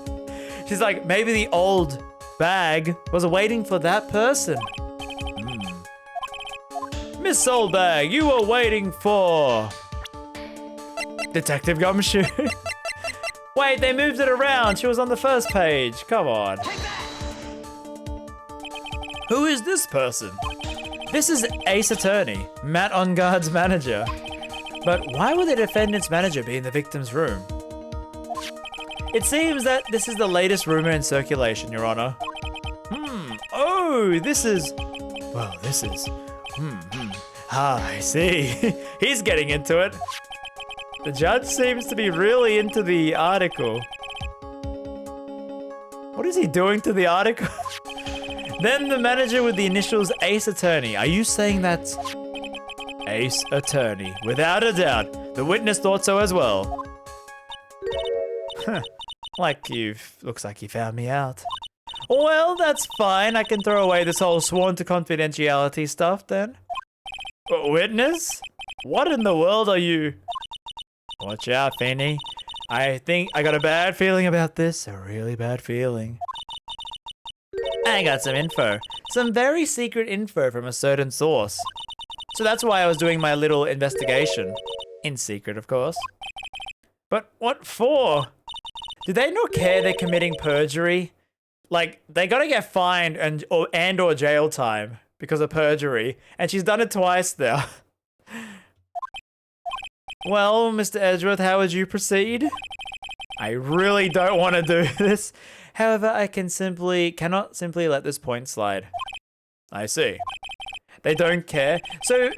She's like, maybe the old bag was waiting for that person. Miss Soulbag, you were waiting for... Detective Gumshoe. Wait, they moved it around. She was on the first page. Come on. Who is this person? This is Ace Attorney, Matt On Guard's manager. But why would the defendant's manager be in the victim's room? It seems that this is the latest rumor in circulation, Your Honor. Oh, this is... Well, this is... Ah, I see. He's getting into it. The judge seems to be really into the article. What is he doing to the article? Then the manager with the initials Ace Attorney. Are you saying that's Ace Attorney. Without a doubt. The witness thought so as well. Huh. Looks like you found me out. Well, that's fine. I can throw away this whole sworn to confidentiality stuff then. Witness? What in the world are you? Watch out, Fanny. I think I got a bad feeling about this. A really bad feeling. I got some info. Some very secret info from a certain source. So that's why I was doing my little investigation. In secret, of course. But what for? Do they not care they're committing perjury? Like, they gotta get fined and/or jail time because of perjury. And she's done it twice now. Well, Mr. Edgeworth, how would you proceed? I really don't want to do this. However, I cannot simply let this point slide. I see. They don't care. So,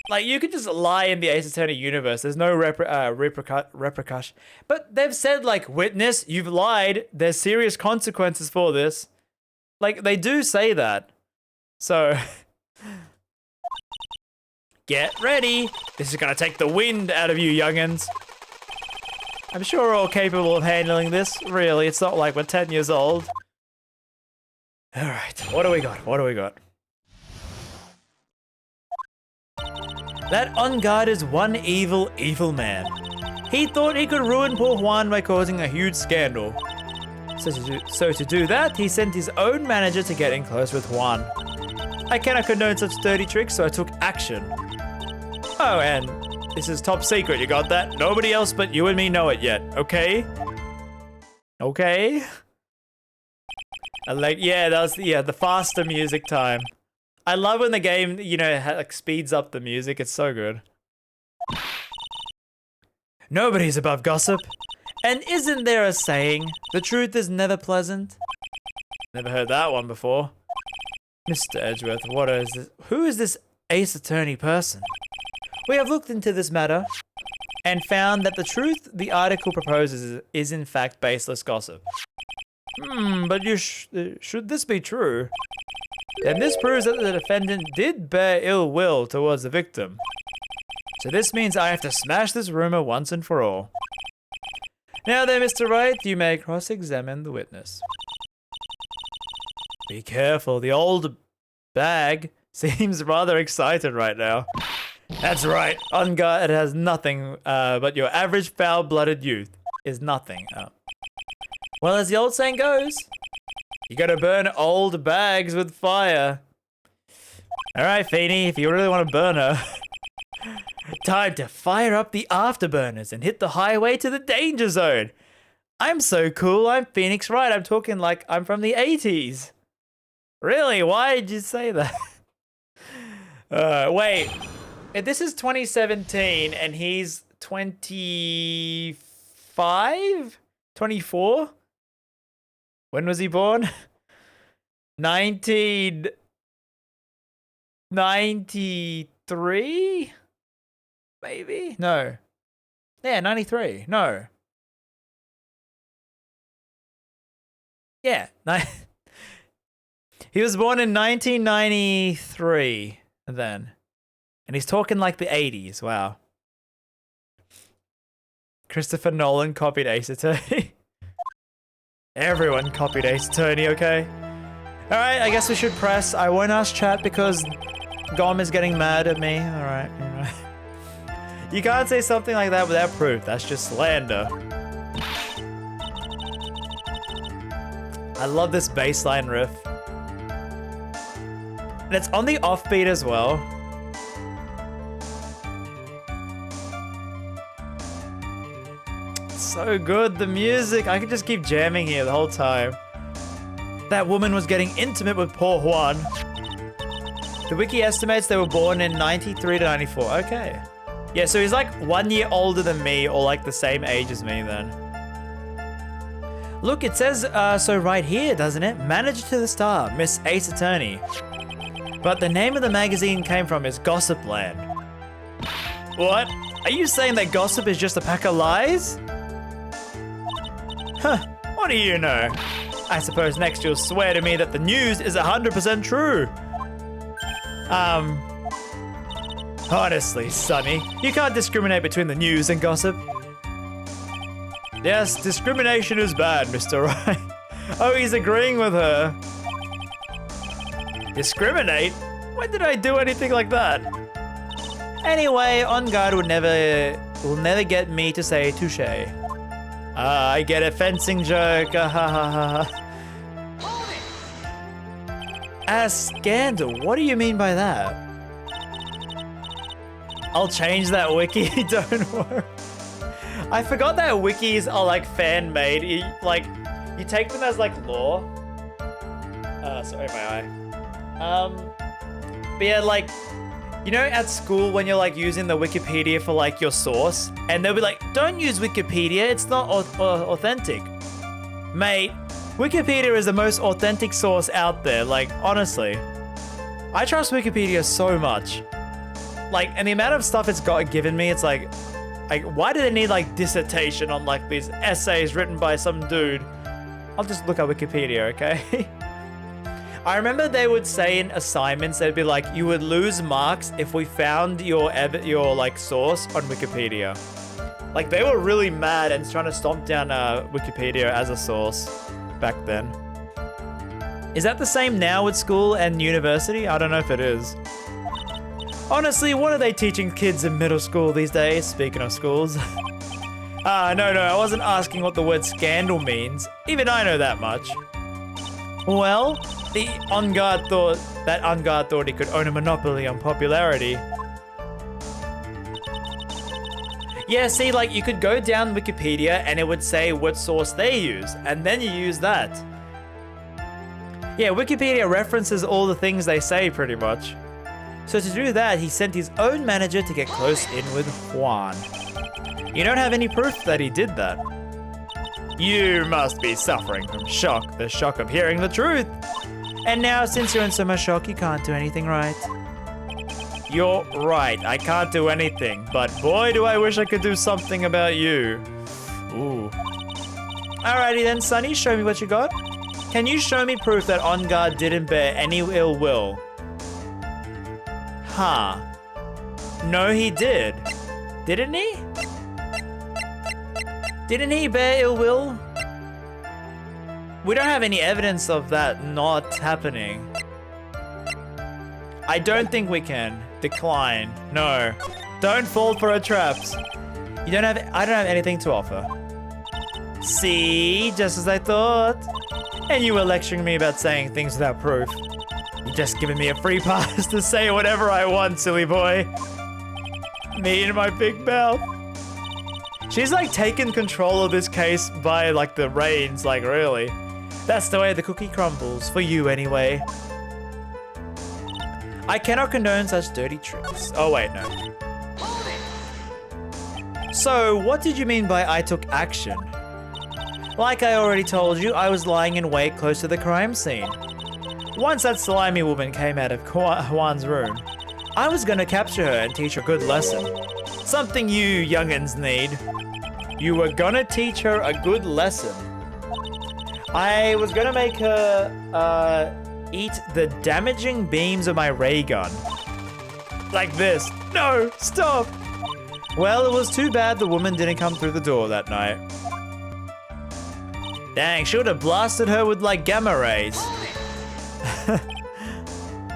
like, you could just lie in the Ace Attorney universe. There's no repercussion. But they've said, like, witness, you've lied. There's serious consequences for this. Like, they do say that. So, get ready. This is gonna take the wind out of you youngins. I'm sure we're all capable of handling this. Really, it's not like we're 10 years old. All right, what do we got? What do we got? That on guard is one evil, evil man. He thought he could ruin poor Juan by causing a huge scandal. So to do that, he sent his own manager to get in close with Juan. I cannot condone such dirty tricks, so I took action. Oh, and this is top secret, you got that? Nobody else but you and me know it yet, okay? Okay? Yeah, that was the faster music time. I love when the game, you know, like speeds up the music. It's so good. Nobody's above gossip. And isn't there a saying, the truth is never pleasant? Never heard that one before. Mr. Edgeworth, what is this? Who is this Ace Attorney person? We have looked into this matter and found that the truth the article proposes is in fact baseless gossip. But should this be true? Then this proves that the defendant did bear ill will towards the victim. So this means I have to smash this rumor once and for all. Now then, Mr. Wright, you may cross-examine the witness. Be careful, the old bag seems rather excited right now. That's right, on guard it has nothing but your average foul-blooded youth is nothing. Well, as the old saying goes, you gotta burn old bags with fire. Alright, Feeny, if you really want to burn her. Time to fire up the afterburners and hit the highway to the danger zone. I'm so cool, I'm Phoenix Wright. I'm talking like I'm from the 80s. Really? Why did you say that? Wait. If this is 2017 and he's 25? 24? When was he born? 1993? Maybe? No. Yeah, 93. No. Yeah. He was born in 1993 then. And he's talking like the 80s. Wow. Christopher Nolan copied Ace Attorney. Everyone copied Ace Attorney, okay? Alright, I guess we should press. I won't ask chat because Gom is getting mad at me. Alright. You can't say something like that without proof. That's just slander. I love this bassline riff. And it's on the offbeat as well. So good, the music. I could just keep jamming here the whole time. That woman was getting intimate with poor Juan. The wiki estimates they were born in 93 to 94. Okay. Yeah, so he's like 1 year older than me or like the same age as me then. Look, it says so right here, doesn't it? Manager to the star, Miss Ace Attorney. But the name of the magazine came from is Gossip Land. What? Are you saying that gossip is just a pack of lies? Huh, what do you know? I suppose next you'll swear to me that the news is 100% true. Honestly, Sonny, you can't discriminate between the news and gossip. Yes, discrimination is bad, Mr. Right. Oh, he's agreeing with her. Discriminate? When did I do anything like that? Anyway, On Guard will never get me to say touche. I get a fencing joke. Ha ha ha. A scandal? What do you mean by that? I'll change that wiki, don't worry. I forgot that wikis are like fan-made. You take them as like law. Sorry, my eye. But yeah, like, you know, at school when you're like using the Wikipedia for like your source, and they'll be like, don't use Wikipedia, it's not authentic. Mate, Wikipedia is the most authentic source out there, like, honestly. I trust Wikipedia so much. Like, and the amount of stuff it's given me, it's like, why do they need like dissertation on like these essays written by some dude? I'll just look at Wikipedia, okay? I remember they would say in assignments, they'd be like, you would lose marks if we found your like source on Wikipedia. Like, they were really mad and trying to stomp down Wikipedia as a source back then. Is that the same now with school and university? I don't know if it is. Honestly, what are they teaching kids in middle school these days? Speaking of schools. No, I wasn't asking what the word scandal means. Even I know that much. Well, the On Guard thought he could own a monopoly on popularity. Yeah, see, like, you could go down Wikipedia and it would say what source they use, and then you use that. Yeah, Wikipedia references all the things they say, pretty much. So to do that, he sent his own manager to get close in with Juan. You don't have any proof that he did that. You must be suffering from shock, the shock of hearing the truth. And now, since you're in so much shock, you can't do anything right. You're right, I can't do anything, but boy do I wish I could do something about you. Ooh. Alrighty then, Sonny, show me what you got. Can you show me proof that On Guard didn't bear any ill will? Huh. No, he did. Didn't he? Didn't he bear ill will? We don't have any evidence of that not happening. I don't think we can. Decline. No. Don't fall for our traps. I don't have anything to offer. See? Just as I thought. And you were lecturing me about saying things without proof. You're just giving me a free pass to say whatever I want, silly boy. Me and my big mouth. She's like taking control of this case by like the reins, like really. That's the way the cookie crumbles, for you anyway. I cannot condone such dirty tricks. Oh wait, no. So, what did you mean by I took action? Like I already told you, I was lying in wait close to the crime scene. Once that slimy woman came out of Juan's room, I was gonna capture her and teach her a good lesson. Something you youngins need. You were gonna teach her a good lesson. I was gonna make her, eat the damaging beams of my ray gun. Like this. No, stop! Well, it was too bad the woman didn't come through the door that night. Dang, she would have blasted her with like gamma rays.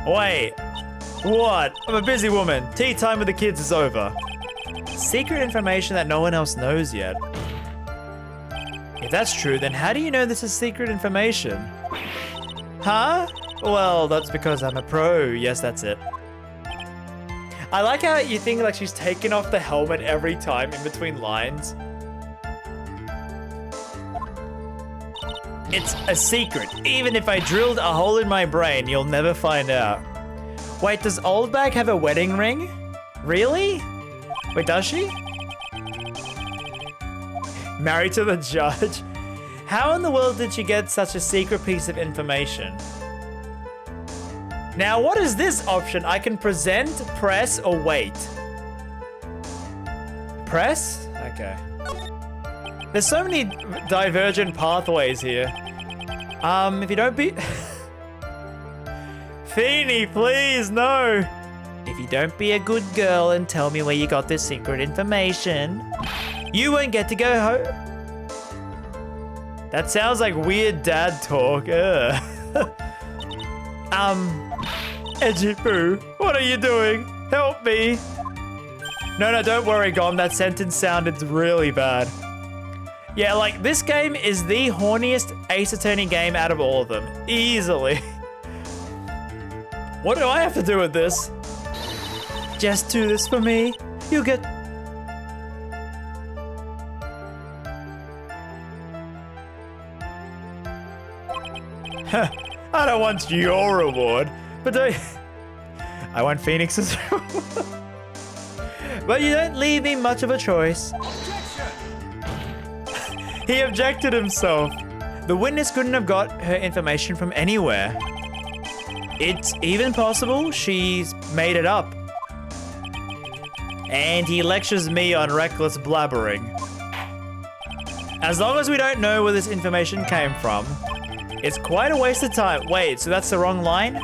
Wait, what? I'm a busy woman. Tea time with the kids is over. Secret information that no one else knows yet. If that's true, then how do you know this is secret information? Huh? Well, that's because I'm a pro. Yes, that's it. I like how you think like she's taking off the helmet every time in between lines. It's a secret. Even if I drilled a hole in my brain, you'll never find out. Wait, does Oldbag have a wedding ring? Really? Wait, does she? Married to the judge? How in the world did she get such a secret piece of information? Now, what is this option? I can present, press, or wait. Press? Okay. There's so many divergent pathways here. If you don't be... Feeny, please, no. if you don't be a good girl and tell me where you got this secret information, you won't get to go home. That sounds like weird dad talk. Edgy Boo, what are you doing? Help me. No, don't worry, Gom. That sentence sounded really bad. Yeah, like, this game is the horniest Ace Attorney game out of all of them. Easily. What do I have to do with this? Just do this for me. You get... I don't want your reward, but I want Phoenix's reward. But you don't leave me much of a choice. He objected himself. The witness couldn't have got her information from anywhere. It's even possible she's made it up. And he lectures me on reckless blabbering. As long as we don't know where this information came from, it's quite a waste of time. Wait, so that's the wrong line?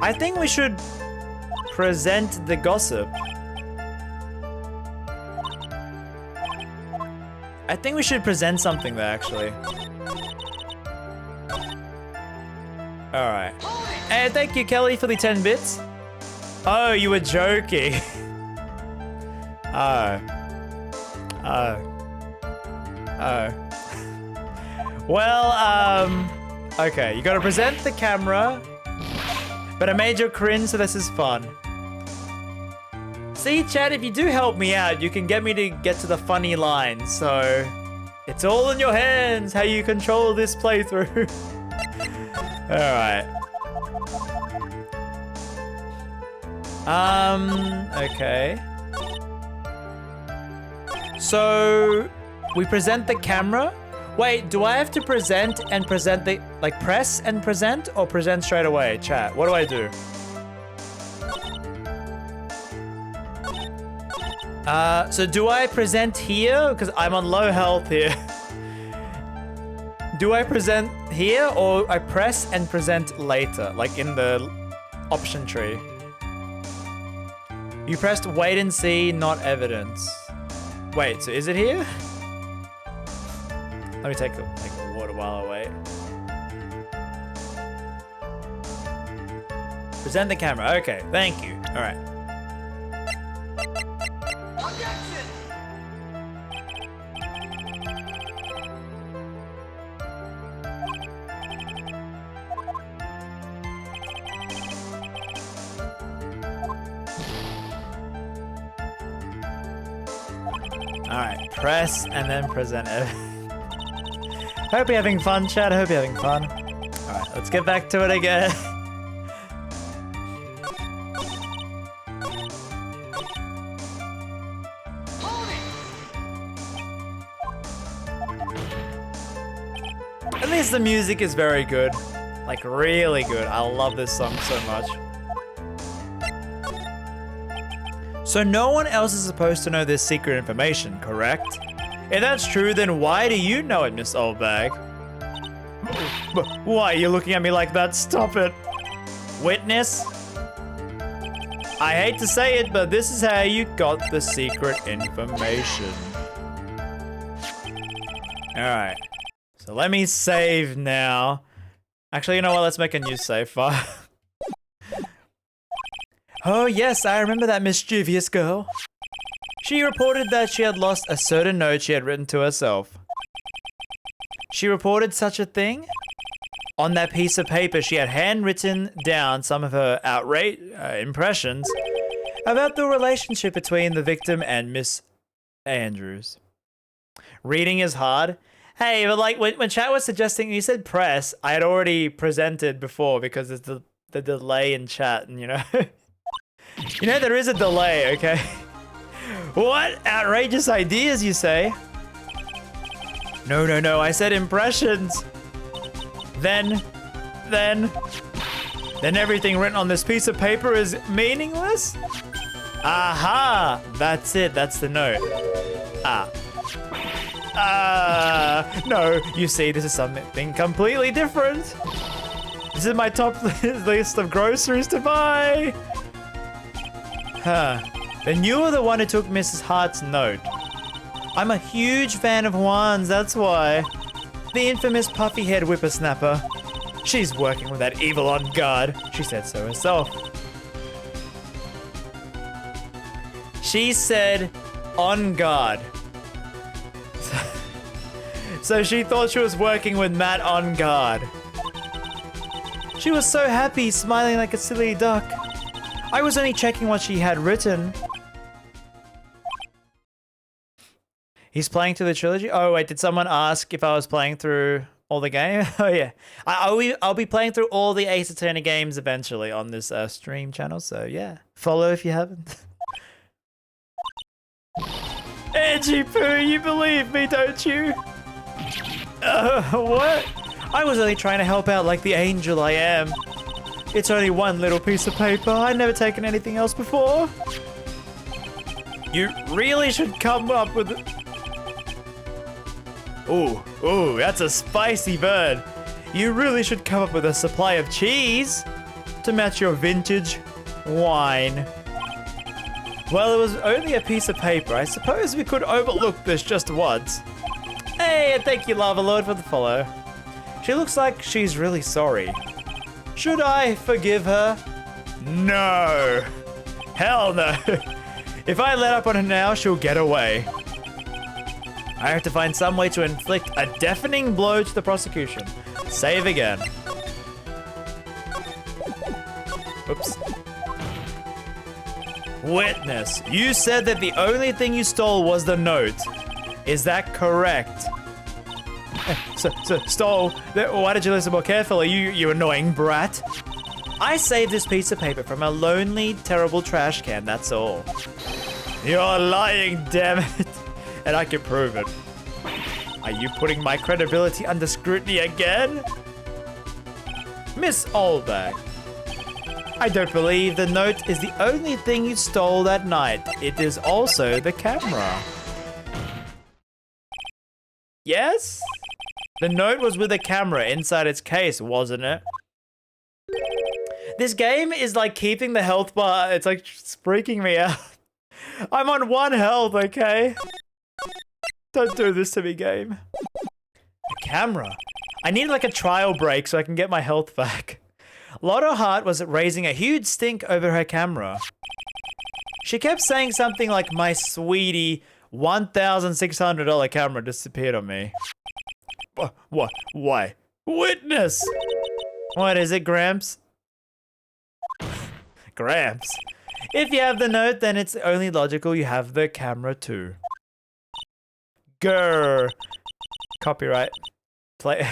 I think we should present the gossip. I think we should present something there, actually. Alright. And thank you, Kelly, for the 10 bits. Oh, you were joking. Oh. Well, okay, you gotta present the camera. But I made you cringe, so this is fun. See, Chad, if you do help me out, you can get me to get to the funny lines, so... It's all in your hands, how you control this playthrough. Alright. Okay. So, we present the camera? Wait, do I have to present the, like, press and present, or present straight away? Chat, what do I do? So do I present here? Because I'm on low health here. Do I present here, or I press and present later, like in the option tree? You pressed wait and see, not evidence. Wait, so is it here? Let me take a water while I wait. Present the camera. Okay, thank you. All right. Alright, press and then present it. Hope you're having fun, chat. Hope you're having fun. Alright, let's get back to it again. At least the music is very good. Like, really good. I love this song so much. So no one else is supposed to know this secret information, correct? If that's true, then why do you know it, Miss Oldbag? Why are you looking at me like that? Stop it. Witness? I hate to say it, but this is how you got the secret information. Alright. So let me save now. Actually, you know what? Let's make a new save file. Oh yes, I remember that mischievous girl. She reported that she had lost a certain note she had written to herself. She reported such a thing? On that piece of paper, she had handwritten down some of her outrage impressions about the relationship between the victim and Miss Andrews. Reading is hard. Hey, but like when chat was suggesting, you said press, I had already presented before because it's the delay in chat, and you know. You know, there is a delay, okay? What outrageous ideas, you say? No, I said impressions. Then everything written on this piece of paper is meaningless? Aha! That's it, that's the note. No, you see, this is something completely different. This is my top list of groceries to buy. Huh. Then you were the one who took Mrs. Hart's note. I'm a huge fan of Juan's, that's why. The infamous puffy head whippersnapper. She's working with that evil on guard. She said so herself. She said on guard. So she thought she was working with Matt on guard. She was so happy, smiling like a silly duck. I was only checking what she had written. He's playing through the trilogy? Oh, wait, did someone ask if I was playing through all the game? Oh, yeah. I'll be playing through all the Ace Attorney games eventually on this stream channel, so yeah. Follow if you haven't. Angie Poo, you believe me, don't you? What? I was only trying to help out like the angel I am. It's only one little piece of paper. I've never taken anything else before. You really should come up with... Ooh, that's a spicy bird. You really should come up with a supply of cheese to match your vintage wine. Well, it was only a piece of paper. I suppose we could overlook this just once. Hey, thank you, Lava Lord, for the follow. She looks like she's really sorry. Should I forgive her? No. Hell no. If I let up on her now, she'll get away. I have to find some way to inflict a deafening blow to the prosecution. Save again. Oops. Witness, you said that the only thing you stole was the note. Is that correct? Stole? Why did you listen more carefully, you annoying brat? I saved this piece of paper from a lonely, terrible trash can, that's all. You're lying, damn it. And I can prove it. Are you putting my credibility under scrutiny again? Miss Olbach. I don't believe the note is the only thing you stole that night. It is also the camera. Yes? The note was with a camera inside its case, wasn't it? This game is like keeping the health bar. It's like freaking me out. I'm on 1 health, okay? Don't do this to me, game. A camera. I need like a trial break so I can get my health back. Lotto Hart was raising a huge stink over her camera. She kept saying something like, my sweetie, $1,600 camera disappeared on me. What? Why? Witness! What is it, Gramps? Gramps. If you have the note, then it's only logical you have the camera too. Grr. Copyright. Play.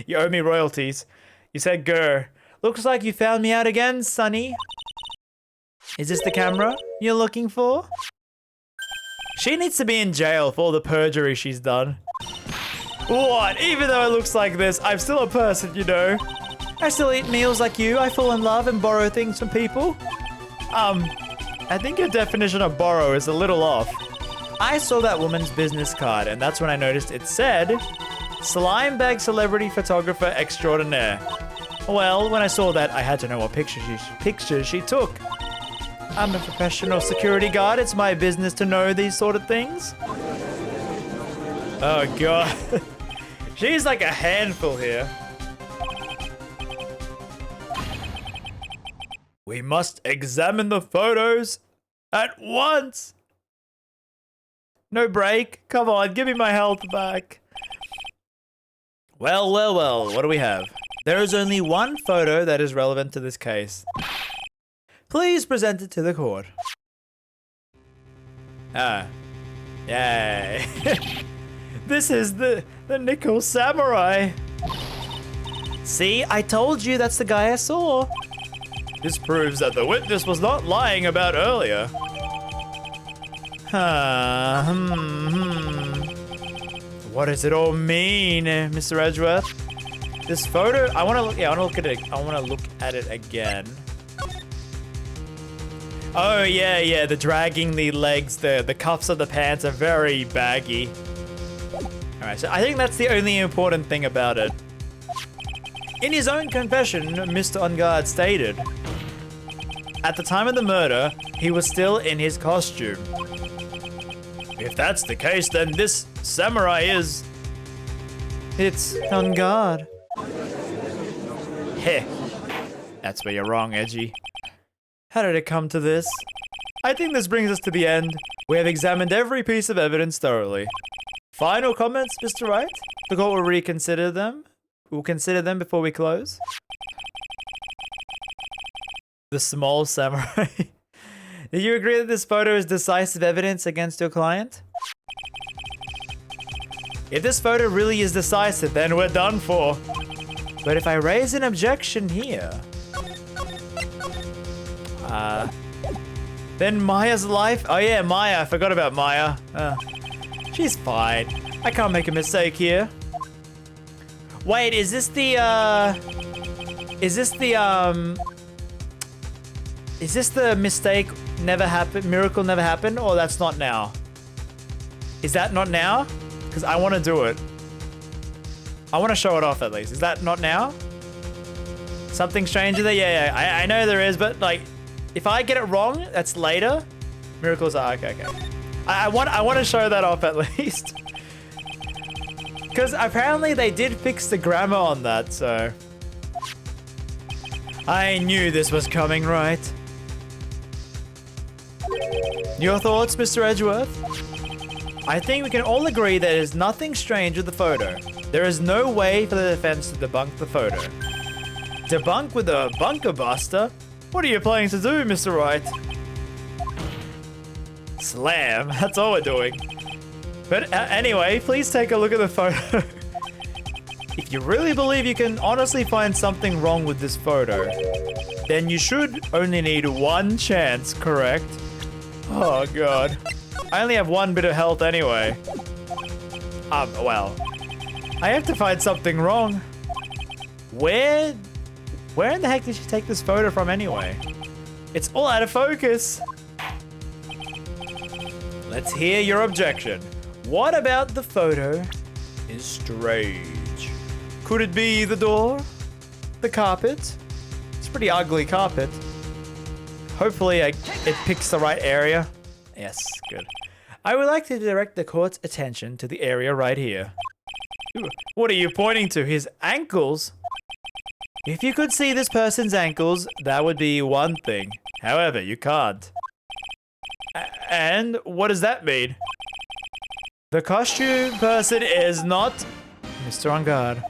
You owe me royalties. You said grr. Looks like you found me out again, Sonny. Is this the camera you're looking for? She needs to be in jail for all the perjury she's done. What? Even though it looks like this, I'm still a person, you know. I still eat meals like you. I fall in love and borrow things from people. I think your definition of borrow is a little off. I saw that woman's business card, and that's when I noticed it said, Slime Bag Celebrity Photographer Extraordinaire. Well, when I saw that, I had to know what pictures she took. I'm a professional security guard. It's my business to know these sort of things. Oh, God. She's like a handful here. We must examine the photos at once. No break. Come on, give me my health back. Well, what do we have? There is only one photo that is relevant to this case. Please present it to the court. Ah. Yay. This is the Nickel Samurai. See, I told you that's the guy I saw. This proves that the witness was not lying about earlier. What does it all mean, Mr. Edgeworth? This photo, I want to look at it. I want to look at it again. Oh yeah, the dragging the legs, the cuffs of the pants are very baggy. All right, so I think that's the only important thing about it. In his own confession, Mr. Ungard stated, at the time of the murder, he was still in his costume. If that's the case, then this samurai is... It's Ungard. Heh. That's where you're wrong, Edgy. How did it come to this? I think this brings us to the end. We have examined every piece of evidence thoroughly. Final comments, Mr. Wright? The court will reconsider them. We'll consider them before we close. The small samurai. Do you agree that this photo is decisive evidence against your client? If this photo really is decisive, then we're done for. But if I raise an objection here... then Maya's life... Oh yeah, Maya. I forgot about Maya. She's fine. I can't make a mistake here. Wait, is this the mistake never happened, miracle never happened, or that's not now? Is that not now? Because I want to do it. I want to show it off at least. Is that not now? Something stranger there? Yeah. I know there is, but like, if I get it wrong, that's later. Miracles are okay. I want to show that off at least. Because apparently they did fix the grammar on that, so... I knew this was coming, right? Your thoughts, Mr. Edgeworth? I think we can all agree there is nothing strange with the photo. There is no way for the defense to debunk the photo. Debunk with a bunker buster? What are you planning to do, Mr. Wright? Slam, that's all we're doing. But anyway, please take a look at the photo. If you really believe you can honestly find something wrong with this photo, then you should only need one chance, correct? Oh god. I only have one bit of health anyway. Well. I have to find something wrong. Where in the heck did she take this photo from anyway? It's all out of focus. Let's hear your objection. What about the photo is strange? Could it be the door? The carpet? It's a pretty ugly carpet. Hopefully it picks the right area. Yes, good. I would like to direct the court's attention to the area right here. Ooh, what are you pointing to? His ankles? If you could see this person's ankles, that would be one thing. However, you can't. And what does that mean? The costume person is not Mr. On Guard.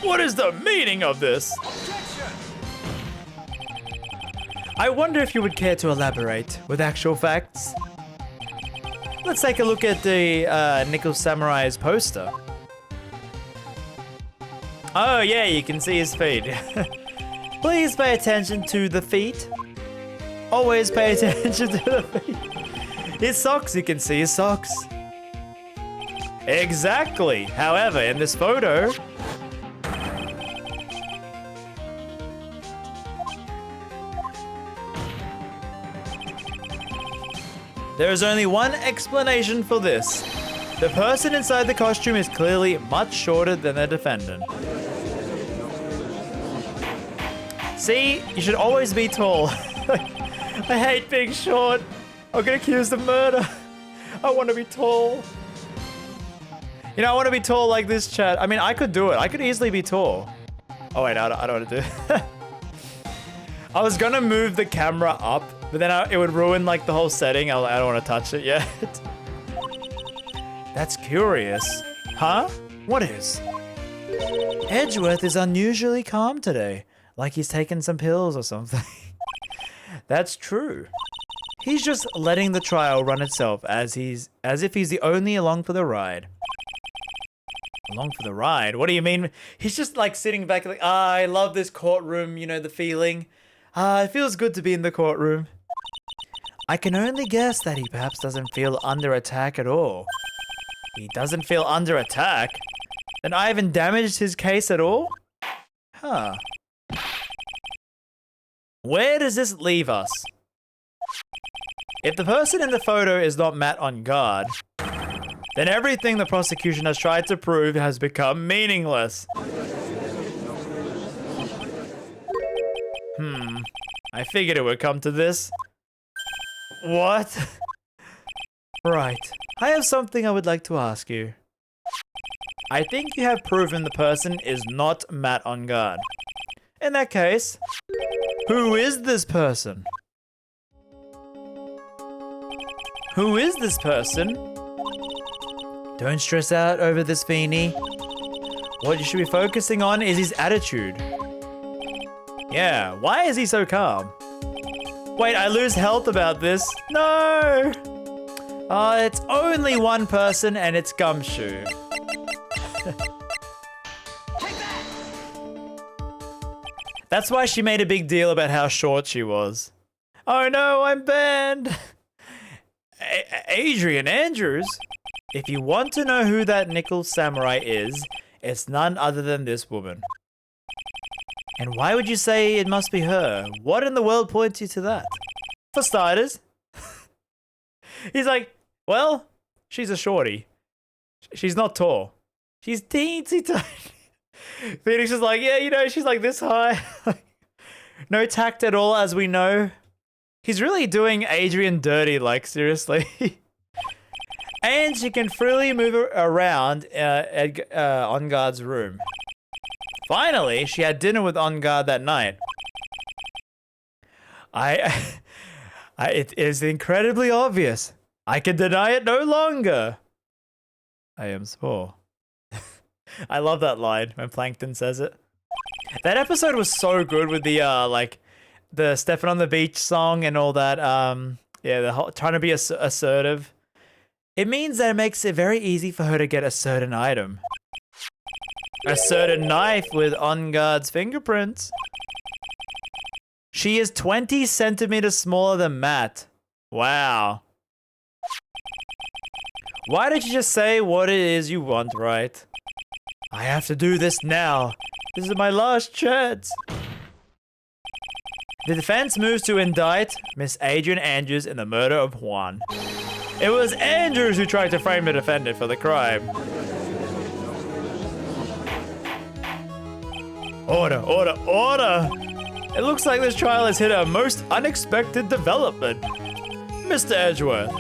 What is the meaning of this? I wonder if you would care to elaborate with actual facts. Let's take a look at the Nickel Samurai's poster. Oh yeah, you can see his feet. Please pay attention to the feet. Always pay attention to the feet. His socks, you can see his socks. Exactly. However, in this photo, there is only one explanation for this. The person inside the costume is clearly much shorter than the defendant. See, you should always be tall. I hate being short. I'll get accused of murder. I want to be tall. You know, I want to be tall like this, chat. I mean, I could do it. I could easily be tall. Oh, wait, I don't want to do it. I was going to move the camera up, but then it would ruin, like, the whole setting. I don't want to touch it yet. That's curious. Huh? What is? Edgeworth is unusually calm today. Like he's taken some pills or something. That's true. He's just letting the trial run itself as if he's the only along for the ride. Along for the ride? What do you mean? He's just like sitting back like, I love this courtroom, you know, the feeling. It feels good to be in the courtroom. I can only guess that he perhaps doesn't feel under attack at all. He doesn't feel under attack? Then I haven't damaged his case at all? Huh. Where does this leave us? If the person in the photo is not Matt on guard, then everything the prosecution has tried to prove has become meaningless. I figured it would come to this. What? Right. I have something I would like to ask you. I think you have proven the person is not Matt on guard. In that case, who is this person? Who is this person? Don't stress out over this, Feeny. What you should be focusing on is his attitude. Yeah, why is he so calm? Wait, I lose health about this. No! It's only one person and it's Gumshoe. That's why she made a big deal about how short she was. Oh no, I'm banned! Adrian Andrews? If you want to know who that nickel samurai is, it's none other than this woman. And why would you say it must be her? What in the world points you to that? For starters. He's like, well, she's a shorty. She's not tall. She's teensy tiny. Phoenix is like, yeah, you know, she's like this high. No tact at all, as we know. He's really doing Adrian dirty, like, seriously. And she can freely move around On Guard's room. Finally, she had dinner with On Guard that night. It is incredibly obvious. I can deny it no longer. I am small. I love that line when Plankton says it. That episode was so good with the like the Steppin' on the Beach song and all that. Yeah, the whole, trying to be assertive. It means that it makes it very easy for her to get a certain item. A certain knife with On Guard's fingerprints. She is 20 centimeters smaller than Matt. Wow. Why don't you just say what it is you want, right? I have to do this now. This is my last chance. The defense moves to indict Miss Adrian Andrews in the murder of Juan. It was Andrews who tried to frame the defendant for the crime. Order, order, order! It looks like this trial has hit a most unexpected development. Mr. Edgeworth.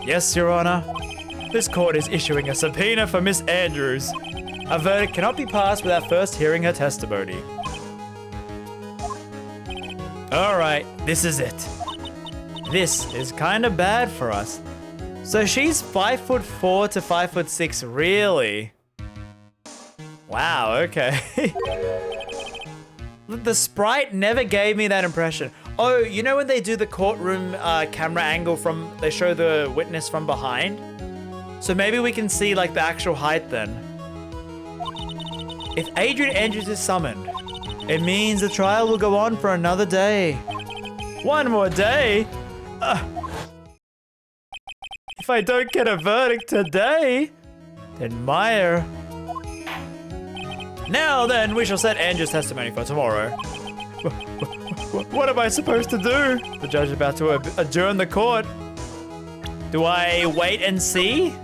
Yes, Your Honor. This court is issuing a subpoena for Miss Andrews. A verdict cannot be passed without first hearing her testimony. Alright, this is it. This is kinda bad for us. So she's 5'4" to 5'6", really? Wow, okay. The sprite never gave me that impression. Oh, you know when they do the courtroom camera angle from, they show the witness from behind? So maybe we can see like the actual height then. If Adrian Andrews is summoned, it means the trial will go on for another day. One more day? If I don't get a verdict today, then Meyer. Now then, we shall set Andrew's testimony for tomorrow. What am I supposed to do? The judge is about to adjourn the court. Do I wait and see?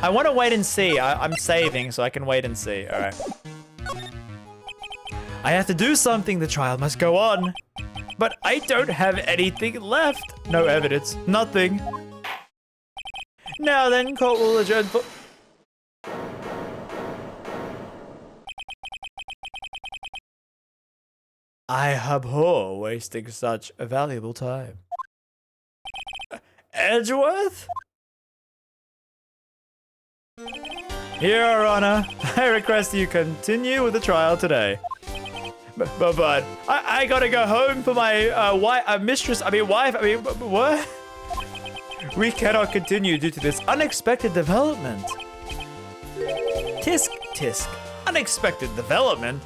I want to wait and see. I'm saving so I can wait and see. All right. I have to do something. The trial must go on. But I don't have anything left. No evidence. Nothing. Now then, court will adjourn for... I abhor wasting such a valuable time. Edgeworth? Your Honor, I request you continue with the trial today. But I gotta go home for my wife, what? We cannot continue due to this unexpected development. Tisk, tisk. Unexpected development?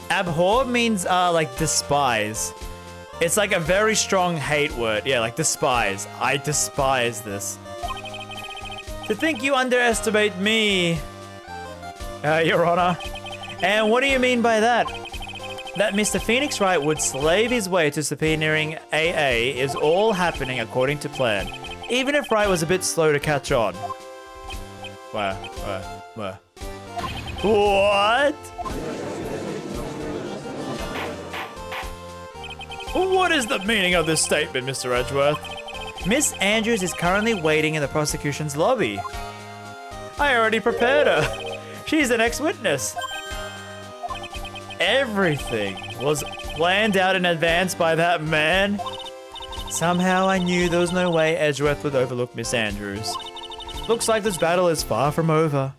Abhor means, like, despise. It's like a very strong hate word. Yeah, like despise. I despise this. To think you underestimate me, Your Honor. And what do you mean by that? That Mr. Phoenix Wright would slave his way to subpoenaing AA is all happening according to plan. Even if Wright was a bit slow to catch on. What? What is the meaning of this statement, Mr. Edgeworth? Miss Andrews is currently waiting in the prosecution's lobby. I already prepared her. She's the next witness. Everything was planned out in advance by that man. Somehow I knew there was no way Edgeworth would overlook Miss Andrews. Looks like this battle is far from over.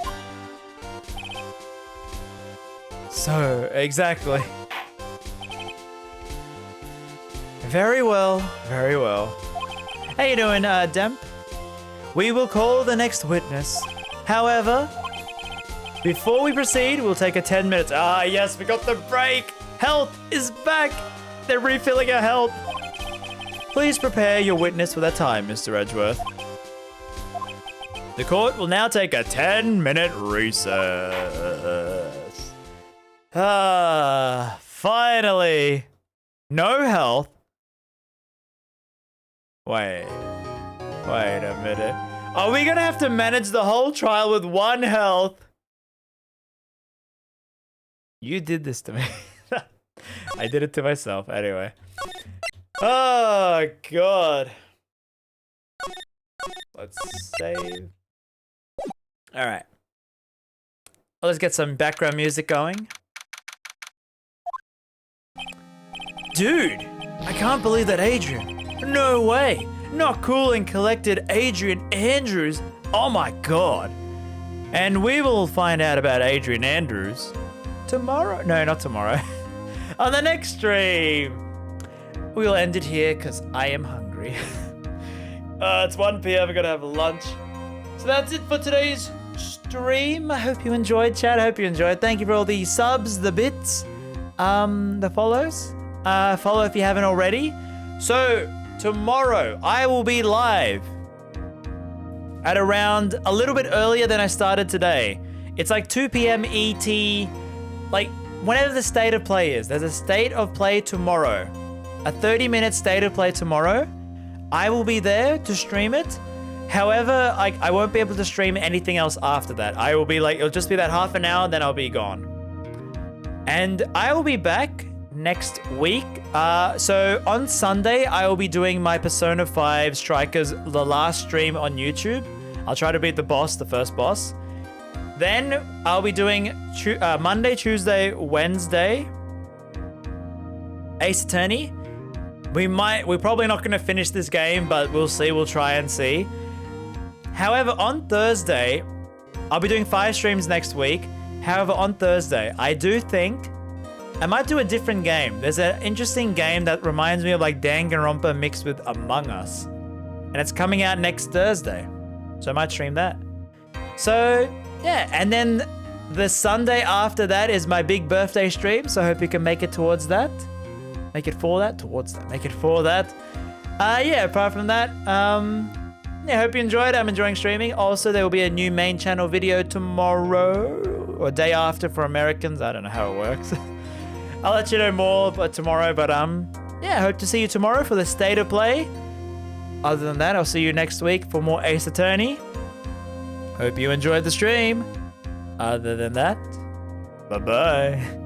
So, exactly. Very well, very well. How you doing, Demp? We will call the next witness. However, before we proceed, we'll take a 10 minutes. Ah, yes, we got the break. Health is back. They're refilling our health. Please prepare your witness for that time, Mr. Edgeworth. The court will now take a 10-minute recess. Ah, finally. No health. Wait a minute. Are we gonna have to manage the whole trial with 1 health? You did this to me. I did it to myself, anyway. Oh, God. Let's save. Alright. Let's get some background music going. Dude, I can't believe that Adrian. No way. Not cool and collected Adrian Andrews. Oh my God. And we will find out about Adrian Andrews tomorrow. No, not tomorrow. On the next stream. We'll end it here because I am hungry. It's 1 p.m. I'm gonna have lunch. So that's it for today's stream. I hope you enjoyed, chat. I hope you enjoyed. Thank you for all the subs, the bits, the follows. Follow if you haven't already. So tomorrow I will be live at around a little bit earlier than I started today. It's like 2 p.m. ET, like whenever the state of play is. There's a state of play tomorrow. A 30-minute state of play tomorrow. I will be there to stream it. However, I won't be able to stream anything else after that. I will be like, it'll just be that half an hour, then I'll be gone. And I will be back next week. So on Sunday, I will be doing my Persona 5 Strikers, the last stream on YouTube. I'll try to beat the boss, the first boss. Then I'll be doing Monday, Tuesday, Wednesday, Ace Attorney. We're probably not going to finish this game, but we'll see. We'll try and see. However, on Thursday, I'll be doing 5 streams next week. However, on Thursday, I do think I might do a different game. There's an interesting game that reminds me of like Danganronpa mixed with Among Us. And it's coming out next Thursday. So I might stream that. So, yeah. And then the Sunday after that is my big birthday stream. So I hope you can make it towards that. Make it for that, towards that, make it for that. Yeah, apart from that, yeah, hope you enjoyed. I'm enjoying streaming. Also, there will be a new main channel video tomorrow or day after for Americans. I don't know how it works. I'll let you know more tomorrow, but yeah, hope to see you tomorrow for the state of play. Other than that, I'll see you next week for more Ace Attorney. Hope you enjoyed the stream. Other than that, bye-bye.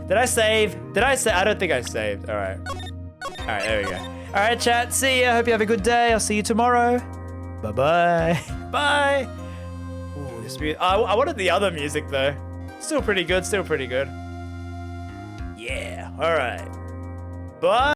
Did I save? I don't think I saved. All right. All right, there we go. All right, chat. See ya. Hope you have a good day. I'll see you tomorrow. Bye-bye. Bye. Ooh, this music. I wanted the other music, though. Still pretty good. Still pretty good. Yeah. All right. Bye.